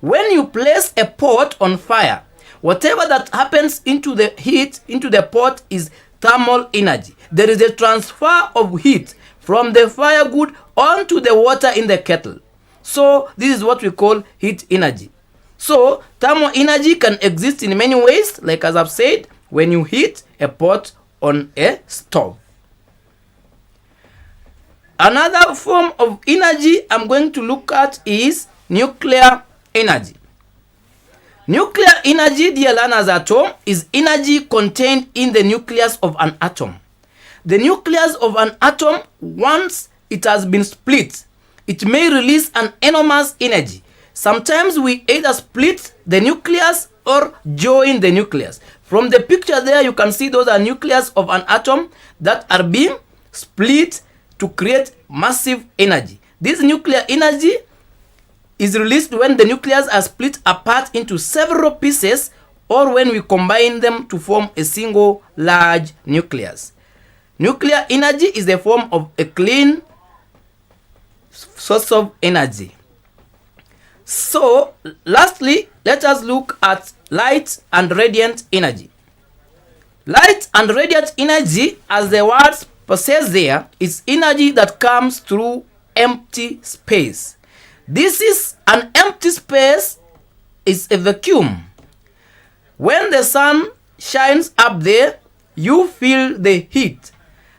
Speaker 12: When you place a pot on fire, whatever that happens into the heat into the pot is thermal energy. There is a transfer of heat from the firewood onto the water in the kettle. So this is what we call heat energy. So thermal energy can exist in many ways, like as I've said, when you heat a pot on a stove. Another form of energy I'm going to look at is nuclear energy. Nuclear energy, dear learners at home, is energy contained in the nucleus of an atom. The nucleus of an atom, once it has been split, it may release an enormous energy. Sometimes we either split the nucleus or join the nucleus. From the picture there, you can see those are nucleus of an atom that are being split to create massive energy. This nuclear energy is released when the nucleus are split apart into several pieces or when we combine them to form a single large nucleus. Nuclear energy is a form of a clean source of energy. So, lastly, let us look at light and radiant energy. Light and radiant energy, as the words says there, is energy that comes through empty space. This is an empty space, is a vacuum. When the sun shines up there, you feel the heat.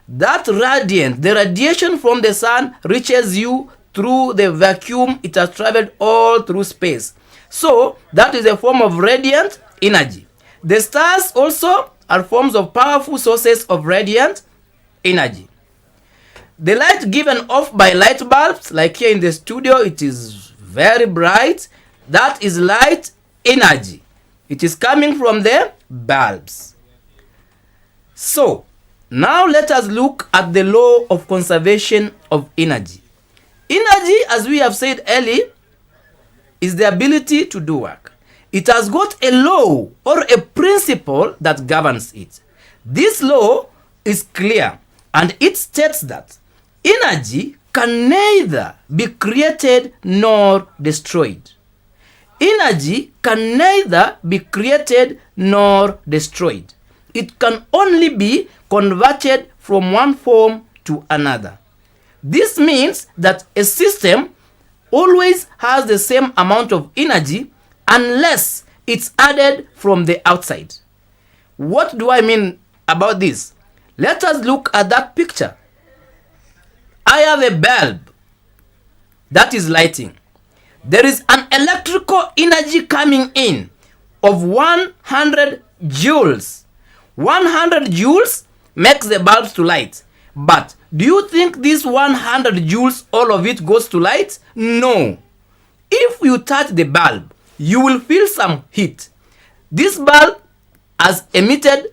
Speaker 12: That radiant, the radiation from the sun reaches you through the vacuum. It has traveled all through space. So that is a form of radiant energy. The stars also are forms of powerful sources of radiant energy. The light given off by light bulbs, like here in the studio, it is very bright. That is light energy. It is coming from the bulbs. So now let us look at the law of conservation of energy. Energy, as we have said earlier, is the ability to do work. It has got a law or a principle that governs it. This law is clear, and it states that energy can neither be created nor destroyed. Energy can neither be created nor destroyed. It can only be converted from one form to another. This means that a system always has the same amount of energy unless it's added from the outside. What do I mean about this? Let us look at that picture. I have a bulb that is lighting. There is an electrical energy coming in of 100 joules. 100 joules makes the bulbs to light. But do you think this 100 joules, all of it goes to light? No. If you touch the bulb, you will feel some heat. This bulb has emitted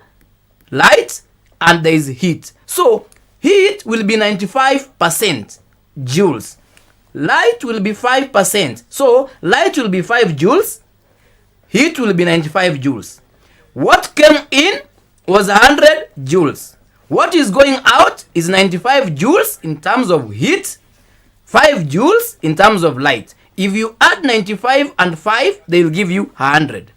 Speaker 12: light and there is heat. So heat will be 95% joules. Light will be 5%. So light will be 5 joules. Heat will be 95 joules. What came in was 100 joules. What is going out is 95 joules in terms of heat, 5 joules in terms of light. If you add 95 and 5, they will give you 100.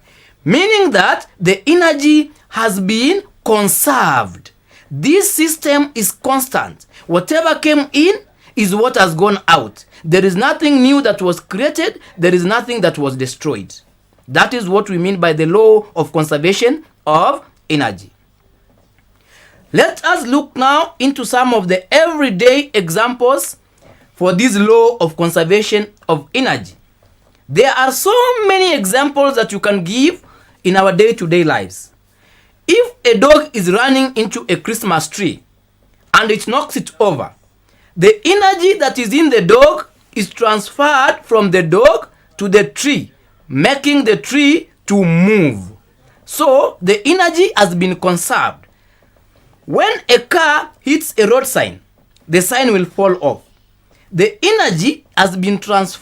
Speaker 12: Meaning that the energy has been conserved. This system is constant. Whatever came in is what has gone out. There is nothing new that was created. There is nothing that was destroyed. That is what we mean by the law of conservation of energy. Let us look now into some of the everyday examples for this law of conservation of energy. There are so many examples that you can give in our day-to-day lives. If a dog is running into a Christmas tree and it knocks it over, the energy that is in the dog is transferred from the dog to the tree, making the tree to move. So the energy has been conserved. When a car hits a road sign, the sign will fall off. The energy has been transferred